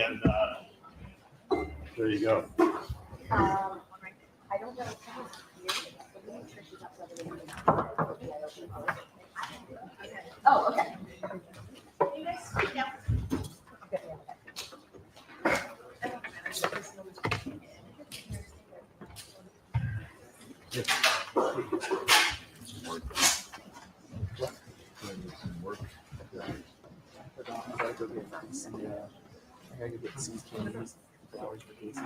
then there you go. I don't know. Oh, okay. You guys speak now. I gotta get seeds candies, flowers for Casey.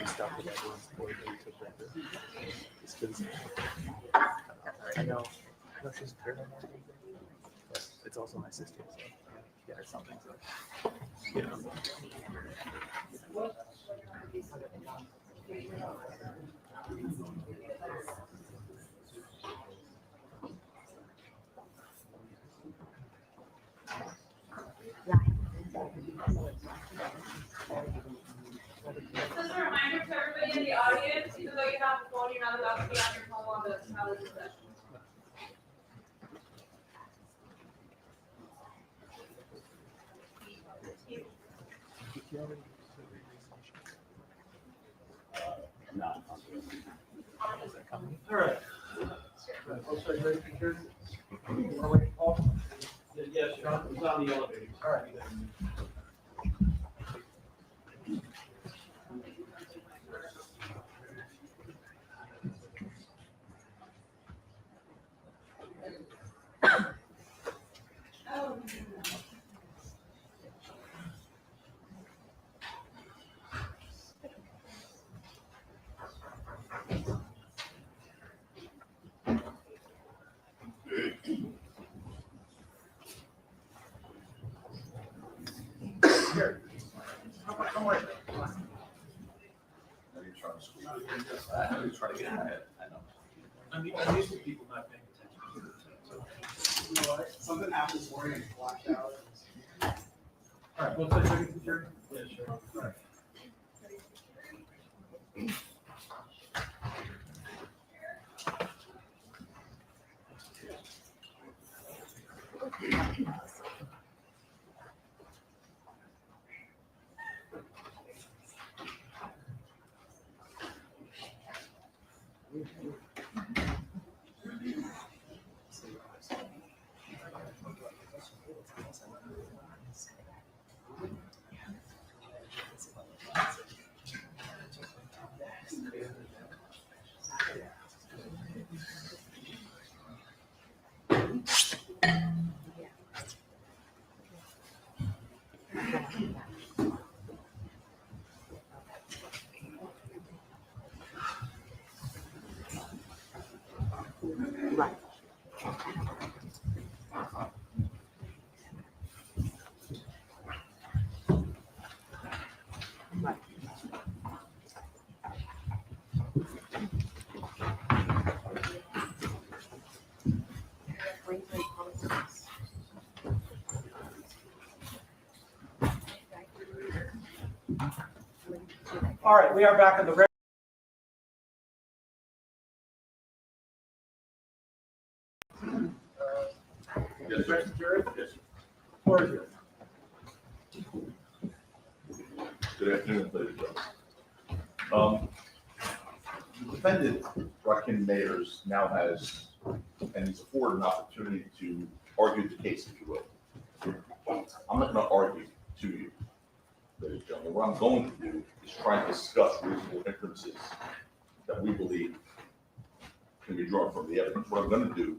Stuff that everyone's board they took record. It's because I know she's a fair more, but it's also my sister, so yeah, or something. So you know. Just a reminder to everybody in the audience, even though you have a phone, you're not allowed to be on your phone while the television session. All right. Folks, are you ready for your Yes, John, it's on the elevator. All right. Here. Come on. I'm trying to get ahead. I know. I'm used to people not paying attention. You know what? Something happened this morning and blacked out. All right, what's that second picture? Yeah, sure. All right. Right. All right, we are back on the yes, Mr. Jerry? Yes. Floor is yours. Good afternoon, ladies and gentlemen. The defendant, Rakim Mayers, now has, and he's afforded an opportunity to argue the case, if you will. I'm not going to argue to you, ladies and gentlemen. What I'm going to do is try and discuss reasonable inferences that we believe can be drawn from the evidence. What I'm going to do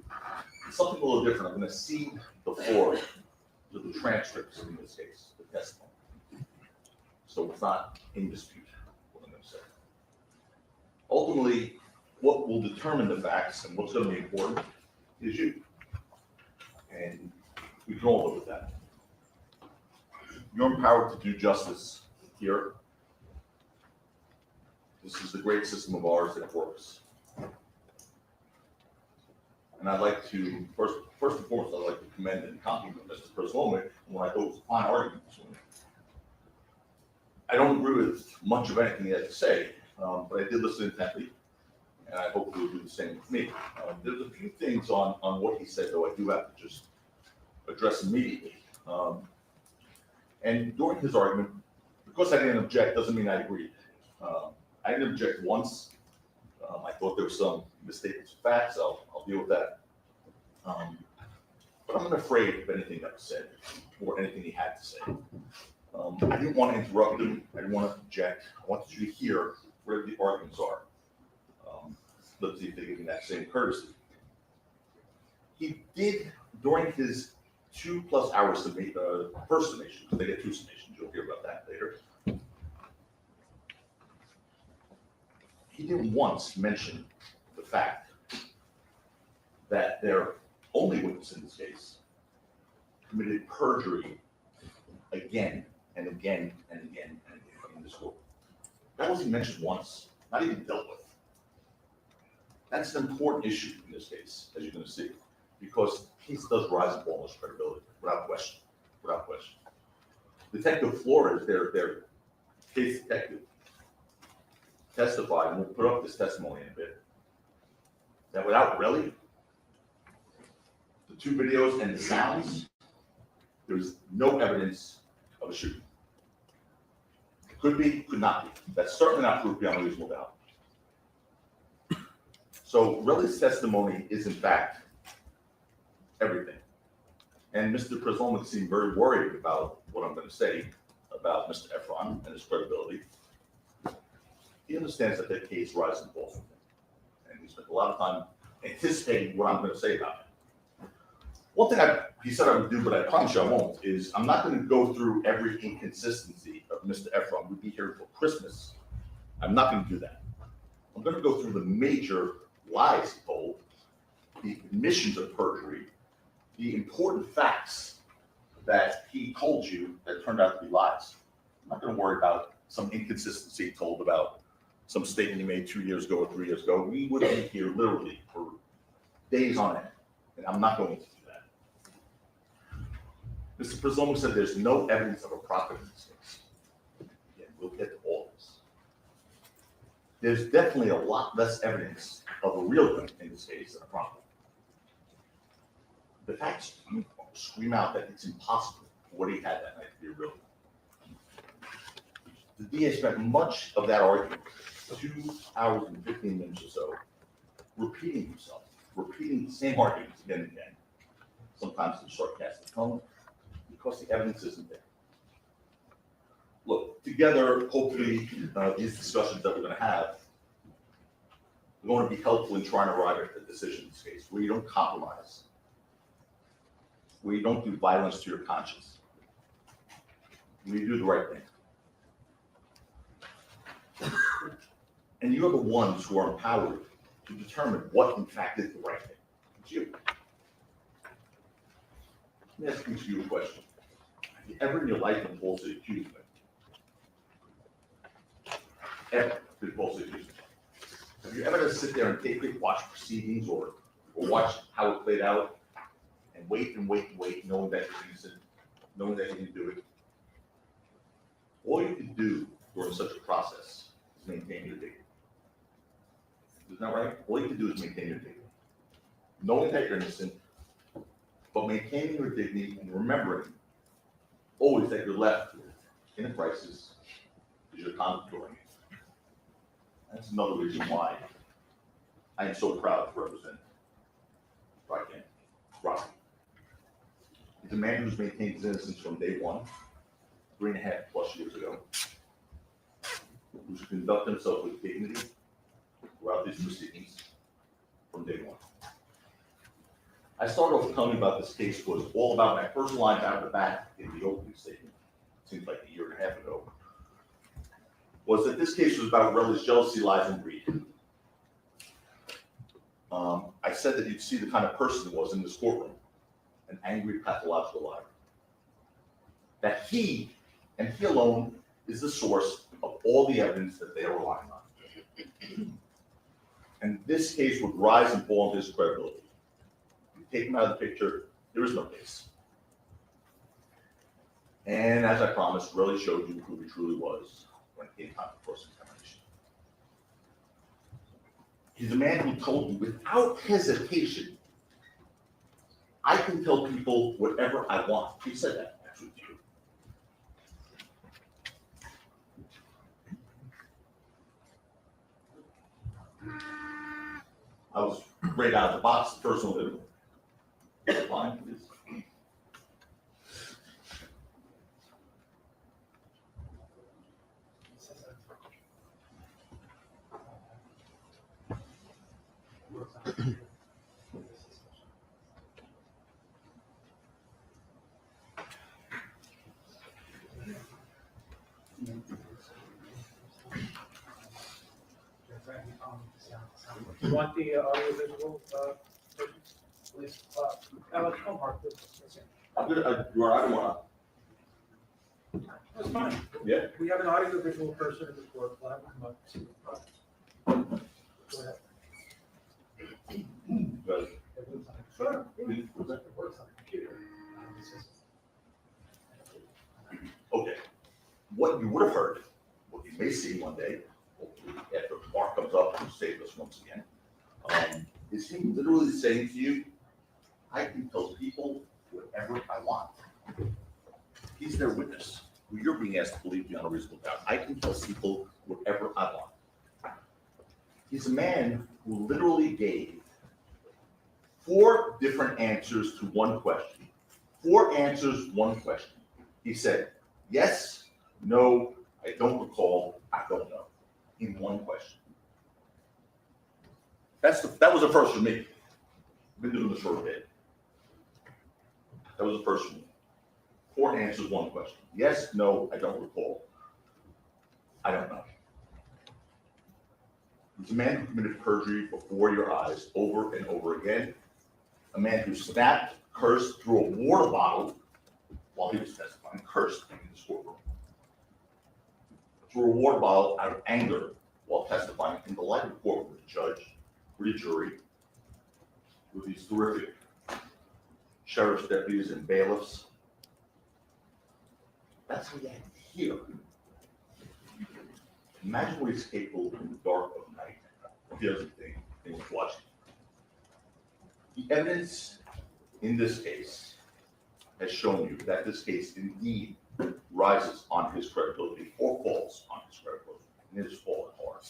is something a little different. I'm going to cede the floor to the transcripts in this case, the testimony. So it's not in dispute, what I'm going to say. Ultimately, what will determine the facts and what's going to be important is you. And we can all live with that. You're empowered to do justice here. This is the great system of ours that works. And I'd like to, first and foremost, I'd like to commend and compliment Mr. Perjury on what I thought was a fine argument this morning. I don't agree with much of anything he had to say, but I did listen intently, and I hope you'll do the same with me. There's a few things on what he said, though, I do have to just address immediately. And during his argument, because I didn't object, doesn't mean I agreed. I didn't object once. I thought there were some misstatements of facts, I'll deal with that. But I'm not afraid of anything that was said, or anything he had to say. I didn't want to interrupt him, I didn't want to object, I wanted you to hear where the arguments are. Let's see if they give me that same courtesy. He did, during his 2+ hours first summation, because they get 2 summations, you'll hear about that later. He didn't once mention the fact that their only witness in this case committed perjury again and again and again and again in this court. That wasn't mentioned once, not even dealt with. That's an important issue in this case, as you're going to see, because the case does rise and fall in his credibility, without question, without question. Detective Flores, their case detective, testified, and we'll put up this testimony in a bit, that without really the 2 videos and the sounds, there's no evidence of a shooting. Could be, could not be. That's certainly not proof beyond a reasonable doubt. So Relly's testimony is in fact everything. And Mr. Presolnik seemed very worried about what I'm going to say about Mr. Efron and his credibility. He understands that that case rises and falls with him. And he spent a lot of time anticipating what I'm going to say about him. One thing he said I would do, but I promise you I won't, is I'm not going to go through every inconsistency of Mr. Efron. We'd be here until Christmas. I'm not going to do that. I'm going to go through the major lies he told, the admissions of perjury, the important facts that he told you that turned out to be lies. I'm not going to worry about some inconsistency he told about some statement he made 2 years ago or 3 years ago. We would be here literally for days on end, and I'm not going to do that. Mr. Presolnik said there's no evidence of a profit in this case. Again, we'll get to all this. There's definitely a lot less evidence of a real gun in this case than a profit. The facts scream out that it's impossible for what he had that night to be a real gun. The DA spent much of that argument, 2 hours and 15 minutes or so, repeating himself, repeating the same arguments again and again, sometimes in sarcastic tone, because the evidence isn't there. Look, together, hopefully, these discussions that we're going to have are going to be helpful in trying to arrive at a decision in this case, where you don't compromise, where you don't do violence to your conscience, where you do the right thing. And you're the ones who are empowered to determine what, in fact, is the right thing. It's you. Let me ask you a question. Have you ever in your life been falsely accused of it? Ever been falsely accused of it? Have you ever had to sit there and take quick watch proceedings or watch how it played out and wait and wait and wait, knowing that you're innocent, knowing that you didn't do it? All you can do during such a process is maintain your dignity. Isn't that right? All you can do is maintain your dignity. Knowing that you're innocent, but maintaining your dignity and remembering always that you're left in a crisis because you're conduct during it. That's another reason why I am so proud to represent Rocky. He's a man who's maintained his innocence from day one, 3.5+ years ago, who's conducted himself with dignity throughout these proceedings from day one. I started off telling you about this case was all about my first line out of the bat in the opening statement, seems like 1.5 years ago, was that this case was about Relly's jealousy, lies, and greed. I said that you'd see the kind of person he was in this courtroom, an angry, pathological liar. That he, and he alone, is the source of all the evidence that they are relying on. And this case would rise and fall on his credibility. You take him out of the picture, there is no case. And as I promised, Relly showed you who he truly was when it came time for cross-examination. He's a man who told you without hesitation, I can tell people whatever I want. He said that, actually, to you. I was right out of the box, the first one that line, please. You want the audio visual, please, Alex, come mark this. I'm gonna, I don't wanna, That's fine. yeah, We have an audio visual person in the court, we'll have them come up. Go ahead. but, Sure. please, what's that? It works on the computer. Okay, what you would have heard, what you may see one day, hopefully after Mark comes up to save us once again, is him literally saying to you, I can tell people whatever I want. He's their witness, who you're being asked to believe beyond a reasonable doubt. I can tell people whatever I want. He's a man who literally gave 4 different answers to one question. 4 answers, one question. He said, yes, no, I don't recall, I don't know, in one question. That was a first for me. Been doing this for a bit. That was the first for me. 4 answers, one question. Yes, no, I don't recall. I don't know. He's a man who committed perjury before your eyes over and over again. A man who snapped, cursed, threw a water bottle while he was testifying, cursed in his courtroom. Threw a water bottle out of anger while testifying in the light of court with the judge, with the jury, with these terrific sheriff's deputies and bailiffs. That's how you had to hear. Imagine what he's capable of in the dark of night. If he doesn't think anyone's watching. The evidence in this case has shown you that this case indeed rises on his credibility or falls on his credibility. And it is fallen hard.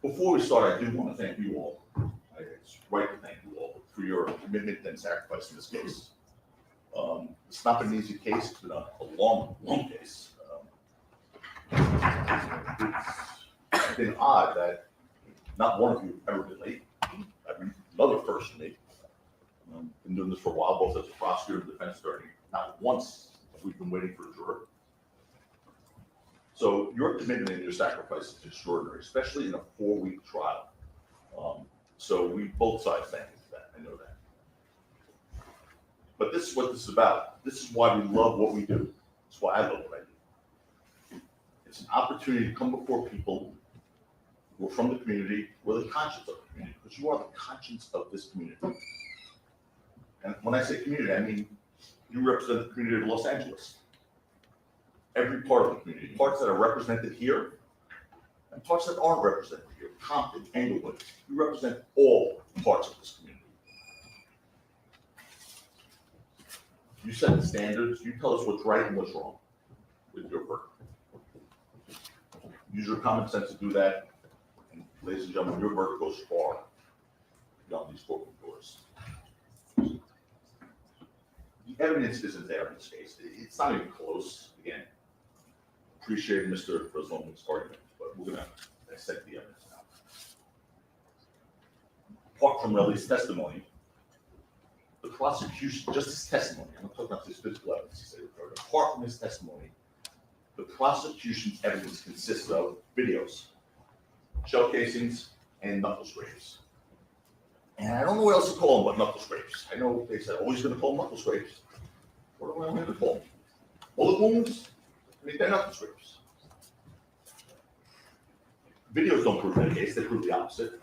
Before we start, I do want to thank you all. It's right to thank you all for your commitment and sacrifice in this case. It's not been an easy case. It's been a long, long case. It's been odd that not one of you ever been late. I've been another first for me. Been doing this for a while, both as a prosecutor and defense attorney. Not once have we been waiting for a juror. So your commitment and your sacrifice is extraordinary, especially in a 4-week trial. So we both sides thank you for that. I know that. But this is what this is about. This is why we love what we do. That's why I love what I do. It's an opportunity to come before people who are from the community, who are the conscience of the community, because you are the conscience of this community. And when I say community, I mean you represent the community of Los Angeles. Every part of the community, parts that are represented here, and parts that aren't represented here, Compton, Englewood. You represent all parts of this community. You set the standards, you tell us what's right and what's wrong with your work. Use your common sense to do that. And ladies and gentlemen, your work goes far beyond these courtroom doors. The evidence isn't there in this case. It's not even close. Again, appreciate Mr. Bresloman's argument, but we're going to dissect the evidence now. Apart from Relly's testimony, the prosecution, just his testimony, I'm not talking about his physical evidence, he said, apart from his testimony, the prosecution's evidence consists of videos, shell casings, and knuckle scrapes. And I don't know what else to call them but knuckle scrapes. I know they said, oh, he's going to call them knuckle scrapes. What do I want to call them? Bullet wounds? I mean, they're knuckle scrapes. Videos don't prove that case, they prove the opposite.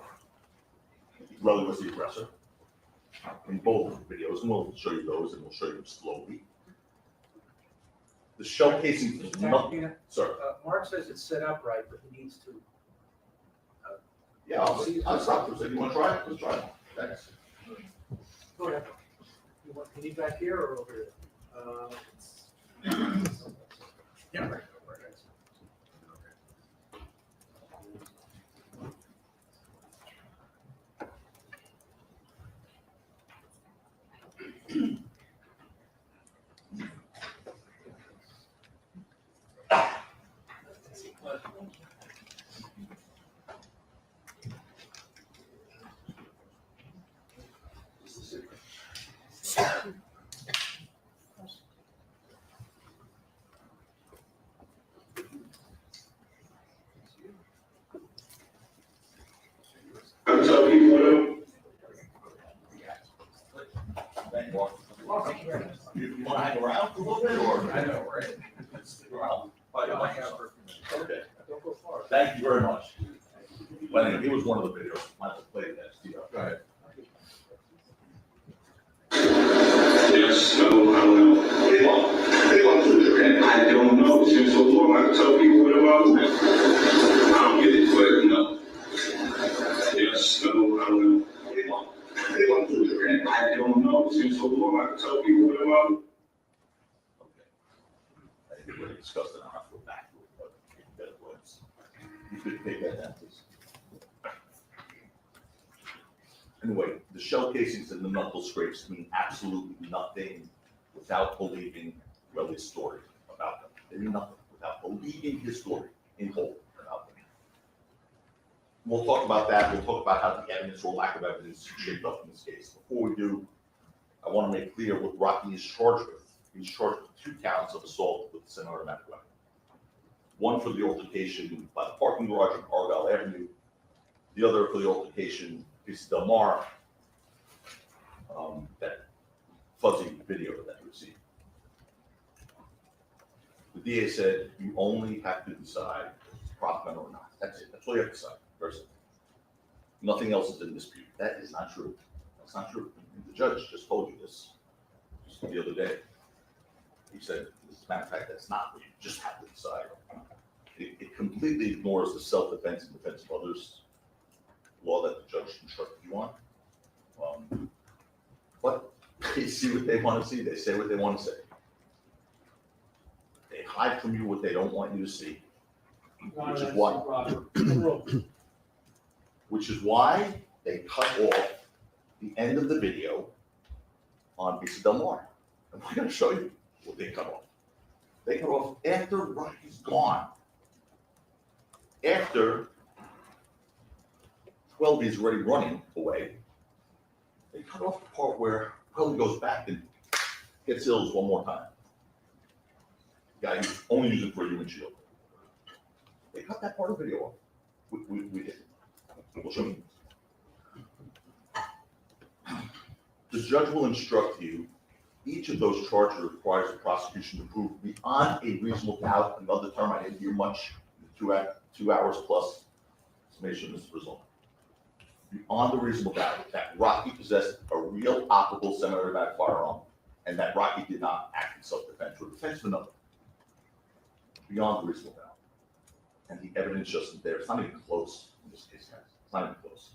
Relly was the aggressor in both videos, and we'll show you those, and we'll show you them slowly. The shell casing is not, sorry. Mark says it's set up right, but he needs to. Yeah, I'll stop for a second. You want to try it? Let's try it. Thanks. Go ahead. You need back here or over here? Yeah, right. I'm telling you, Thank you. You want to hang around for a little bit, or? I know, right? Stick around. Oh, you like it? Okay, Don't go far. thank you very much. Well, anyway, he was one of the videos, might have to play that, Steve. Go ahead. yes, no, I don't know. They want to, and I don't know. It's been so long. I can tell people what about it. I don't get it, but no. Yes, no, I don't know. They want to, and I don't know. It's been so long. I can tell people what about it. Okay. I think we already discussed it, I don't have to go back to it, but that was, you could take that down, please. Anyway, the shell casings and the knuckle scrapes mean absolutely nothing without believing Relly's story about them. They mean nothing without believing his story in whole about them. We'll talk about that. We'll talk about how the evidence or lack of evidence shaped up in this case. Before we do, I want to make clear what Rocky is charged with. He's charged with 2 counts of assault with a semi-automatic weapon. One for the altercation by the parking garage on Argyle Avenue. The other for the altercation Piece Del Mar, that fuzzy video that you received. The DA said you only have to decide if it's proper or not. That's it. That's all you have to decide. Very simple. Nothing else is in dispute. That is not true. That's not true. The judge just told you this just the other day. He said, as a matter of fact, that's not what you just have to decide. It completely ignores the self-defense and defense of others law that the judge instructed you on. But they see what they want to see. They say what they want to say. They hide from you what they don't want you to see, which is why they cut off the end of the video on Piece Del Mar. And we're going to show you what they cut off. They cut off after Rocky's gone. After 12 is already running away, they cut off the part where Quelly goes back and gets Ills one more time. The guy who's only using for a human shield. They cut that part of the video off. We did. We'll show you. The judge will instruct you, each of those charges requires the prosecution to prove beyond a reasonable doubt, another term I didn't hear much, 2 hours plus summation is the result. Beyond a reasonable doubt that Rocky possessed a real operable semi-automatic firearm and that Rocky did not act in self-defense or defense of another. Beyond a reasonable doubt. And the evidence just isn't there. It's not even close in this case, guys. It's not even close.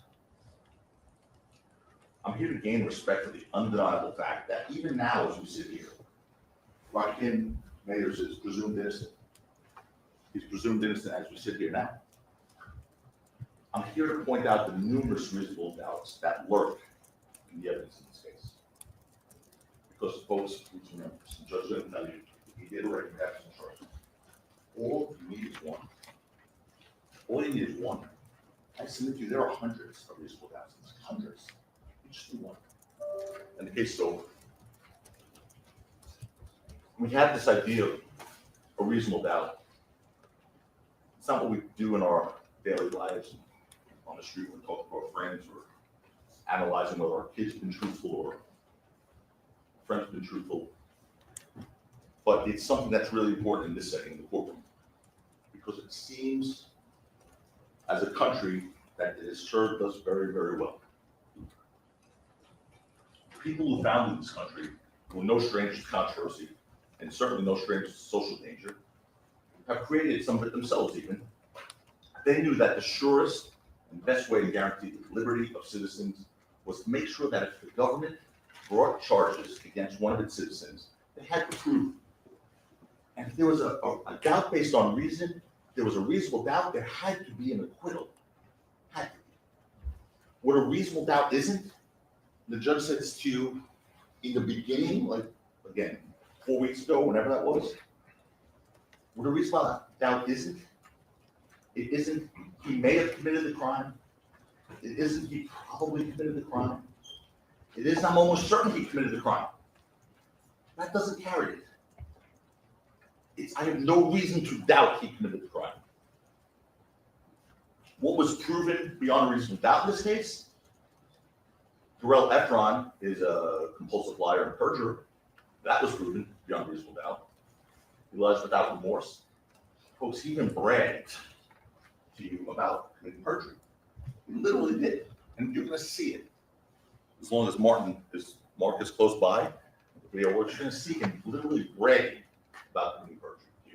I'm here to gain respect for the undeniable fact that even now as we sit here, Rocky Mayers is presumed innocent. He's presumed innocent as we sit here now. I'm here to point out the numerous reasonable doubts that lurk in the evidence in this case. Because folks, please remember, the judge didn't tell you, he did already have some charges. All you need is one. All you need is one. I submit to you, there are hundreds of reasonable doubts in this, hundreds. You just need one. And the case is over. We have this idea of a reasonable doubt. It's not what we do in our daily lives on the street when we talk to our friends or analyzing whether our kids have been truthful or friends have been truthful. But it's something that's really important in this setting, in the courtroom, because it seems as a country that it has served us very, very well. People who founded this country, who are no strangers to controversy, and certainly no strangers to social danger, have created some of it themselves even. They knew that the surest and best way to guarantee the liberty of citizens was to make sure that if the government brought charges against one of its citizens, they had to prove. And if there was a doubt based on reason, there was a reasonable doubt, there had to be an acquittal. Had to be. What a reasonable doubt isn't, the judge said this to you in the beginning, like, again, 4 weeks ago, whenever that was. What a reasonable doubt isn't It isn't, he may have committed the crime. It isn't, he probably committed the crime. It is, I'm almost certain he committed the crime. That doesn't carry it. I have no reason to doubt he committed the crime. What was proven beyond a reasonable doubt in this case? Terrell Efron is a compulsive liar and perjurer. That was proven beyond a reasonable doubt. He lies without remorse. Folks, he even bragged to you about committing perjury. He literally did, and you're going to see it. As long as Mark is close by, the video works, you're going to see him literally bragging about committing perjury to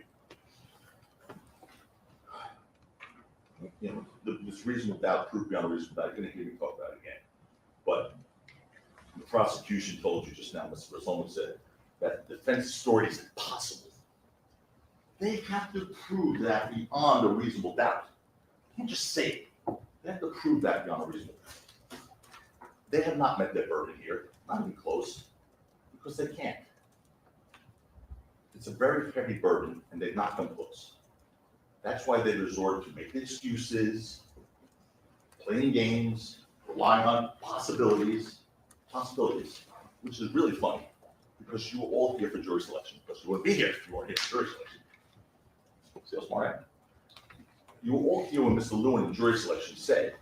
you. You know, this reasonable doubt, proof beyond a reasonable doubt, you're going to hear me talk about it again. But the prosecution told you just now, Mr. Rosalmo said, that the defense story is impossible. They have to prove that beyond a reasonable doubt. You can't just say it. They have to prove that beyond a reasonable doubt. They have not met their burden here, not even close, because they can't. It's a very heavy burden, and they've not come close. That's why they resort to making excuses, playing games, relying on possibilities, which is really funny, because you were all here for jury selection, because you wouldn't be here if you weren't here for jury selection. See how smart I am? You were all here when Mr. Lewin in jury selection said,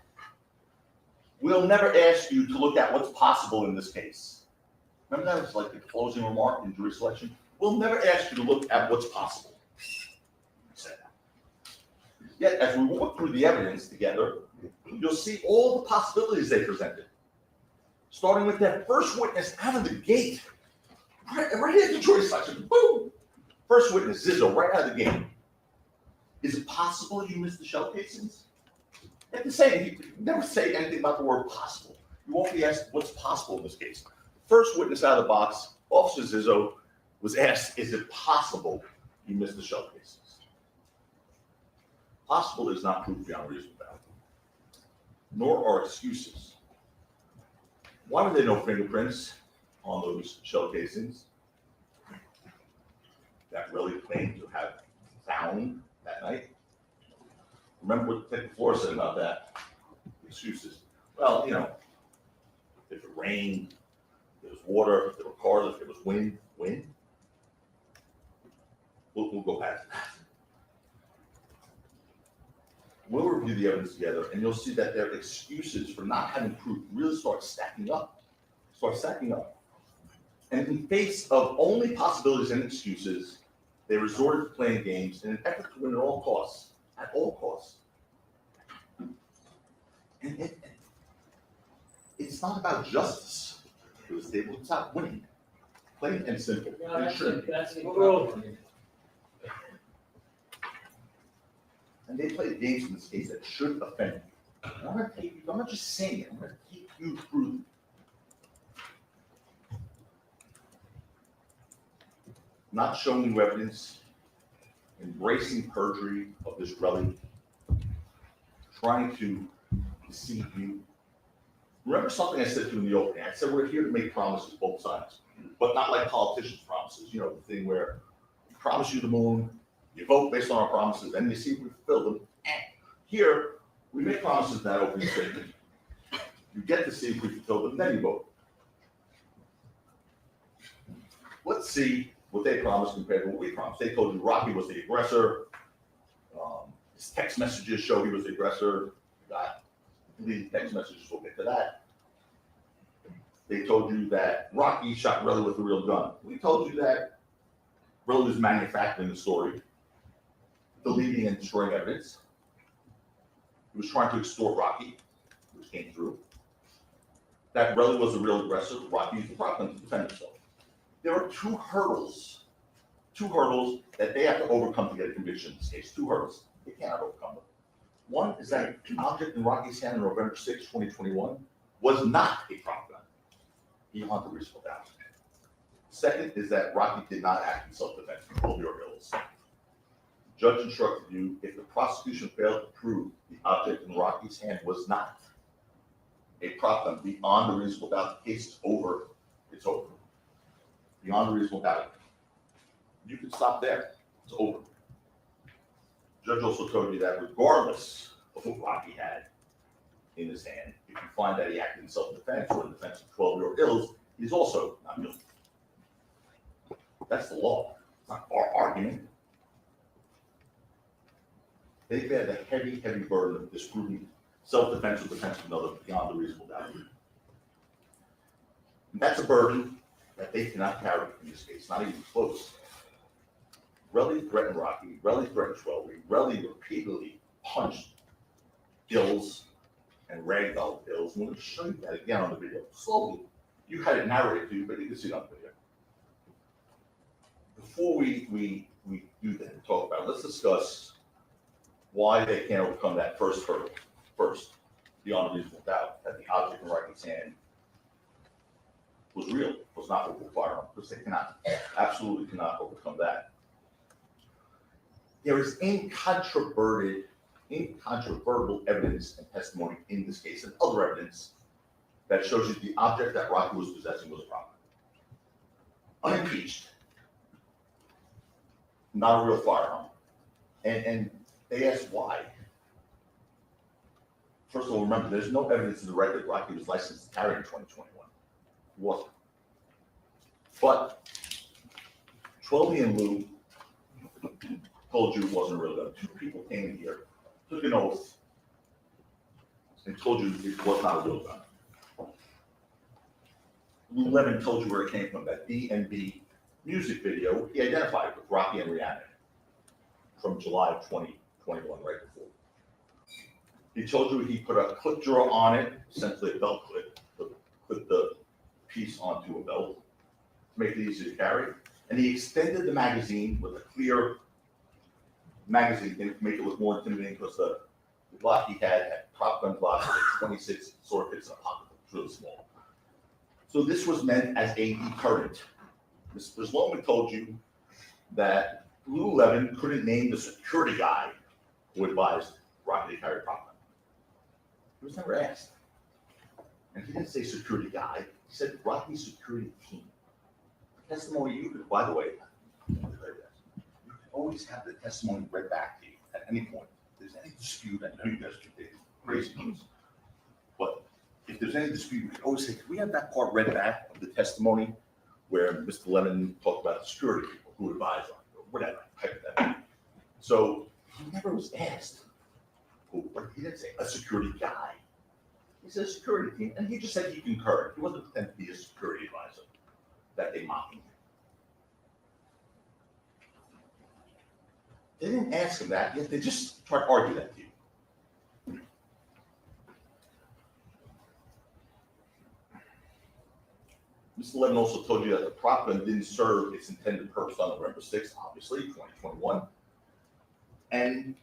we'll never ask you to look at what's possible in this case. Remember that was like the closing remark in jury selection? We'll never ask you to look at what's possible. He said that. Yet, as we walk through the evidence together, you'll see all the possibilities they presented. Starting with that first witness out of the gate, right at the jury selection, boom! First witness, Zizzo, right out of the gate. Is it possible you missed the shell casings? You have to say, you never say anything about the word possible. You won't be asked what's possible in this case. First witness out of the box, Officer Zizzo, was asked, is it possible you missed the shell casings? Possible is not proof beyond reasonable doubt, nor are excuses. Why were there no fingerprints on those shell casings that really claimed to have found that night? Remember what Detective Flores said about that? Excuses. Well, you know, if it rained, if there was water, if there were cars, if there was wind. We'll go past that. We'll review the evidence together, and you'll see that their excuses for not having proof really start stacking up. And in face of only possibilities and excuses, they resorted to playing games in an effort to win at all costs. And it's not about justice. It was it's about winning. Plain and simple. No, that's the And they played games in this case that should offend you. I'm not just saying it, I'm going to take you through. Not showing you evidence, embracing perjury of this relic, trying to deceive you. Remember something I said to you in the opening? I said we're here to make promises both sides, but not like politicians' promises. You know, the thing where we promise you the moon, you vote based on our promises, and you see if we fulfill them. Here, we make promises in that opening statement. You get to see if we fulfill them, then you vote. Let's see what they promised compared to what we promised. They told you Rocky was the aggressor. His text messages show he was the aggressor. Deleted text messages, we'll get to that. They told you that Rocky shot Relly with a real gun. We told you that Relly was manufacturing the story, deleting and destroying evidence. He was trying to extort Rocky, which came through. That Relly was the real aggressor. Rocky used the prop gun to defend himself. There are two hurdles that they have to overcome to get a conviction in this case. Two hurdles. They cannot overcome them. One is that an object in Rocky's hand on November 6, 2021 was not a prop gun. Beyond the reasonable doubt. Second is that Rocky did not act in self-defense. All your bills. Judge instructed you, if the prosecution failed to prove the object in Rocky's hand was not a prop gun beyond the reasonable doubt, the case is over. It's over. Beyond a reasonable doubt. You can stop there. It's over. Judge also told you that regardless of what Rocky had in his hand, if you find that he acted in self-defense or in defense of 12-year-old ills, he's also not guilty. That's the law. It's not our argument. They've had a heavy, heavy burden of disproving self-defense or defense of another beyond a reasonable doubt. And that's a burden that they cannot carry in this case, not even close. Relly threatened Rocky, Relly threatened Schwelby, Relly repeatedly punched Gills and ragdolled Gills. I'm going to show you that again on the video. Slowly. You had it narrated to you, but you can see it on the video. Before we do that and talk about it, let's discuss why they can't overcome that first hurdle. First, beyond a reasonable doubt, that the object in Rocky's hand was real, was not a firearm, because they cannot, absolutely cannot overcome that. There is incontrovertible evidence and testimony in this case, and other evidence that shows you the object that Rocky was possessing was a problem. Unimpeached, not a real firearm. And they asked why. First of all, remember, there's no evidence in the record that Rocky was licensed to carry in 2021. He wasn't. But Schwelby and Lou told you it wasn't a real gun. Two people came in here, took an oath, and told you it was not a real gun. Lou Levin told you where it came from, that B&B music video he identified with Rocky and Rihanna from July of 2021, right before. He told you he put a clip drawer on it, essentially a belt clip, put the piece onto a belt to make it easy to carry. And he extended the magazine with a clear magazine to make it look more intimidating, because the Glock he had prop gun Glock with 26 sword fits in a pocket. It was really small. So this was meant as a deterrent. Mr. Sloman told you that Lou Levin couldn't name the security guy who advised Rocky to carry prop gun. He was never asked. And he didn't say security guy, he said Rocky's security team. The testimony you could, by the way, you could always have the testimony read back to you at any point. If there's any dispute, I know you guys can take crazy news, but if there's any dispute, you can always say, can we have that part read back of the testimony where Mr. Levin talked about the security people who advised on it, or whatever, hypothetically. So he never was asked. But he didn't say a security guy. He said security team, and he just said he concurred. He wasn't pretending to be a security advisor that they mocked him. They didn't ask him that, yet they just tried to argue that to you. Mr. Levin also told you that the prop gun didn't serve its intended purpose on November 6th, obviously, 2021. And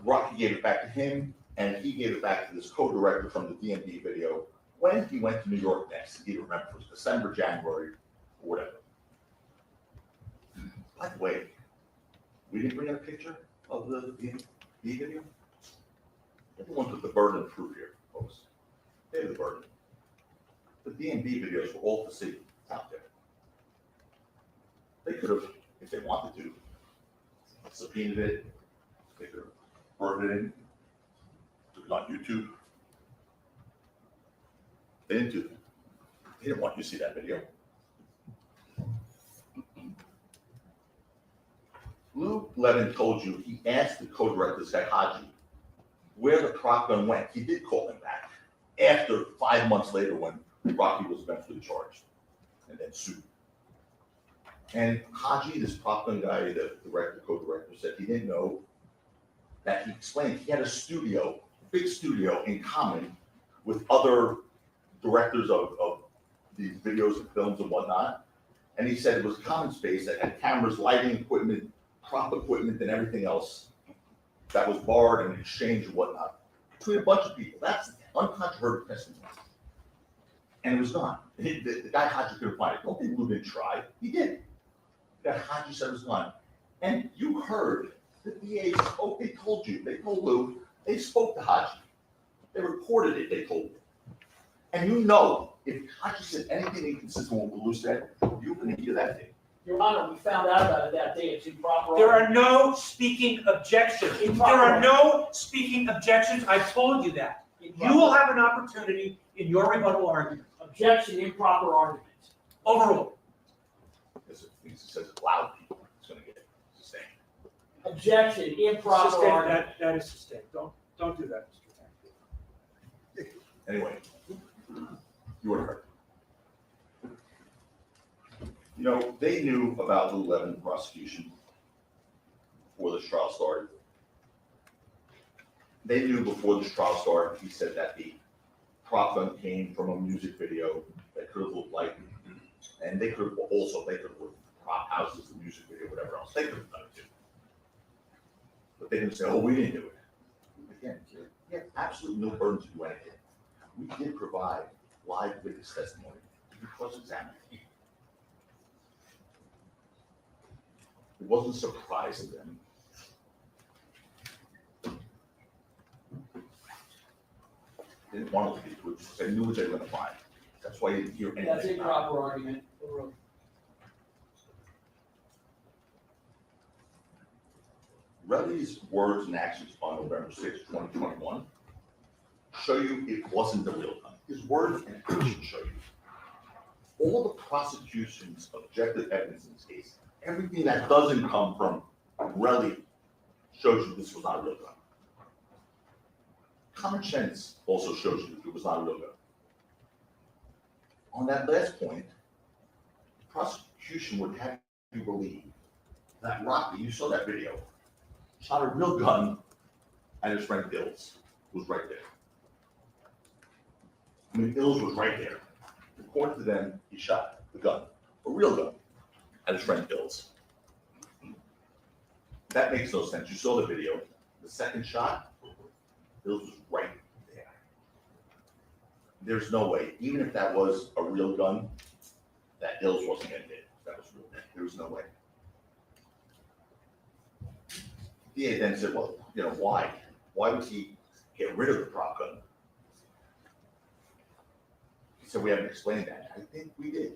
Rocky gave it back to him, and he gave it back to this co-director from the DMV video when he went to New York next. He didn't remember if it was December, January, or whatever. By the way, we didn't bring in a picture of the DMV video. Everyone took the burden of proof here, folks. They have the burden. The DMV videos were all to see. It's out there. They could have, if they wanted to, subpoenaed it. They could have burned it in, took it on YouTube. They didn't do that. They didn't want you to see that video. Lou Levin told you he asked the co-director, this guy Haji, where the prop gun went. He did call him back after 5 months later when Rocky was eventually charged and then sued. And Haji, this prop gun guy, the director, co-director, said he didn't know that. He explained he had a studio, a big studio in common with other directors of these videos and films and whatnot. And he said it was a common space that had cameras, lighting equipment, prop equipment, and everything else that was barred and exchanged and whatnot between a bunch of people. That's uncontroverted testimony. And it was gone. The guy Haji couldn't find it. Don't think Lou didn't try. He did. The guy Haji said it was gone. And you heard the DA spoke. They told you. They told Lou. They spoke to Haji. They recorded it. They told you. And you know, if Haji said anything inconsistent with what Lou said, you're going to hear that thing. Your Honor, we found out about it that day. It's improper. There are no speaking objections. There Improper. are no speaking objections. I told you that. You will have an opportunity in your rebuttal argument. Objection, improper argument. Overruled. Because it thinks it says loud people, it's gonna get sustained. Objection, improper Sustained, argument. that is sustained. Don't do that, Mr. Tank. Anyway, you were hurt. You know, they knew about the 11 prosecution before this trial started. They knew before this trial started, he said that the prop gun came from a music video that could have looked like, and they could have looked prop houses, the music video, whatever else. They could have done it too. But they didn't say, oh, we didn't do it. Again, you have absolutely no burden to do anything. We did provide live witness testimony to be cross-examined. It wasn't a surprise to them. They didn't want it to be, which they knew what they were going to find. That's why you didn't hear anything. That's about it. improper argument. Overruled. Relly's words and actions on November 6, 2021 show you it wasn't the real gun. His words and actions show you. All the prosecution's objective evidence in this case, everything that doesn't come from Relly shows you this was not a real gun. Common sense also shows you it was not a real gun. On that last point, the prosecution would have you believe that Rocky, you saw that video, shot a real gun at his friend Ills, who was right there. I mean, Ills was right there. According to them, he shot the gun, a real gun, at his friend Ills. That makes no sense. You saw the video. The second shot, Ills was right there. There's no way, even if that was a real gun, that Ills wasn't going to hit. That was real. There was no way. DA then said, well, you know, why? Why would he get rid of the prop gun? He said, we haven't explained that. I think we did.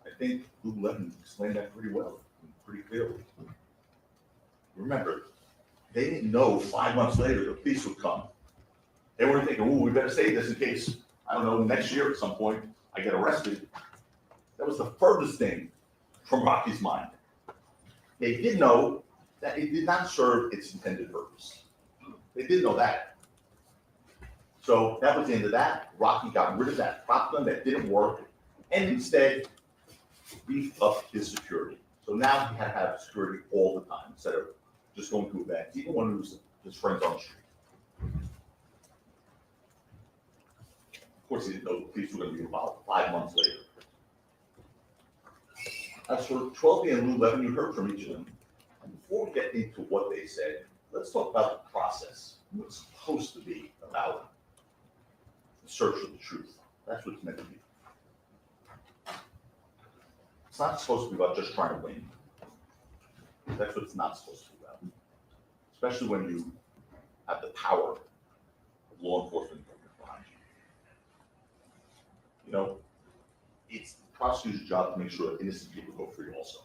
I think Lou Levin explained that pretty well, pretty clearly. Remember, they didn't know 5 months later the police would come. They weren't thinking, oh, we better save this in case, I don't know, next year at some point I get arrested. That was the furthest thing from Rocky's mind. They did know that it did not serve its intended purpose. They did know that. So that was the end of that. Rocky got rid of that prop gun that didn't work and instead beefed up his security. So now he had to have security all the time instead of just going to events, even when it was his friends on the street. Of course, he didn't know the police were going to be involved 5 months later. As for 12B and Lou Levin, you heard from each of them. And before we get into what they said, let's talk about the process, what's supposed to be about the search of the truth. That's what it's meant to be. It's not supposed to be about just trying to win. That's what it's not supposed to be about. Especially when you have the power of law enforcement behind you. You know, it's the prosecutor's job to make sure that innocent people go free also.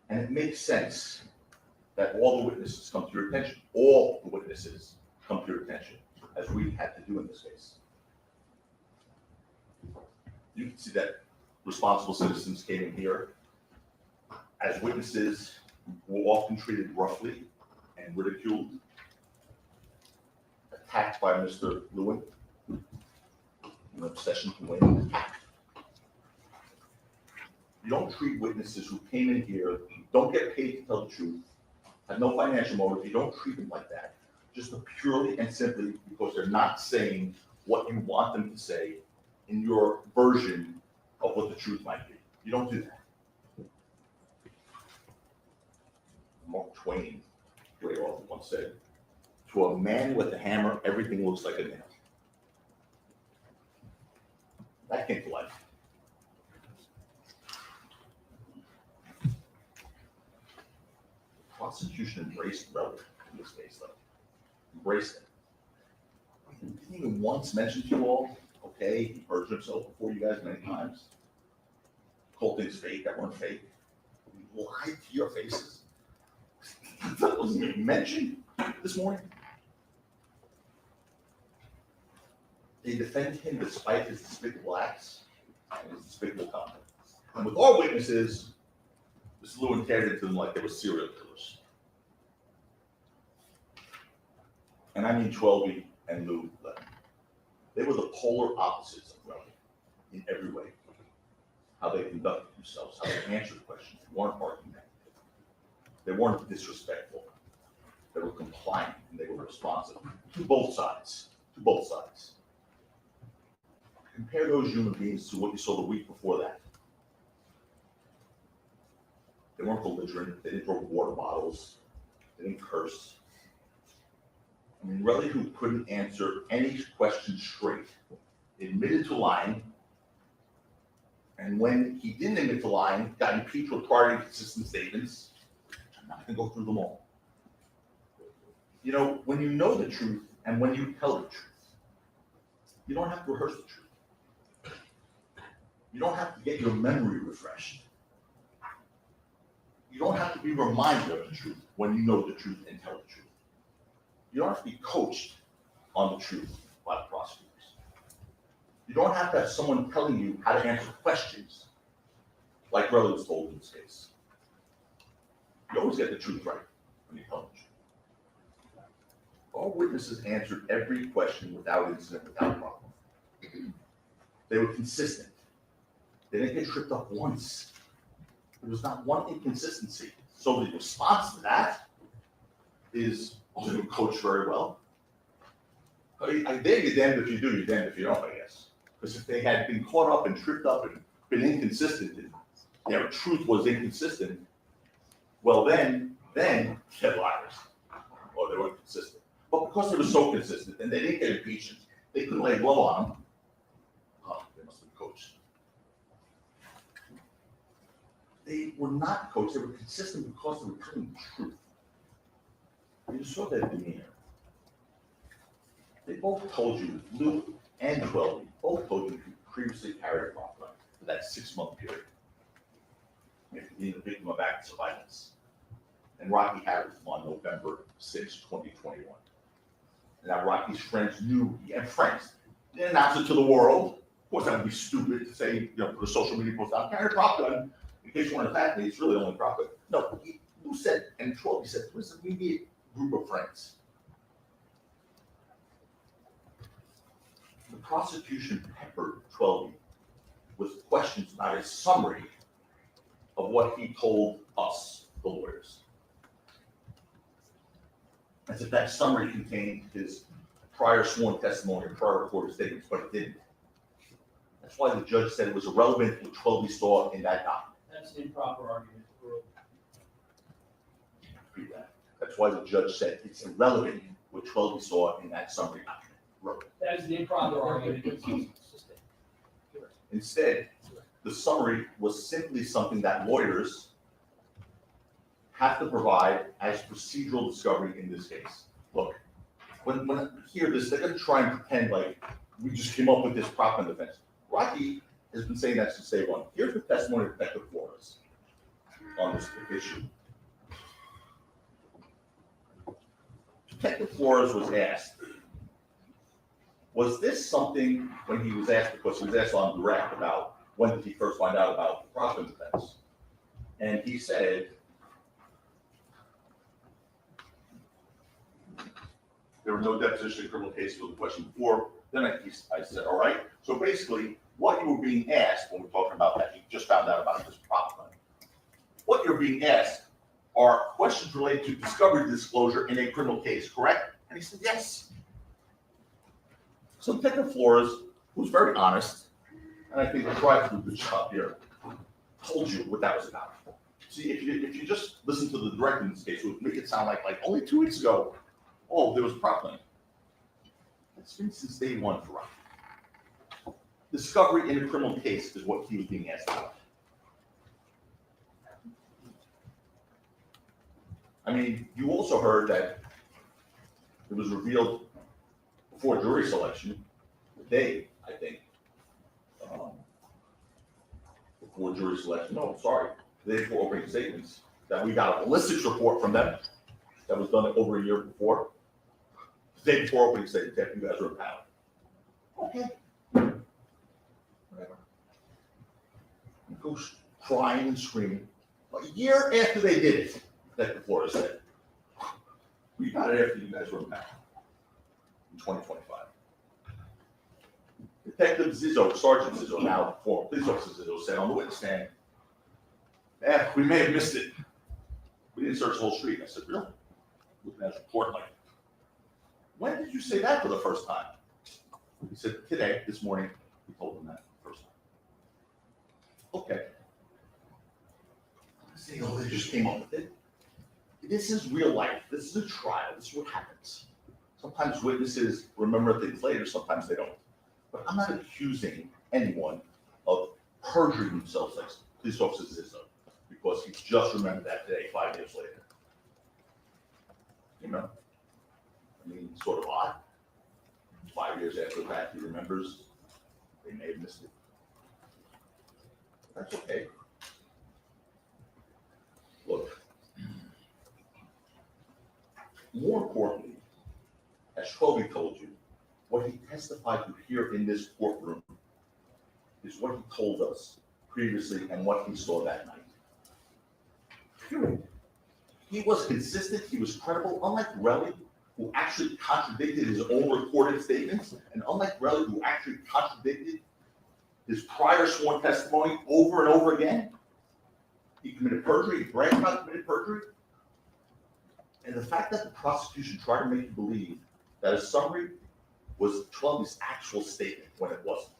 And it makes sense that all the witnesses come to your attention. All the witnesses come to your attention, as we had to do in this case. You can see that responsible citizens came in here as witnesses were often treated roughly and ridiculed, attacked by Mr. Lewin, an obsession to win. You don't treat witnesses who came in here, don't get paid to tell the truth, have no financial motive, you don't treat them like that, just purely and simply because they're not saying what you want them to say in your version of what the truth might be. You don't do that. Mark Twain, great author, once said, to a man with a hammer, everything looks like a nail. That came to life. Prosecution embraced Relly in this case, though. Embraced it. He didn't even once mention to you all, okay, he perjured himself before you guys many times. Called things fake that weren't fake. lied to your faces. That wasn't even mentioned this morning. They defend him despite his despicable acts and his despicable conduct. And with all witnesses, Mr. Lou interrogated them like they were serial killers. And I mean Twelby and Lou Levin. They were the polar opposites of Levin in every way. How they conducted themselves, how they answered questions. They weren't argumentative. They weren't disrespectful. They were compliant and they were responsive to both sides. To both sides. Compare those human beings to what you saw the week before that. They weren't belligerent. They didn't throw water bottles. They didn't curse. I mean, Relly, who couldn't answer any question straight, admitted to lying. And when he didn't admit to lying, got impeached with prior inconsistent statements. I'm not going to go through them all. You know, when you know the truth and when you tell the truth, you don't have to rehearse the truth. You don't have to get your memory refreshed. You don't have to be reminded of the truth when you know the truth and tell the truth. You don't have to be coached on the truth by the prosecutors. You don't have to have someone telling you how to answer questions like Relly was told in this case. You always get the truth right when you tell the truth. All witnesses answered every question without incident, without problem. They were consistent. They didn't get tripped up once. There was not one inconsistency. So the response to that is, oh, they were coached very well. You're damned if you do, you're damned if you don't, I guess. Because if they had been caught up and tripped up and been inconsistent, and their truth was inconsistent, well then they're liars. Or they weren't consistent. But because they were so consistent and they didn't get impeached, they couldn't lay blow on them. Oh, they must have been coached. They were not coached, they were consistent because they were telling the truth. You saw that demeanor. They both told you, Lou and Twelby, both told you previously carried a problem for that 6-month period. Being the victim of acts of violence. And Rocky had it on November 6, 2021. And now Rocky's friends knew he had friends. They didn't announce it to the world. Of course, that would be stupid to say, you know, put a social media post out, carry a prop gun. In case you want to attack me, it's really only prop gun. No, Lou said, and Twelby said, it was an immediate group of friends. The prosecution peppered Twelby with questions about a summary of what he told us, the lawyers. As if that summary contained his prior sworn testimony or prior recorded statements, but it didn't. That's why the judge said it was irrelevant what Twelby saw in that document. That's an improper argument. Read that. That's why the judge said it's irrelevant what Twelby saw in that summary document. Irrelevant. That is an improper argument. Instead, the summary was simply something that lawyers have to provide as procedural discovery in this case. Look, when I hear this, they're going to try and pretend like we just came up with this prop gun defense. Rocky has been saying that since day one. Here's the testimony of Detective Flores on this issue. Detective Flores was asked, was this something, when he was asked, because he was asked on direct about when did he first find out about the prop gun defense? And he said, there were no deposition in criminal cases with the question before. Then I said, all right. So basically, what you were being asked when we're talking about that, you just found out about this prop gun. What you're being asked are questions related to discovery disclosure in a criminal case, correct? And he said, yes. So Detective Flores, who's very honest, and I think he tried to do a good job here, told you what that was about. See, if you just listen to the direct in this case, it would make it sound like only 2 weeks ago, oh, there was a prop gun. It's been since day one for Rocky. Discovery in a criminal case is what he was being asked about. I mean, you also heard that it was revealed before jury selection, the day, I think, before jury selection, no, sorry, the day before opening statements, that we got a ballistics report from them that was done over a year before. The day before opening statements, after you guys were empowered. Okay. Whatever. You go crying and screaming. A year after they did it, that Florida said, we got it after you guys were empowered in 2025. Detective Zizzo, Sergeant Zizzo, now former police officer Zizzo, said on the witness stand, we may have missed it. We didn't search the whole street. I said, really? Looking at his report, like, when did you say that for the first time? He said, today, this morning, we told him that the first time. Okay. I say, oh, they just came up with it. This is real life. This is a trial. This is what happens. Sometimes witnesses remember things later, sometimes they don't. But I'm not accusing anyone of perjuring themselves like police officers Zizzo, because he just remembered that today, 5 years later. You know? I mean, sort of odd. 5 years after that, he remembers they may have missed it. That's okay. Look, more importantly, as Schwalbe told you, what he testified to here in this courtroom is what he told us previously and what he saw that night. Period. He was consistent, he was credible, unlike Relly, who actually contradicted his own recorded statements, and unlike Relly, who actually contradicted his prior sworn testimony over and over again. He committed perjury, he bragged about committed perjury. And the fact that the prosecution tried to make you believe that his summary was Schwalbe's actual statement when it wasn't.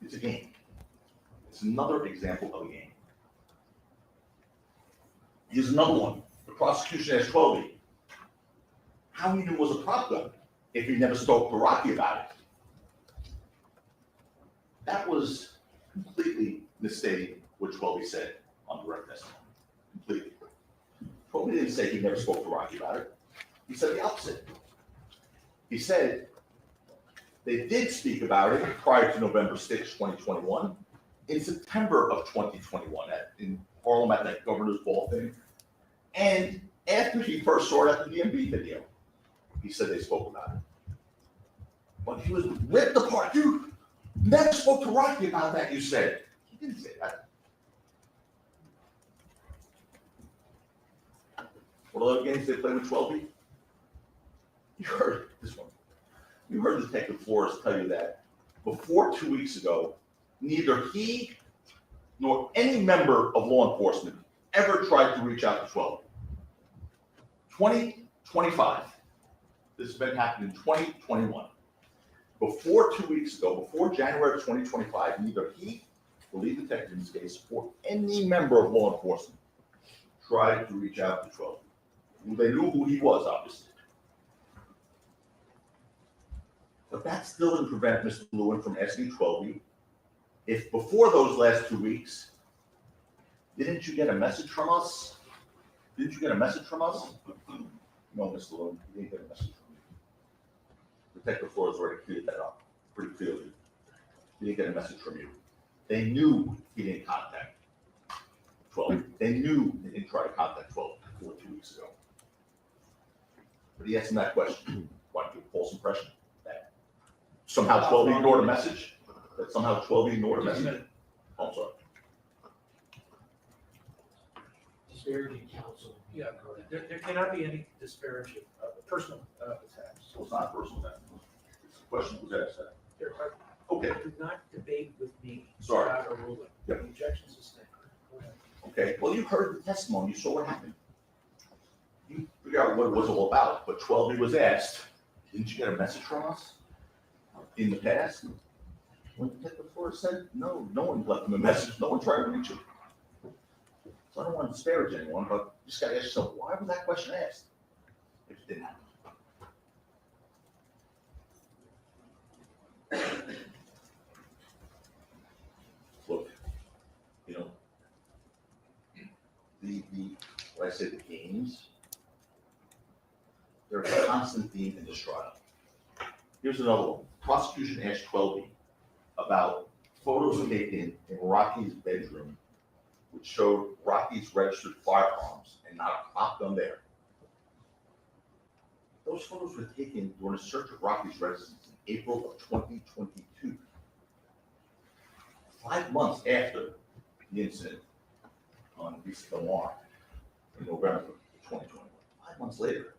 It's a game. It's another example of a game. Here's another one. The prosecution asked Schwalbe how he knew it was a prop gun if he never spoke to Rocky about it. That was completely misstating what Schwalbe said on direct testimony. Completely. Schwalbe didn't say he never spoke to Rocky about it. He said the opposite. He said they did speak about it prior to November 6, 2021, in September of 2021 in Harlem at that governor's ball thing, and after he first saw it at the DMV video. He said they spoke about it. But he was ripped apart. You never spoke to Rocky about that, you said. He didn't say that. What other games they play with Schwalbe? You heard this one. You heard Detective Flores tell you that before 2 weeks ago, neither he nor any member of law enforcement ever tried to reach out to Schwalbe. 2025. This event happened in 2021. Before 2 weeks ago, before January of 2025, neither he, the lead detective in this case, or any member of law enforcement tried to reach out to Schwalbe. They knew who he was, obviously. But that still didn't prevent Mr. Lewin from asking Schwalbe if before those last 2 weeks, didn't you get a message from us? Didn't you get a message from us? No, Mr. Lewin, you didn't get a message from me. Detective Flores already cleared that up pretty clearly. He didn't get a message from you. They knew he didn't contact Schwalbe. They knew he didn't try to contact Schwalbe before 2 weeks ago. But he asked him that question. Why don't you give a false impression? That somehow Schwalbe ignored a message? That somehow Schwalbe ignored a message? Oh, I'm sorry. Disparaging counsel. Yeah, there cannot be any disparaging, personal attacks. So it's not a personal attack. It's a question was asked that. Okay, Do not debate with me. Sorry. Without a ruling. Yep. The objection sustained. Go ahead. okay. Well, you heard the testimony. You saw what happened. You figure out what it was all about. But Schwalbe was asked, didn't you get a message from us in the past? When Detective Flores said, no, no one left him a message. No one tried to reach him. So I don't want to disparage anyone, but you just got to ask yourself, why was that question asked if it didn't happen? Look, you know, when I say the games, they're a constant theme in this trial. Here's another one. Prosecution asked Schwalbe about photos taken in Rocky's bedroom, which showed Rocky's registered firearms and not a prop gun there. Those photos were taken during a search of Rocky's residence in April of 2022. 5 months after the incident on Vista Del Mar in November of 2021. 5 months later.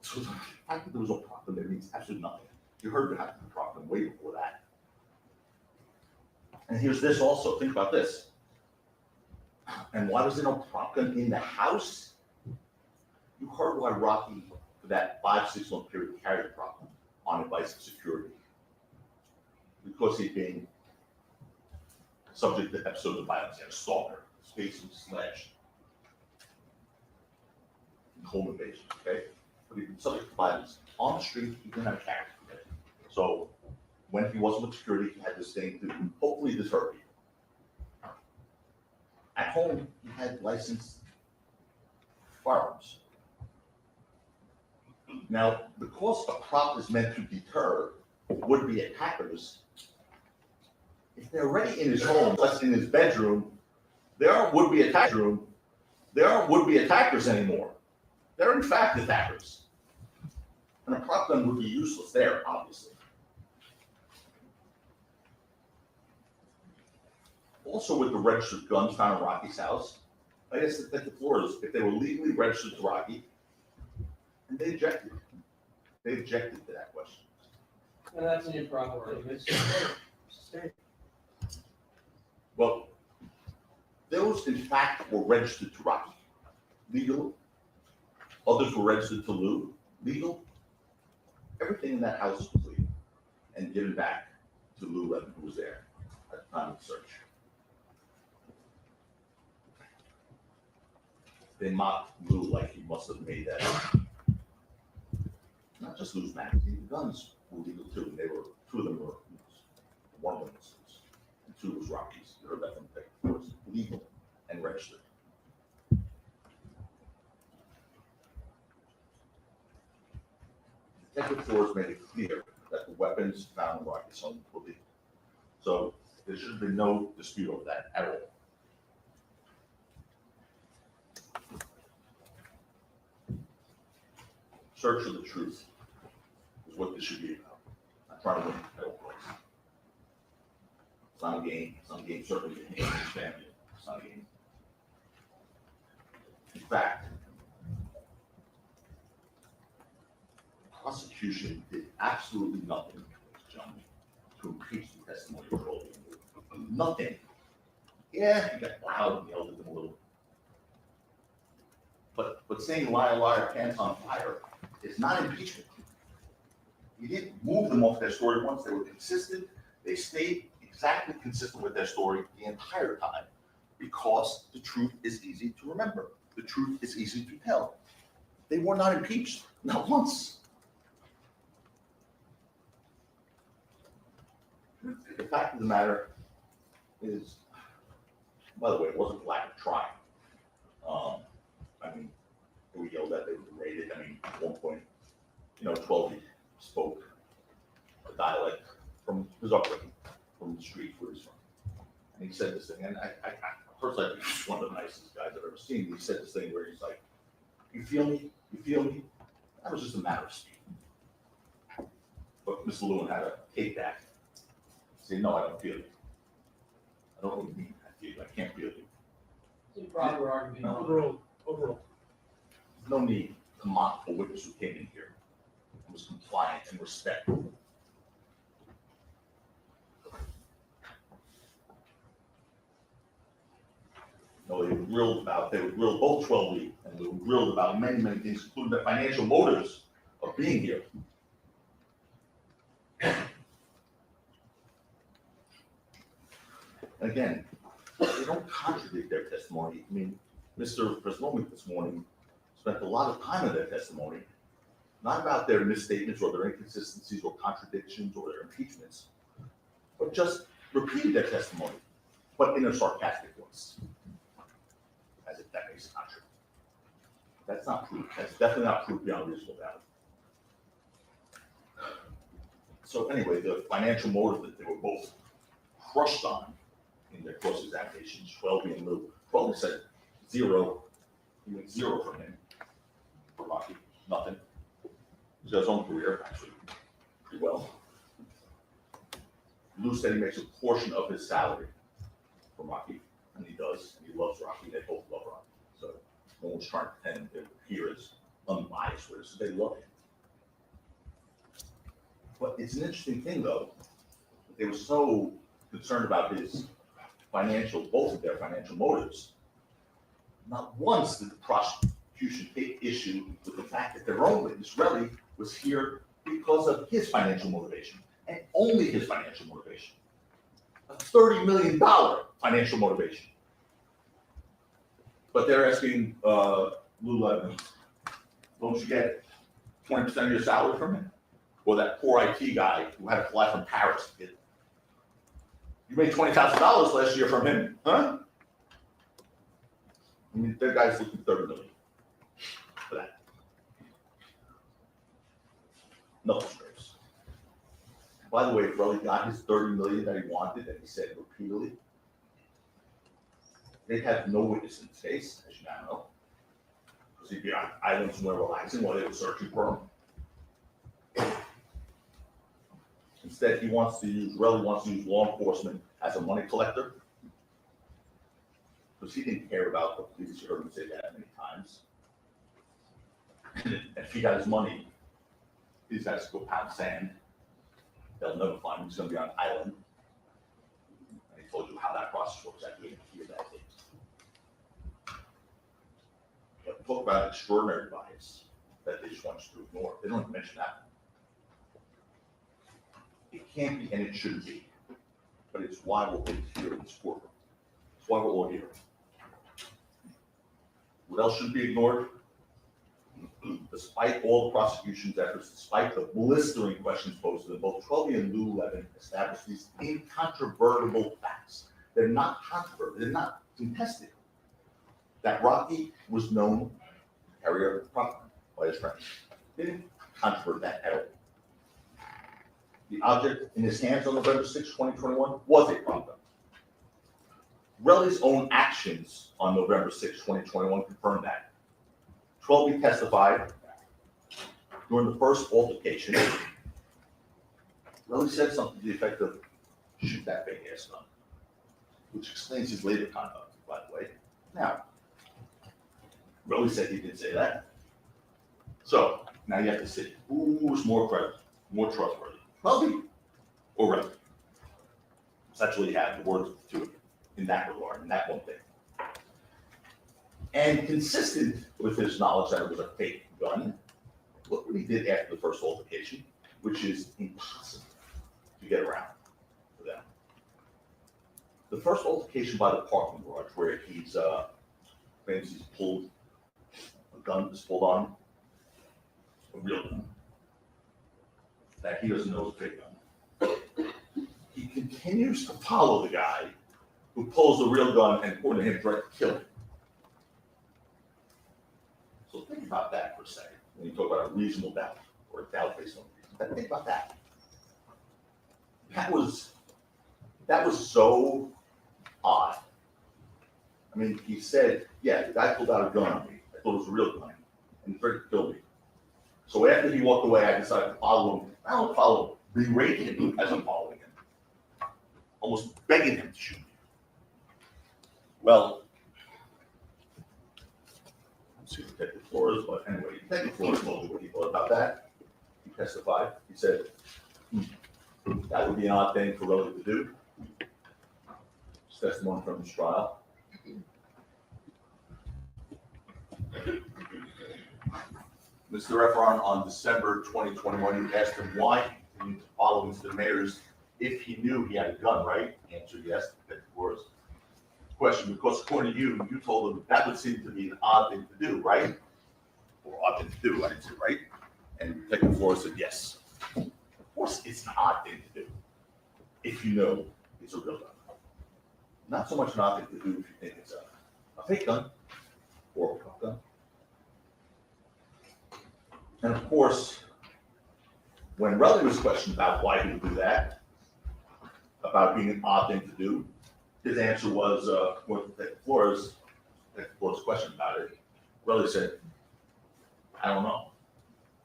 So the fact that there was a prop gun there means absolutely nothing. You heard there had to be a prop gun way before that. And here's this also, think about this. And why was there no prop gun in the house? You heard why Rocky, for that 5-6 month period, carried a prop gun on advice of security. Because he'd been subject to episodes of violence. He had a stalker, his face was slashed, home invasion, okay? But he'd been subject to violence. On the street, he didn't have a character. Okay? So when he wasn't with security, he had this thing to hopefully deter people. At home, he had licensed firearms. Now, because a prop is meant to deter would-be attackers, if they're already in his home, less in his bedroom, there aren't would-be attackers anymore. They're in fact attackers. And a prop gun would be useless there, obviously. Also with the registered guns found in Rocky's house, I guess that the floors, if they were legally registered to Rocky, and they objected. They objected to that question. And that's an improper argument. Well, those in fact were registered to Rocky, legal. Others were registered to Lou, legal. Everything in that house was legal and given back to Lou Levin, who was there at the time of the search. They mocked Lou like he must have made that up. Not just Lou's magazine, the guns were legal too. And they were, 2 of them were, one of them was Lou's, and 2 was Rocky's. You heard that from the it was legal and registered. Detective Flores made it clear that the weapons found in Rocky's home were legal. So there should have been no dispute over that at all. Search of the truth is what this should be about. I'm trying to win the title place. It's not a game. It's not a game, certainly a game. It's not a game. In fact, the prosecution did absolutely nothing, gentlemen, to impeach the testimony of Earl. Nothing. Yeah, he got loud and yelled at them a little. But saying liar, liar, pants on fire is not impeachment. You didn't move them off their story once. They were consistent. They stayed exactly consistent with their story the entire time because the truth is easy to remember. The truth is easy to tell. They were not impeached, not once. The fact of the matter is, by the way, it wasn't lack of trying. I mean, they were yelled at, they were berated. I mean, at one point, 12 spoke a dialect from his upbringing, from the street where he's from. And he said this thing, and I personally, I think he's one of the nicest guys I've ever seen. He said this thing where he's like, "You feel me? You feel me?" That was just a matter of speed. But Mr. Lewin had to take that. Say, "No, I don't feel you. I don't know what you mean. I feel you. I can't feel you." Improper argument. No. Overall. No need to mock a witness who came in here and was compliant and respectful. No, they were grilled both 12 weeks, and they were grilled about many, many things, including the financial motives of being here. And again, they don't contradict their testimony. I mean, Mr. Preslomic this morning spent a lot of time in their testimony, not about their misstatements or their inconsistencies or contradictions or their impeachments, but just repeated their testimony, but in a sarcastic voice, as if that makes it not true. That's not proof. That's definitely not proof beyond reasonable doubt. So anyway, the financial motive that they were both crushed on in their cross-examinations, 12 and Lou. 12 said zero. He went zero from him. For Rocky, nothing. He's got his own career, actually, pretty well. Lou said he makes a portion of his salary from Rocky, and he does, and he loves Rocky. They both love Rocky. So no one's trying to pretend they're here as unbiased with us. They love him. But it's an interesting thing, though. They were so concerned about his financial, both of their financial motives. Not once did the prosecution take issue with the fact that their own witness, Relly, was here because of his financial motivation, and only his financial motivation. A $30 million financial motivation. But they're asking Lou Levin, don't you get 20% of your salary from him? Or that poor IT guy who had to fly from Paris. You made $20,000 last year from him, huh? I mean, that guy's looking $30 million for that. Nothing straights. By the way, if Relly got his $30 million that he wanted, that he said repeatedly, they'd have no witness in this case, as you now know, because he'd be on island somewhere relaxing while they were searching for him. Instead, Relly wants to use law enforcement as a money collector, because he didn't care about the police. You heard him say that many times. And if he got his money, these guys go pound sand. They'll never find him. He's going to be on an island. And he told you how that process works. I didn't hear that thing. But talk about extraordinary bias that they just want you to ignore. They don't even mention that. It can't be, and it shouldn't be. But it's why we're here in this courtroom. It's why we're all here. What else should be ignored? Despite all the prosecution's efforts, despite the blistering questions posed to them, both Twelve and Lou Levin established these incontrovertible facts. They're not controversial. They're not contested. That Rocky was known to carry a pump by his friends. They didn't controvert that at all. The object in his hands on November 6, 2021 was a pump gun. Relly's own actions on November 6, 2021 confirmed that. 12 testified during the first altercation. Relly said something to the effect of, shoot that big ass gun, which explains his later conduct, by the way. Now, Relly said he didn't say that. So, now you have to see, who's more credible, more trustworthy? Relly or Relly? That's what you have, the words to it in that regard, in that one thing. And consistent with his knowledge that it was a fake gun, look what he did after the first altercation, which is impossible to get around for them. The first altercation by the parking garage, where he's claims he's pulled a gun, is pulled on a real gun that he doesn't know is a fake gun. He continues to follow the guy who pulls the real gun and according to him, tried to kill him. So think about that for a second. When you talk about a reasonable doubt or a doubt based on reason, think about that. That was so odd. I mean, he said, yeah, the guy pulled out a gun on me. I thought it was a real gun, and he tried to kill me. So after he walked away, I decided to follow him. I don't follow him, berate him as I'm following him, almost begging him to shoot me. Well, let's see Detective Flores, but anyway, Detective Flores told you what he thought about that. He testified. He said, that would be an odd thing for Relly to do. His testimony from his trial. Mr. Efron, on December 2021, you asked him why he continued to follow Mr. Mayers if he knew he had a gun, right? Answer, yes, Detective Flores. Question, because according to you, you told him that would seem to be an odd thing to do, right? Or odd thing to do, I didn't say right. And Detective Flores said yes. Of course, it's an odd thing to do if you know it's a real gun. Not so much an odd thing to do if you think it's a fake gun or a pump gun. And of course, When Relly was questioned about why he would do that, about being an odd thing to do, his answer was, what Detective Flores questioned about it. Relly said, I don't know.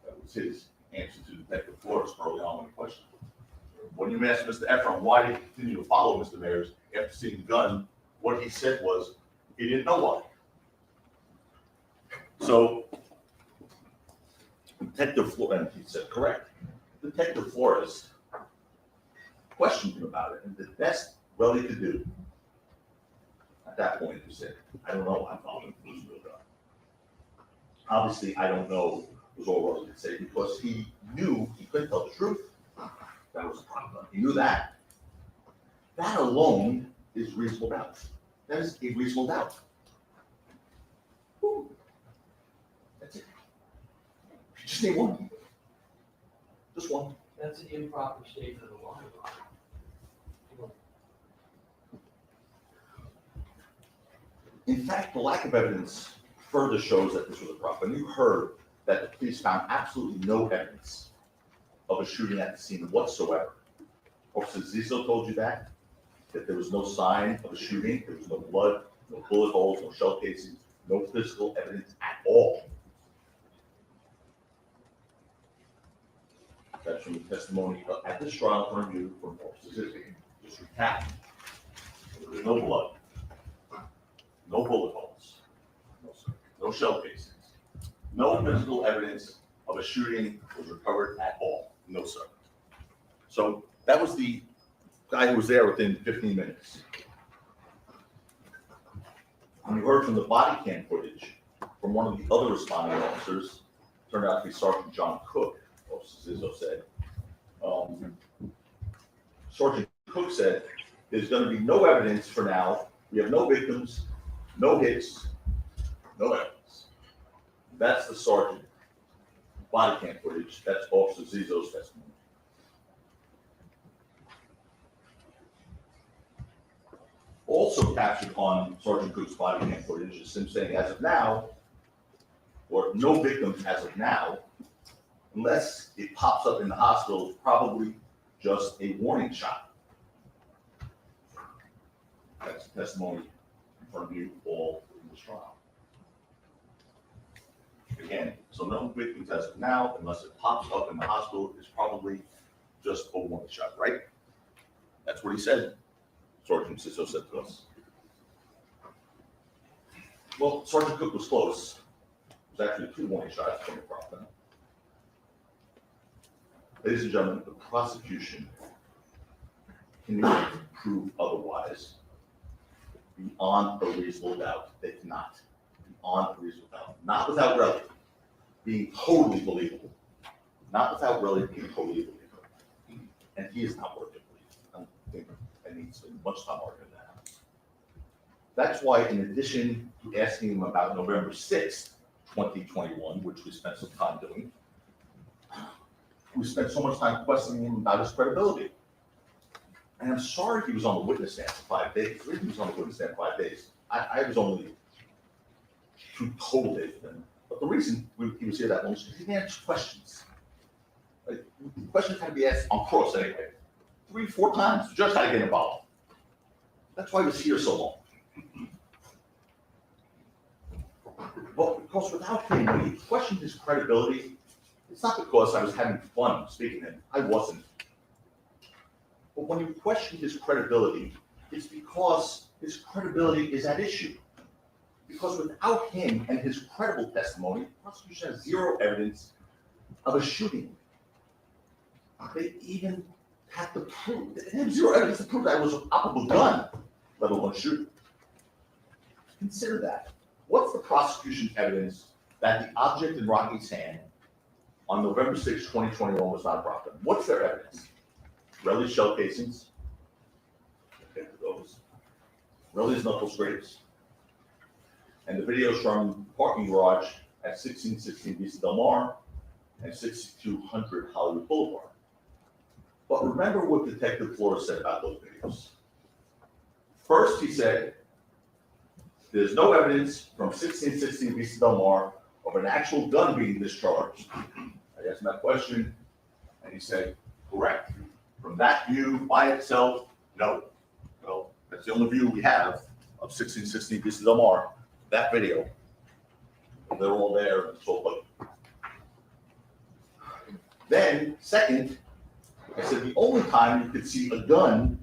That was his answer to Detective Flores early on when he questioned him. When you asked Mr. Efron why did he continue to follow Mr. Mayers after seeing the gun, what he said was he didn't know why. So Detective Flores, and he said correct. Detective Flores questioned him about it, and the best Relly could do at that point, he said, I don't know why I'm following the real gun. Obviously, I don't know was all Relly could say because he knew he couldn't tell the truth. That was a problem. He knew that. That alone is reasonable doubt. That is a reasonable doubt. Whew. That's it. Just need one. Just one. That's an improper statement of the law. In fact, the lack of evidence further shows that this was a problem. You heard that the police found absolutely no evidence of a shooting at the scene whatsoever. Officer Zizzo told you that there was no sign of a shooting, there was no blood, no bullet holes, no shell casings, no physical evidence at all. That's from the testimony at this trial in front of you from Officer Zizzo. Just recap. There was no blood, no bullet holes, no shell casings, no physical evidence of a shooting was recovered at all. No, sir. So that was the guy who was there within 15 minutes. And you heard from the body cam footage from one of the other responding officers, turned out to be Sergeant John Cook, Officer Zizzo said. Sergeant Cook said, there's going to be no evidence for now. We have no victims, no hits, no evidence. That's the sergeant body cam footage. That's Officer Zizzo's testimony. Also captured on Sergeant Cook's body cam footage is him saying, as of now, or no victims as of now, unless it pops up in the hospital, it's probably just a warning shot. That's the testimony in front of you all in this trial. Again, so no victims as of now, unless it pops up in the hospital, it's probably just a warning shot, right? That's what he said. Sergeant Zizzo said to us. Well, Sergeant Cook was close. It was actually 2 warning shots from the problem. Ladies and gentlemen, the prosecution can prove otherwise beyond a reasonable doubt. They cannot. Beyond a reasonable doubt. Not without Relly being totally believable. Not without Relly being totally believable. And he is not worth it. I don't think I need to spend much time arguing that. That's why, in addition to asking him about November 6th, 2021, which we spent some time doing, we spent so much time questioning him about his credibility. And I'm sorry he was on the witness stand for 5 days. The reason he was on the witness stand for 5 days, I was only 2 total days with him. But the reason he was here that long is because he didn't answer questions. Like, questions had to be asked on cross anyway. 3, 4 times. The judge had to get involved. That's why he was here so long. But because without him, when he questioned his credibility, it's not because I was having fun speaking to him. I wasn't. But when you question his credibility, it's because his credibility is at issue. Because without him and his credible testimony, the prosecution has 0 evidence of a shooting. They even have to prove, they have 0 evidence to prove that it was an operable gun, let alone shooting. Consider that. What's the prosecution's evidence that the object in Rocky's hand on November 6, 2021 was not a prop gun? What's their evidence? Relly's shell casings. Okay, those. Relly's knuckle scrapes. And the videos from the parking garage at 1616 Vista Del Mar and 6200 Hollywood Boulevard. But remember what Detective Flores said about those videos. First, he said, there's no evidence from 1616 Vista Del Mar of an actual gun being discharged. I asked him that question. And he said, correct. From that view by itself, no. Well, that's the only view we have of 1616 pieces of MR, that video. They're all there, and it's all public. Then, second, I said the only time you could see a gun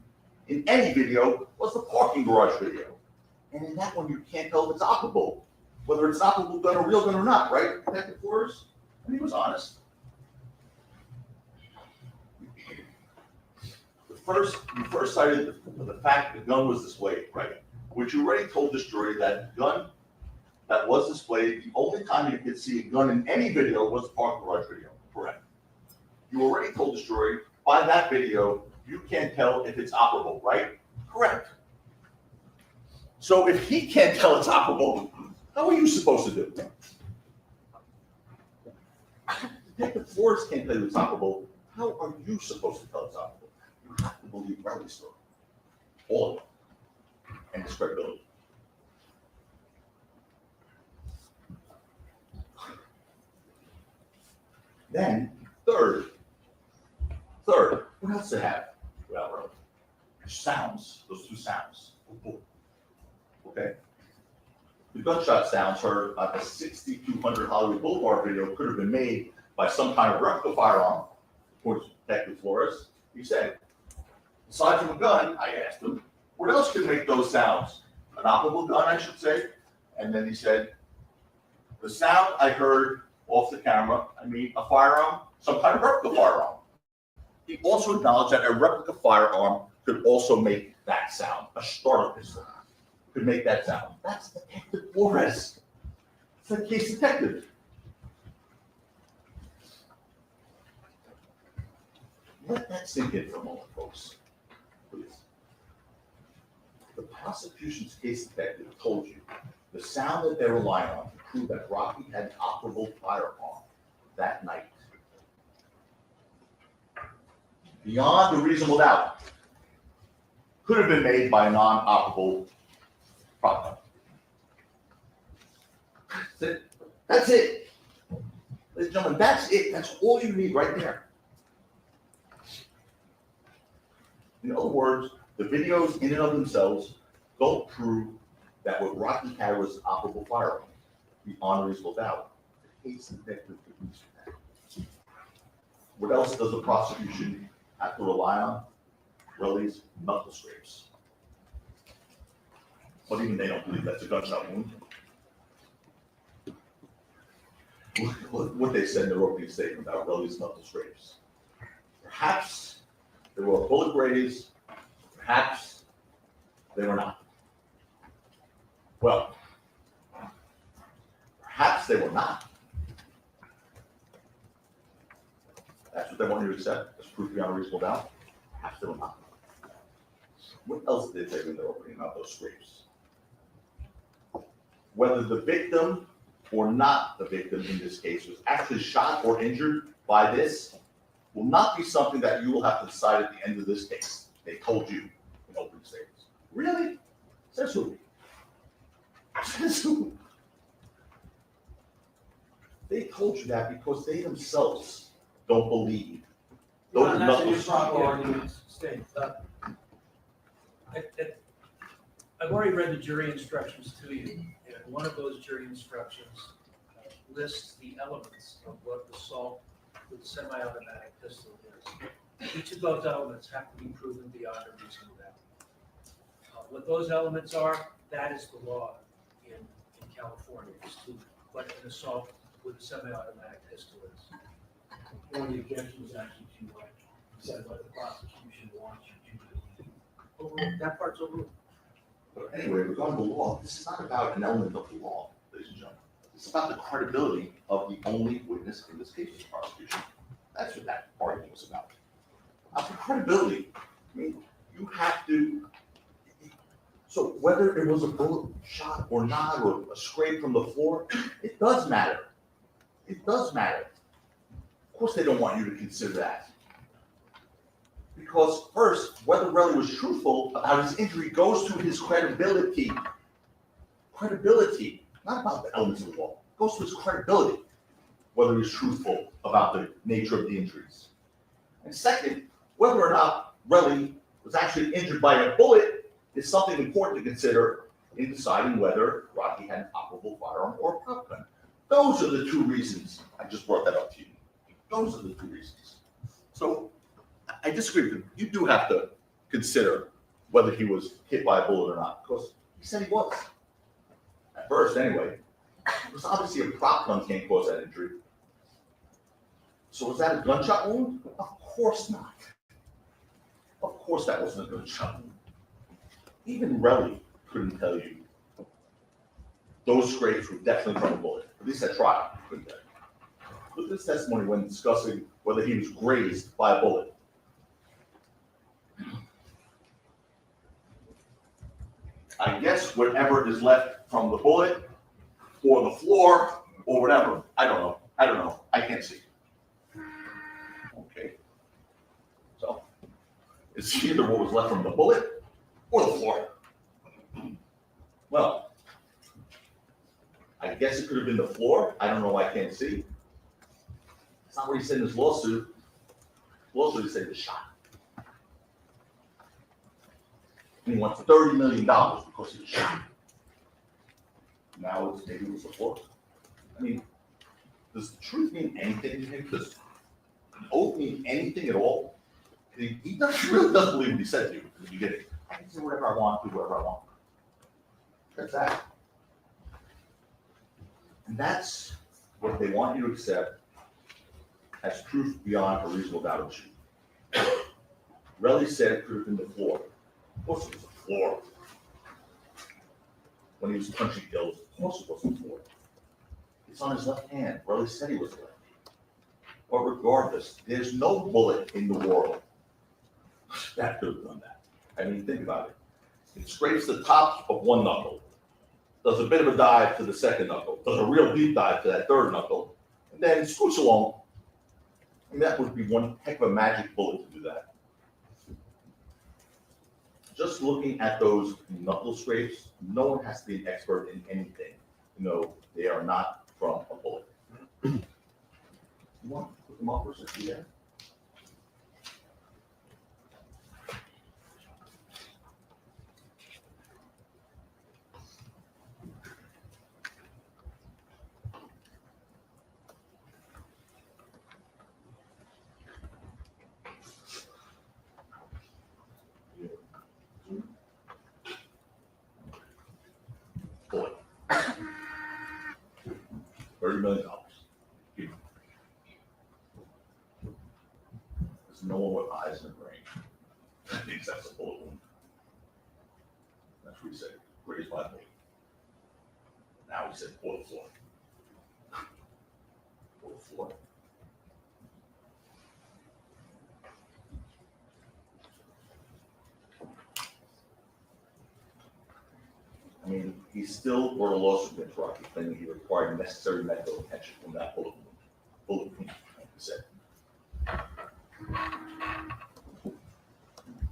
in any video was the parking garage video. And in that one, you can't tell if it's operable, whether it's an operable gun, a real gun or not, right, Detective Flores? And he was honest. You first cited the fact the gun was displayed, right? Which you already told this jury that the gun that was displayed, the only time you could see a gun in any video was the parking garage video, correct? You already told this jury, by that video, you can't tell if it's operable, right? Correct. So if he can't tell it's operable, how are you supposed to do it? Detective Flores can't tell you it's operable, how are you supposed to tell it's operable? You have to believe Riley's story. All of it. And his credibility. Then, third, what else to have? Well, sounds, those two sounds. Okay? The gunshot sounds heard on the 6200 Hollywood Boulevard video could have been made by some kind of replica firearm, according to Detective Flores. He said, aside from a gun, I asked him, what else could make those sounds? An operable gun, I should say. And then he said, the sound I heard off the camera, I mean a firearm, some kind of replica firearm. He also acknowledged that a replica firearm could also make that sound. A starter pistol could make that sound. That's Detective Flores. It's a case detective. Let that sink in for a moment, folks. Please. The prosecution's case detective told you the sound that they relied on to prove that Rocky had an operable firearm that night, beyond a reasonable doubt, could have been made by a non-operable product. That's it. Ladies and gentlemen, that's it. That's all you need right there. In other words, the videos in and of themselves don't prove that what Rocky had was an operable firearm beyond a reasonable doubt. The case detective could reach that. What else does the prosecution have to rely on? Well, these knuckle scrapes. But even they don't believe that's a gunshot wound. What they said in their opening statement about Relly's knuckle scrapes. Perhaps they were bullet graze, perhaps they were not. Well, perhaps they were not. That's what they want you to accept as proof beyond a reasonable doubt. Perhaps they were not. What else did they say in their opening about those scrapes? Whether the victim or not the victim in this case was actually shot or injured by this will not be something that you will have to decide at the end of this case. They told you in opening statements. Really? Says who? Says who? They told you that because they themselves don't believe. Those That's knuckle your proper scrapes. arguments, State. I've already read the jury instructions to you, and one of those jury instructions lists the elements of what assault with a semi-automatic pistol is. Each of those elements have to be proven beyond a reasonable doubt. What those elements are, that is the law in California, as to what an assault with a semi-automatic pistol is. One of the objections is actually to what said what the prosecution wants you to do. Overruled. That part's overruled. But anyway, regarding the law, this is not about an element of the law, ladies and gentlemen. It's about the credibility of the only witness in this case, the prosecution. That's what that argument was about. About the credibility. I mean, you have to. So whether it was a bullet shot or not, or a scrape from the floor, it does matter. It does matter. Of course, they don't want you to consider that. Because first, whether Relly was truthful about his injury goes to his credibility. Credibility, not about the elements of the law. It goes to his credibility, whether he's truthful about the nature of the injuries. And second, whether or not Relly was actually injured by a bullet is something important to consider in deciding whether Rocky had an operable firearm or a prop gun. Those are the two reasons I just brought that up to you. Those are the two reasons. So I disagree with you. You do have to consider whether he was hit by a bullet or not, because he said he was. At first, anyway. Because obviously a prop gun can't cause that injury. So was that a gunshot wound? Of course not. Of course that wasn't a gunshot wound. Even Relly couldn't tell you those scrapes were definitely from a bullet. At least at trial, couldn't tell you. Look at his testimony when discussing whether he was grazed by a bullet. I guess whatever is left from the bullet or the floor or whatever, I don't know. I can't see. Okay. So it's either what was left from the bullet or the floor. Well, I guess it could have been the floor. I don't know. I can't see. It's not what he said in his lawsuit. He said the shot. And he wants $30 million because he was shot. Now it's maybe it was the floor. I mean, does the truth mean anything to him? Does an oath mean anything at all? He really doesn't believe what he said to you at the beginning. I can say whatever I want, do whatever I want. That's that. And that's what they want you to accept as truth beyond a reasonable doubt of you. Relly said it could have been the floor. Of course it was the floor. When he was punching Gills, of course it wasn't the floor. It's on his left hand. Relly said he was left. But regardless, there's no bullet in the world that could have done that. I mean, think about it. It scrapes the top of one knuckle, does a bit of a dive to the second knuckle, does a real deep dive to that third knuckle, and then scoots along. And that would be one heck of a magic bullet to do that. Just looking at those knuckle scrapes, no one has to be an expert in anything to know they are not from a bullet. You want to put them up for a second? Yeah. Boy. $30 million. There's no one with eyes in the brain. That thinks that's a bullet wound. That's what he said. Raised by bullet. Now he said bullet floor. Bullet floor. I mean, he still brought a lawsuit against Rocky, claiming he required necessary medical attention from that bullet wound. Bullet wound, like he said.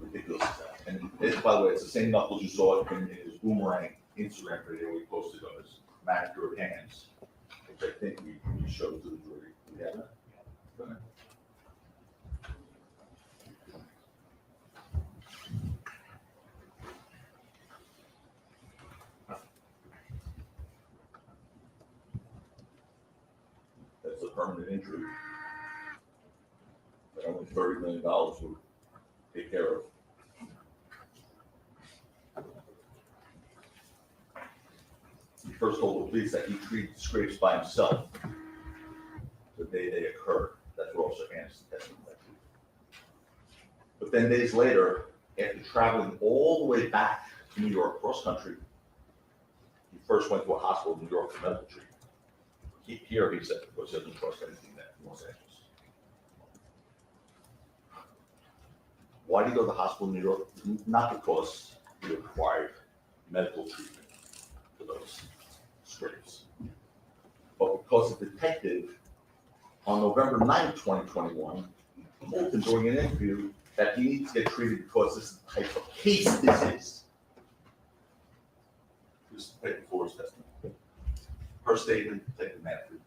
Ridiculous as that. And it, by the way, it's the same knuckles you saw in his boomerang Instagram video we posted on his manicured hands, which I think we showed to the jury. We have that? Go ahead. That's a permanent injury that only $30 million would take care of. He first told the police that he treated scrapes by himself the day they occurred. That's what Officer Anderson testified to. But then days later, after traveling all the way back to New York, cross country, he first went to a hospital in New York for medical treatment. Here, he said, because he doesn't trust anything that in Los Angeles. Why did he go to the hospital in New York? Not because he required medical treatment for those scrapes, but because the detective on November 9th, 2021, told him during an interview that he needs to get treated because this is the type of case this is. This is Detective Fuller's testimony. Her statement, Detective Manfred,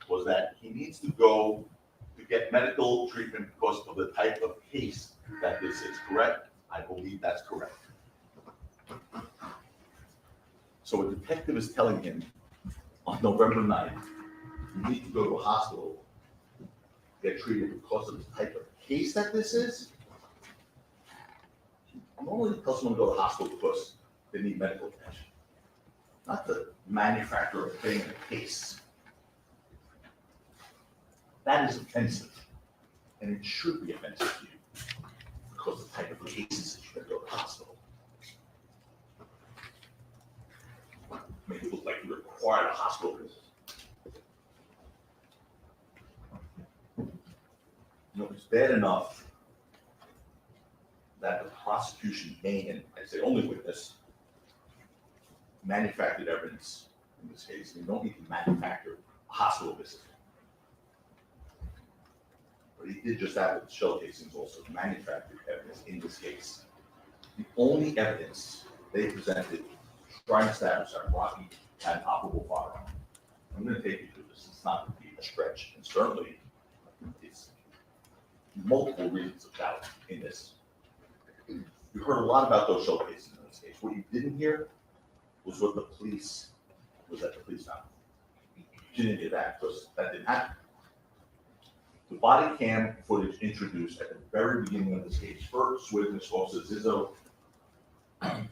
was that he needs to go to get medical treatment because of the type of case that this is, correct? I believe that's correct. So a detective is telling him on November 9th, you need to go to a hospital, get treated because of the type of case that this is. Normally, tell someone to go to the hospital because they need medical attention, not the manufacturer of thing in a case. That is offensive, and it should be offensive to you because of the type of cases that you can go to the hospital. Make it look like you require a hospital visit. You know, it's bad enough that the prosecution main, and I say only witness, manufactured evidence in this case. You don't need to manufacture a hospital visit. But he did just that with the shell casings also, manufactured evidence in this case. The only evidence they presented trying to establish that Rocky had an operable firearm. I'm going to take you through this. It's not going to be a stretch, and certainly it's multiple reasons of doubt in this. You heard a lot about those shell casings in this case. What you didn't hear was what the police found. You didn't hear that because that didn't happen. The body cam footage introduced at the very beginning of this case, first witness Officer Zizzo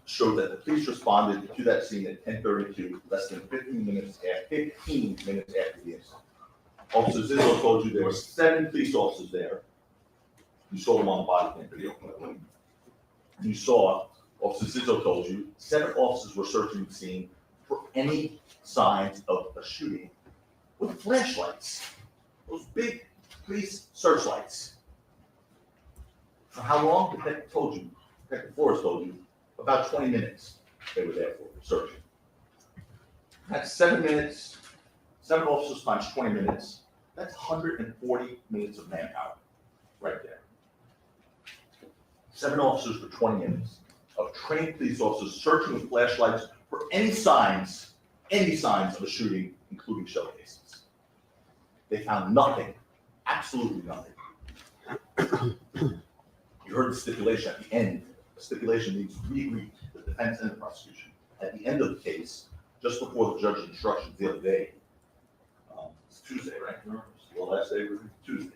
showed that the police responded to that scene at 10:32, less than 15 minutes after the incident. Officer Zizzo told you there were 7 police officers there. You saw them on the body cam video. You saw, Officer Zizzo told you, 7 officers were searching the scene for any signs of a shooting with flashlights. Those big police searchlights. For how long? Detective Flores told you, about 20 minutes they were there for searching. That's 7 minutes, 7 officers times 20 minutes. That's 140 minutes of manpower right there. 7 officers for 20 minutes of trained police officers searching with flashlights for any signs of a shooting, including shell casings. They found nothing, absolutely nothing. You heard the stipulation at the end. The stipulation needs to be agreed, the defense and the prosecution. At the end of the case, just before the judge's instructions the other day, it's Tuesday, right? It's the last day of Tuesday.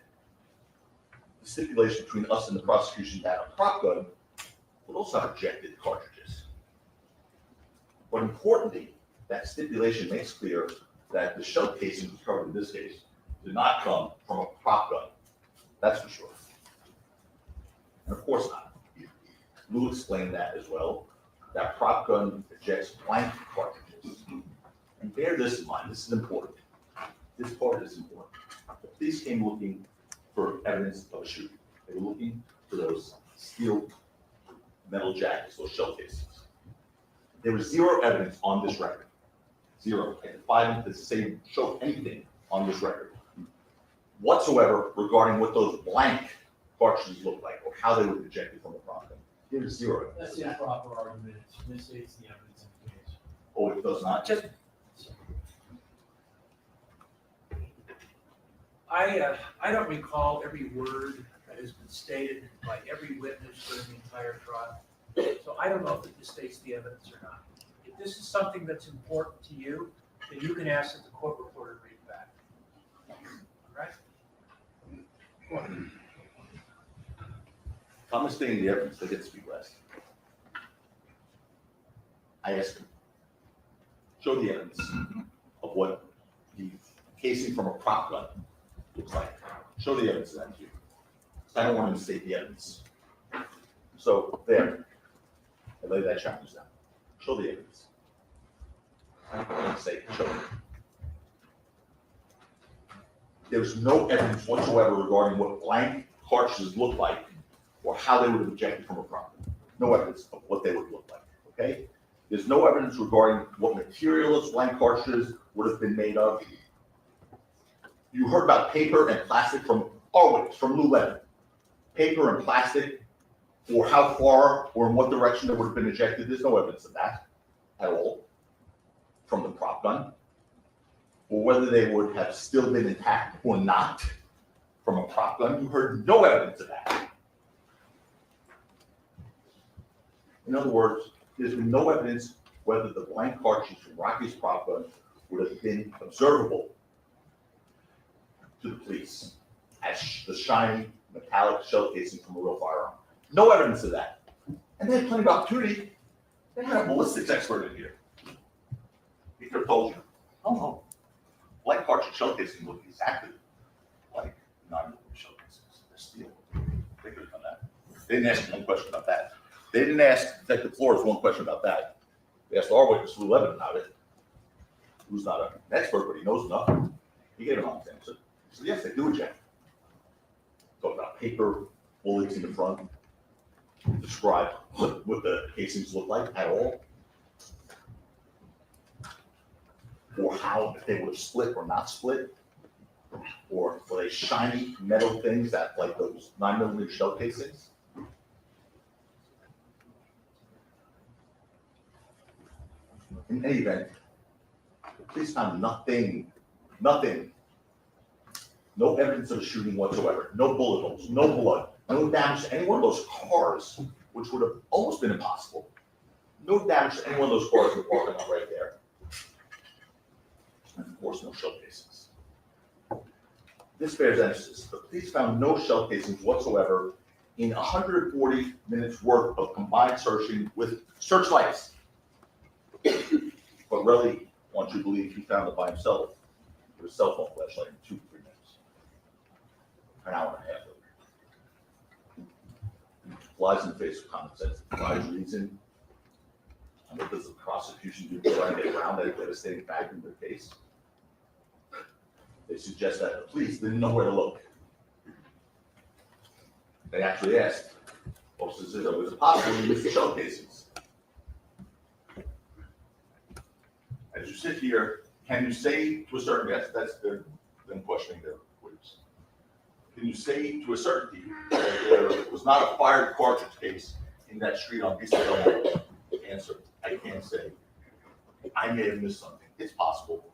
The stipulation between us and the prosecution that a prop gun would also have ejected cartridges. But importantly, that stipulation makes clear that the shell casing recovered in this case did not come from a prop gun. That's for sure. And of course not. Lou explained that as well. That prop gun ejects blank cartridges. And bear this in mind, this is important. This part is important. The police came looking for evidence of a shooting. They were looking for those steel metal jackets, those shell casings. There was 0 evidence on this record. 0. I defy them to say, show anything on this record whatsoever regarding what those blank cartridges look like or how they were ejected from the prop gun. There's 0 evidence. That's the improper argument, it misstates the evidence in the case. Oh, it does not? I don't recall every word that has been stated by every witness during the entire trial. So I don't know if it misstates the evidence or not. If this is something that's important to you, then you can ask that the court reporter read it back. All right? If I'm misstating the evidence, they get to speak last. I asked him, show the evidence of what the casing from a prop gun looks like. Show the evidence of that to you. I don't want him to state the evidence. So there, I lay that challenge down. Show the evidence. I don't say show it. There's no evidence whatsoever regarding what blank cartridges look like or how they would have ejected from a prop gun. No evidence of what they would look like, okay? There's no evidence regarding what material those blank cartridges would have been made of. You heard about paper and plastic from our witness, from Lou Levin. Paper and plastic, or how far or in what direction they would have been ejected. There's no evidence of that at all from the prop gun, or whether they would have still been intact or not from a prop gun. You heard no evidence of that. In other words, there's been no evidence whether the blank cartridge from Rocky's prop gun would have been observable to the police as the shiny metallic shell casing from a real firearm. No evidence of that. And they had plenty of opportunity. They had a ballistics expert in here. He could have told you, oh no, blank cartridge shell casing look exactly like 9mm shell casings. They're steel. They could have done that. They didn't ask one question about that. They didn't ask Detective Flores one question about that. They asked our witness, Lou Levin, about it, who's not an expert, but he knows enough. He gave an honest answer. He said, yes, they do eject. Talk about paper bullets in the front. Describe what the casings look like at all. Or how, if they would have split or not split. Or were they shiny metal things that, like those 9mm shell casings? In any event, the police found nothing, no evidence of a shooting whatsoever, no bullet holes, no blood, no damage to any one of those cars, which would have almost been impossible. No damage to any one of those cars that were parking right there. And of course, no shell casings. This bears emphasis. The police found no shell casings whatsoever in 140 minutes worth of combined searching with searchlights. But really, once you believe he found it by himself, with a cell phone flashlight in 2 to 3 minutes. An hour and a half later. Flies in the face of common sense, defies reason. And what does the prosecution do to try and get around that devastating fact in their case? They suggest that the police didn't know where to look. They actually asked, was it possible to use the shell casings? As you sit here, can you say to a certain, yes, that's them questioning their witness. Can you say to a certainty that there was not a fired cartridge case in that street on Vista Del Mar? Answer, I can't say. I may have missed something. It's possible.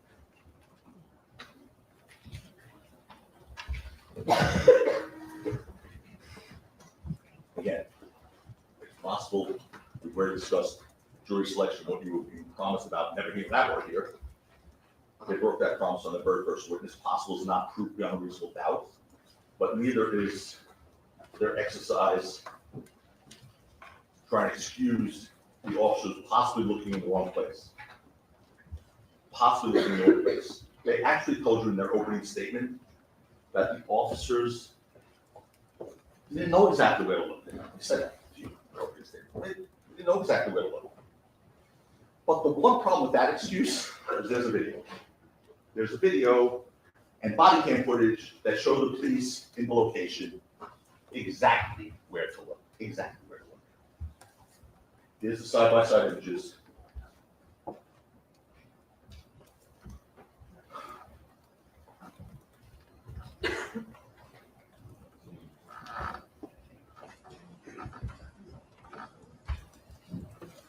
Again, it's possible. We've already discussed jury selection, what you were being promised about, never hearing that word here. They broke that promise on the very first witness. Possible is not proof beyond a reasonable doubt, but neither is their exercise trying to excuse the officers possibly looking in the wrong place. Possibly looking in the wrong place. They actually told you in their opening statement that the officers didn't know exactly where to look. They said that to you in their opening statement. They didn't know exactly where to look. But the one problem with that excuse is there's a video. There's a video and body cam footage that show the police in the location exactly where to look. Exactly where to look. Here's the side-by-side images.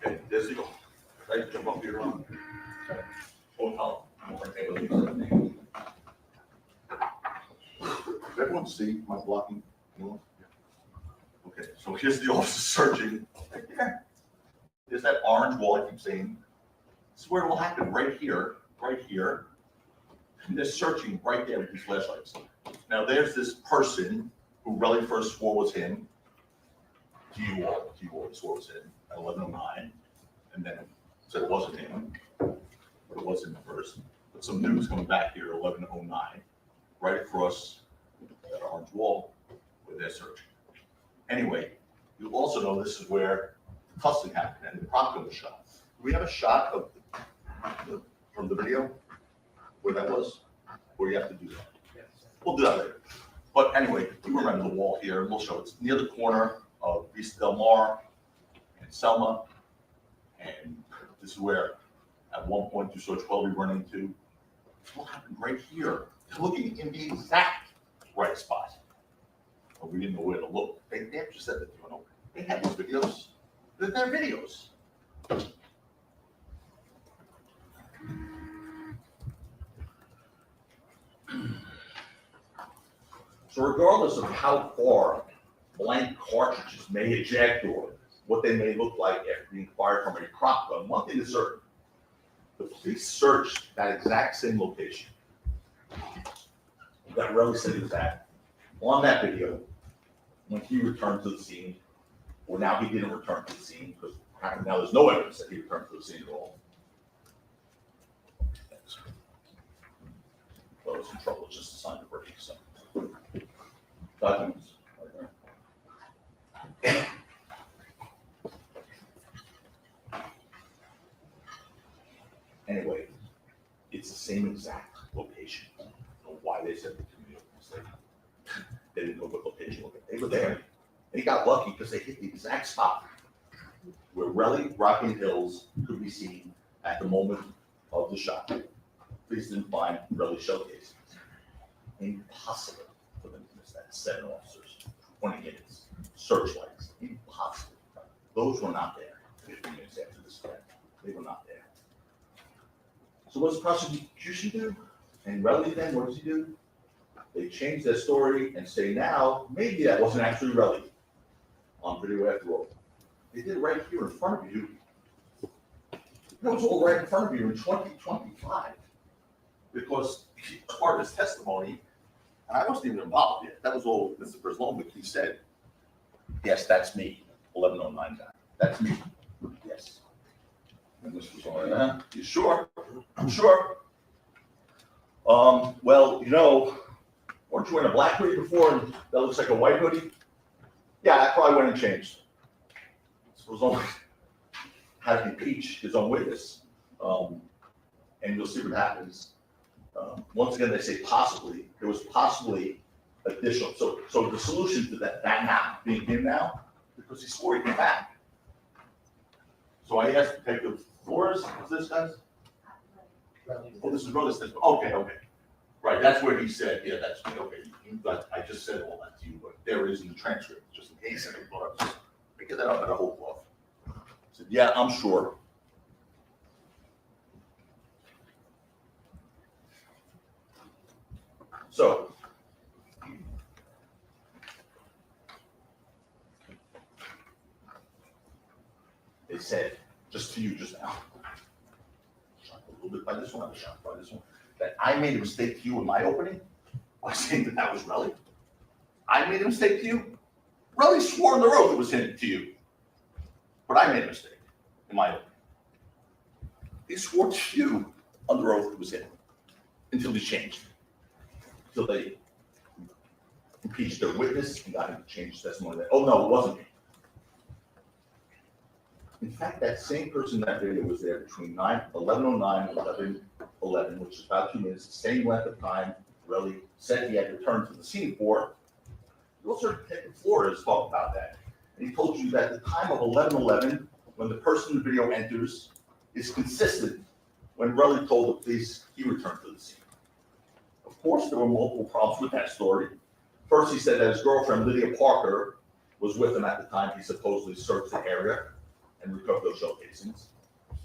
Okay, there's the goal. Right, jump up here on. Hold on. Did everyone see my blocking? Okay, so here's the officer searching. Yeah. There's that orange wall I keep saying. This is where it will happen, right here, right here. And they're searching right there with these flashlights. Now there's this person who really first swore was him. He swore was him at 11:09, and then said it wasn't him, but it was him first. But some news coming back here at 11:09, right across that orange wall where they're searching. Anyway, you also know this is where the tussling happened and the prop gun was shot. Do we have a shot of from the video where that was? Or you have to do that? Yes. We'll do that later. But anyway, you remember the wall here, and we'll show it's near the corner of Vista Del Mar and Selma. And this is where at one point you saw 12 run into. What happened right here? They're looking in the exact right spot. But we didn't know where to look. They just said that they went over. They had those videos. They're videos. So regardless of how far blank cartridges may eject or what they may look like after being fired from a crop gun, one thing is certain. The police searched that exact same location that Relly said he was at on that video when he returned to the scene, or now he didn't return to the scene because now there's no evidence that he returned to the scene at all. Well, I was in trouble, just a sign of break, so. Documents. Right there. Anyway, it's the same exact location. I don't know why they said the community mistake. They didn't know what location looked like. They were there. They got lucky because they hit the exact spot where Relly Rocking Hills could be seen at the moment of the shot. Police didn't find Relly shell casings. Impossible for them to miss that. 7 officers, 20 minutes, searchlights. Impossible. Those were not there 15 minutes after this event. They were not there. So what does the prosecution do? And Relly then, what does he do? They change their story and say now, maybe that wasn't actually Relly on video after all. They did it right here in front of you. That was all right in front of you in 2025. Because part of his testimony, and I wasn't even involved yet, that was all Mr. Brzlovic, he said, yes, that's me, 1109 guy. That's me, yes. And this was all, you sure? I'm sure. Well, you know, weren't you wearing a black hoodie before and that looks like a white hoodie? Yeah, I probably went and changed. So it was only had to impeach his own witness. And you'll see what happens. Once again, they say possibly, there was possibly additional. So the solution to that now, being him now, because he swore he came back. So I asked Detective Flores, was this guys? Oh, this is Relly's testimony. Okay. Right, that's where he said, yeah, that's me. Okay, but I just said all that to you, but there is in the transcript, just in case I thought I was just picking that up at a whole cloth. I said, yeah, I'm sure. So, they said, just to you just now, shocked a little bit by this one, I was shocked by this one, that I made a mistake to you in my opening by saying that was Relly. I made a mistake to you. Relly swore on the oath it was him to you. But I made a mistake in my opening. He swore to you under oath it was him until he changed. Until they impeached their witness and got him to change his testimony. That, oh no, it wasn't me. In fact, that same person in that video was there between 11:09 and 11:11, which is about 2 minutes, the same length of time Relly said he had returned to the scene for. You also heard Detective Flores talk about that. And he told you that the time of 11:11, when the person in the video enters, is consistent when Relly told the police he returned to the scene. Of course, there were multiple problems with that story. First, he said that his girlfriend, Lydia Parker, was with him at the time he supposedly searched the area and recovered those shell casings.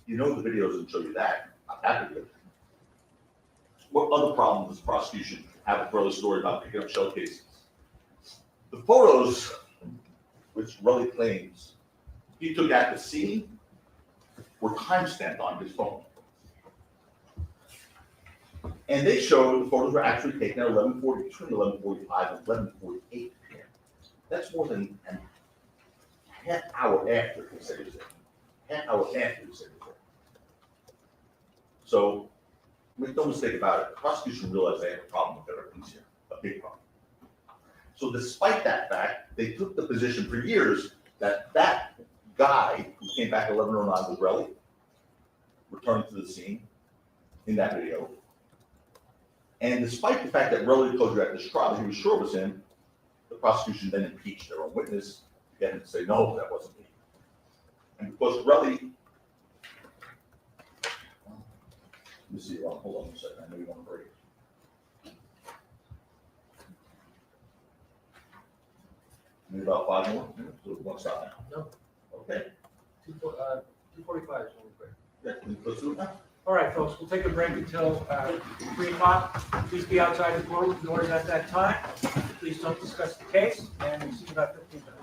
You know the videos didn't show you that. Not that video. What other problem does the prosecution have with Relly's story about picking up shell casings? The photos, which Relly claims he took at the scene, were timestamped on his phone. And they showed the photos were actually taken at 11:40, between 11:45 and 11:48 p.m. That's more than a half hour after he said he was there. Half hour after he said he was there. So, make no mistake about it, the prosecution realized they had a problem with their evidence here, a big problem. So despite that fact, they took the position for years that that guy who came back at 11:09 with Relly, returned to the scene in that video. And despite the fact that Relly told you at this trial he was sure it was him, the prosecution then impeached their own witness to get him to say, no, that wasn't me. And because Relly, let me see, hold on a second, I know you want to break. Maybe about 5 more minutes, so one stop now. No. Okay. 2:45 is when we break. Yeah, let's do it now. All right, folks, we'll take a break until 3 o'clock. Please be outside the court with noise at that time. Please don't discuss the case, and we see you about 15 minutes.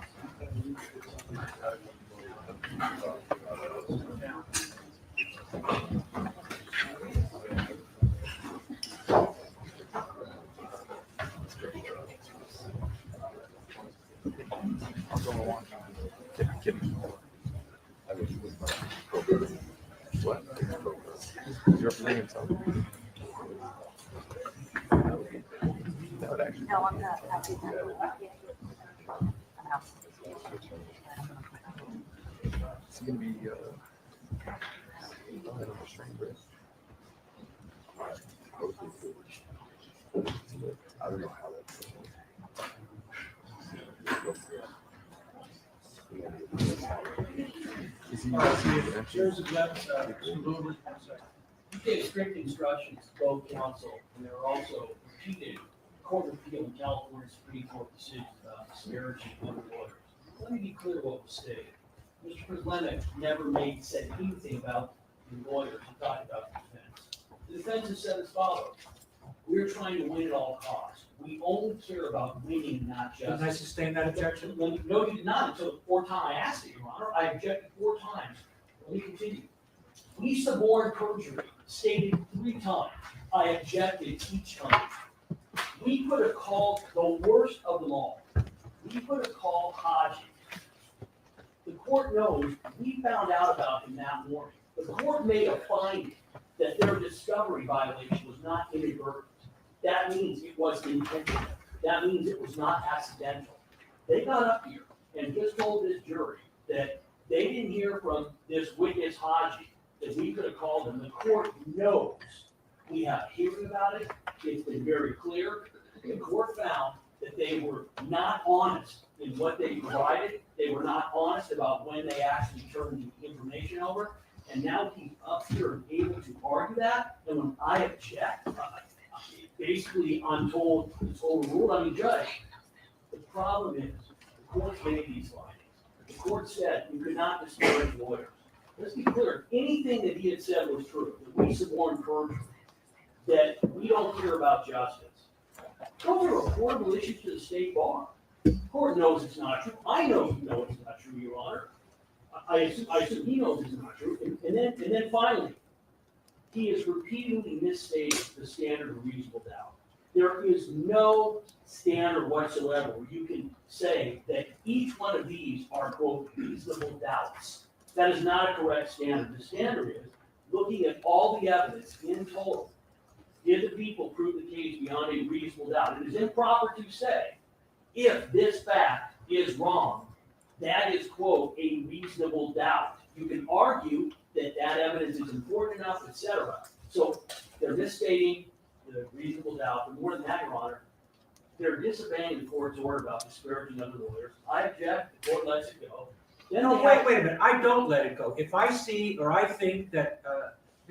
Now, I'll go along. Kidding. What? You're playing something. That would actually. No, I'm not happy with that. It's gonna be, restraint grip. I don't know how that's. Is he? all right, here's a you gave strict instructions to both counsel, and there are also repeated Court of Appeal in California Supreme Court decisions about disparaging other lawyers. Let me be clear what was stated. Mr. Prislenek never said anything about the lawyers who talked about the defense. The defense has said as follows: we're trying to win at all costs. We only care about winning, not just. Didn't I sustain that objection? No, you did not until the fourth time I asked it, Your Honor. I objected 4 times. Let me continue. We suborned perjury, stated 3 times. I objected each time. We could have called the worst of them all. We could have called Haji. The court knows we found out about him that morning. The court made a finding that their discovery violation was not inadvertent. That means it was intentional. That means it was not accidental. They got up here and just told this jury that they didn't hear from this witness Haji, that we could have called him. The court knows we have a hearing about it. It's been very clear. The court found that they were not honest in what they provided. They were not honest about when they actually turned the information over. And now he's up here and able to argue that. And when I object, basically I'm told it's overruled. I mean, Judge, the problem is the court made these findings. The court said you could not disparage lawyers. Let's be clear. Anything that he had said was true. That we suborn perjury. That we don't care about justice. Those are reportable issues to the state bar. The court knows it's not true. I know you know it's not true, Your Honor. I assume he knows it's not true. And then finally, he has repeatedly misstated the standard of reasonable doubt. There is no standard whatsoever where you can say that each one of these are, quote, reasonable doubts. That is not a correct standard. The standard is looking at all the evidence in total. Did the people prove the case beyond a reasonable doubt? It is improper to say, if this fact is wrong, that is, quote, a reasonable doubt. You can argue that that evidence is important enough, etc. So they're misstating the reasonable doubt. But more than that, Your Honor, they're disobeying the court's order about disparaging other lawyers. I object. The court lets it go. Then No, wait a minute, I don't let it go. If I see or I think that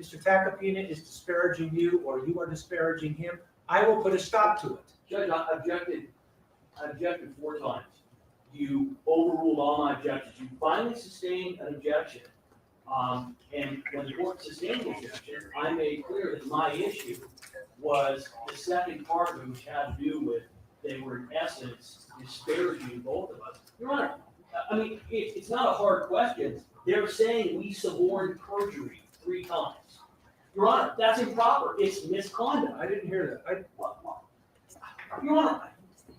Mr. Tacopina is disparaging you or you are disparaging him, I will put a stop to it. Judge, I objected 4 times. You overruled all my objections. You finally sustained an objection. And when the court sustained the objection, I made clear that my issue was the second part of it, which had to do with they were in essence disparaging both of us. Your Honor, I mean, it's not a hard question. They're saying we suborned perjury 3 times. Your Honor, that's improper. It's misconduct. I didn't hear that. Your Honor,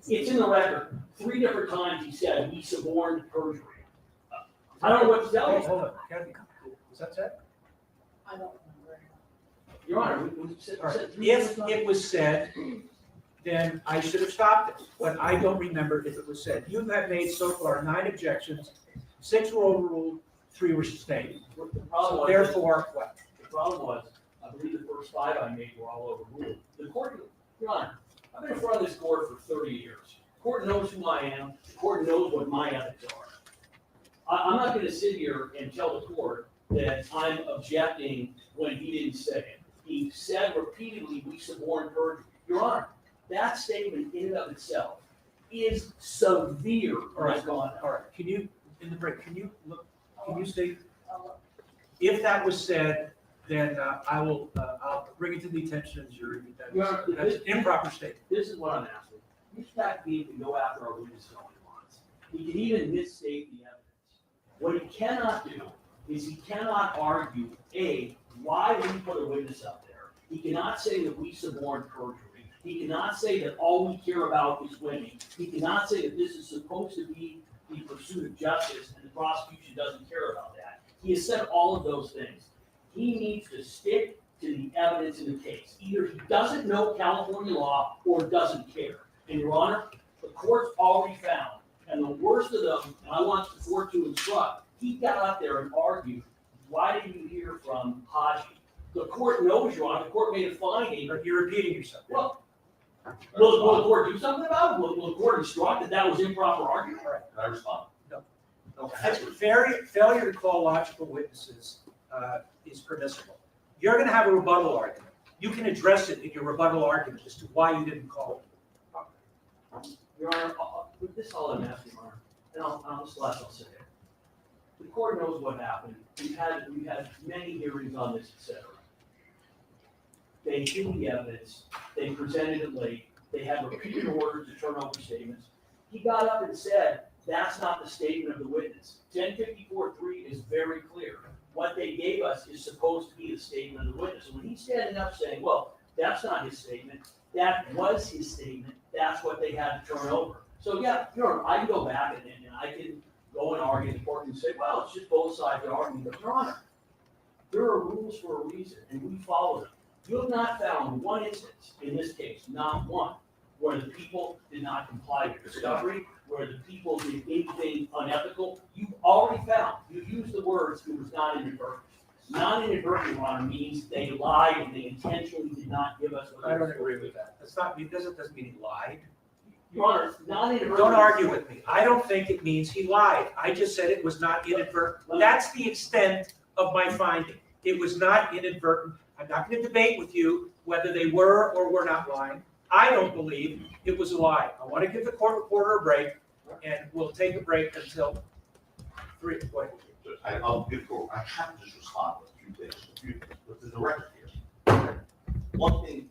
it's in the record. 3 different times he said we suborned perjury. I don't know what to tell you. Hold on, Kathy, was that said? I don't remember. Your Honor, All right. If it was said, then I should have stopped it, but I don't remember if it was said. You have made so far 9 objections, 6 were overruled, 3 were sustained. The problem So was, therefore, what? the problem was, I believe the first 5 I made were all overruled. The court, Your Honor, I've been in front of this court for 30 years. The court knows who I am. The court knows what my ethics are. I'm not going to sit here and tell the court that I'm objecting when he didn't say it. He said repeatedly, we suborned perjury. Your Honor, that statement in and of itself is severe misconduct. All right, can you, in the break, can you say, if that was said, then I'll bring it to the attention of the jury. Your Honor, That's an improper statement. This is what I'm asking. that being to go after our witnesses all he wants. He can even misstate the evidence. What he cannot do is he cannot argue, A, why we put a witness up there. He cannot say that we suborned perjury. He cannot say that all we care about is winning. He cannot say that this is supposed to be the pursuit of justice and the prosecution doesn't care about that. He has said all of those things. He needs to stick to the evidence in the case. Either he doesn't know California law or doesn't care. And Your Honor, the court's already found, and the worst of them, and I want the court to instruct, he got out there and argued, why didn't you hear from Haji? The court knows, Your Honor, the court made a finding. You're repeating yourself. Well, will the court do something about it? Will the court instruct that that was improper argument? Can I respond? No. Okay. Failure to call logical witnesses is permissible. You're going to have a rebuttal argument. You can address it in your rebuttal argument as to why you didn't call it. Your Honor, with this all I'm asking, Your Honor, and I'll just last I'll say it. The court knows what happened. We've had many hearings on this, et cetera. They knew the evidence, they presented it late, they had repeated orders to turn over statements. He got up and said, that's not the statement of the witness. 1054-3 is very clear. What they gave us is supposed to be the statement of the witness. And when he's standing up saying, well, that's not his statement, that was his statement, that's what they had to turn over. So yeah, Your Honor, I can go back and I can go and argue in the court and say, well, it's just both sides are arguing, but Your Honor, there are rules for a reason, and we follow them. You have not found one instance in this case, not one, where the people did not comply with discovery, where the people did anything unethical. You've already found, you used the words, it was not inadvertent. Non-inadvertent, Your Honor, means they lied and they intentionally did not give us. I don't agree with that. That's not, it doesn't mean he lied. Your Honor, non-inadvertent. Don't argue with me. I don't think it means he lied. I just said it was not inadvertent. That's the extent of my finding. It was not inadvertent. I'm not going to debate with you whether they were or were not lying. I don't believe it was a lie. I want to give the court reporter a break, and we'll take a break until 3. What? I'll give for, I have to just respond to a few things, but there's a record here. One thing,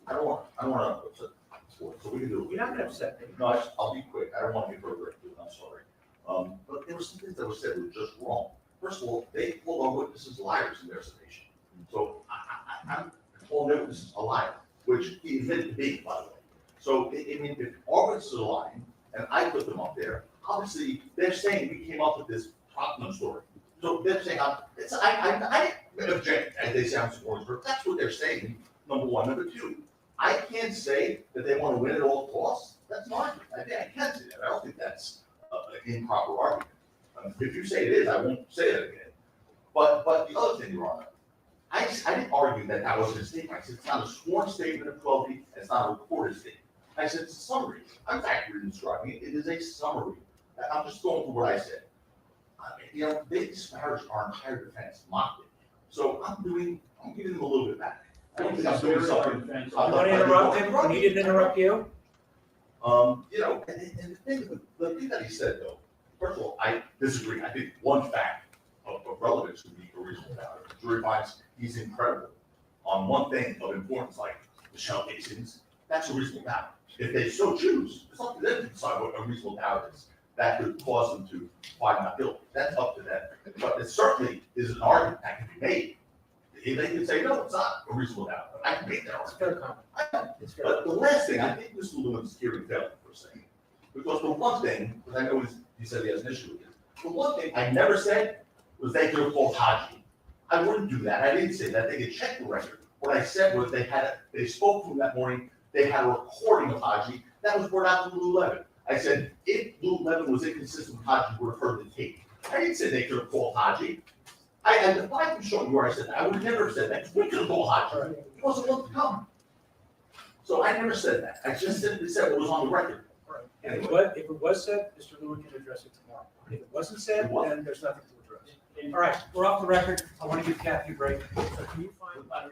I don't want to upset the court, so we can do it. You're not going to upset me. No, I'll be quick, I don't want to be further into it, I'm sorry. But there were some things that were said that were just wrong. First of all, they called our witnesses liars in their summation. So I'm calling their witnesses a liar, which he admitted to being, by the way. So, I mean, if our witnesses are lying, and I put them up there, obviously, they're saying we came up with this Tottenham story. So they're saying, I object, and they say I'm supporting her. That's what they're saying, number one. Number two, I can't say that they want to win at all costs. That's not, I can't say that. I don't think that's an improper argument. If you say it is, I won't say it again. But the other thing, Your Honor, I didn't argue that that wasn't a statement. I said it's not a sworn statement of 12, and it's not a recorded statement. I said it's a summary. I'm accurate in describing it. It is a summary. I'm just going through what I said. You know, they disparaged our entire defense, mocked it. So I'm giving them a little bit back. I don't think I'm doing something. You want to interrupt him? He didn't interrupt you? You know, and the thing that he said though, first of all, I disagree. I think one fact of relevance would be a reasonable doubt. The jury finds he's incredible on one thing of importance, like the shell casings. That's a reasonable doubt. If they so choose, it's up to them to decide what a reasonable doubt is. That could cause them to find not guilty. That's up to them. But it certainly is an argument that can be made. They can say, no, it's not a reasonable doubt. But I can make that argument. But the last thing, I think Mr. Lewin's hearing failed for a second. Because the one thing, because I know he said he has an issue with it, the one thing I never said was they could have called Haji. I wouldn't do that. I didn't say that. They could check the record. What I said was they spoke to him that morning. They had a recording of Haji. That was brought out to Lululemon. I said, if Lululemon was inconsistent with Haji, would have heard the tape. I didn't say they could have called Haji. If I can show you where I said that, I would never have said that. We could have called Haji. He wasn't willing to come. So I never said that. I just simply said what was on the record. If it was said, Mr. Lewin can address it tomorrow. If it wasn't said, then there's nothing to address. All right, we're off the record. I want to give Kathy a break. So can you find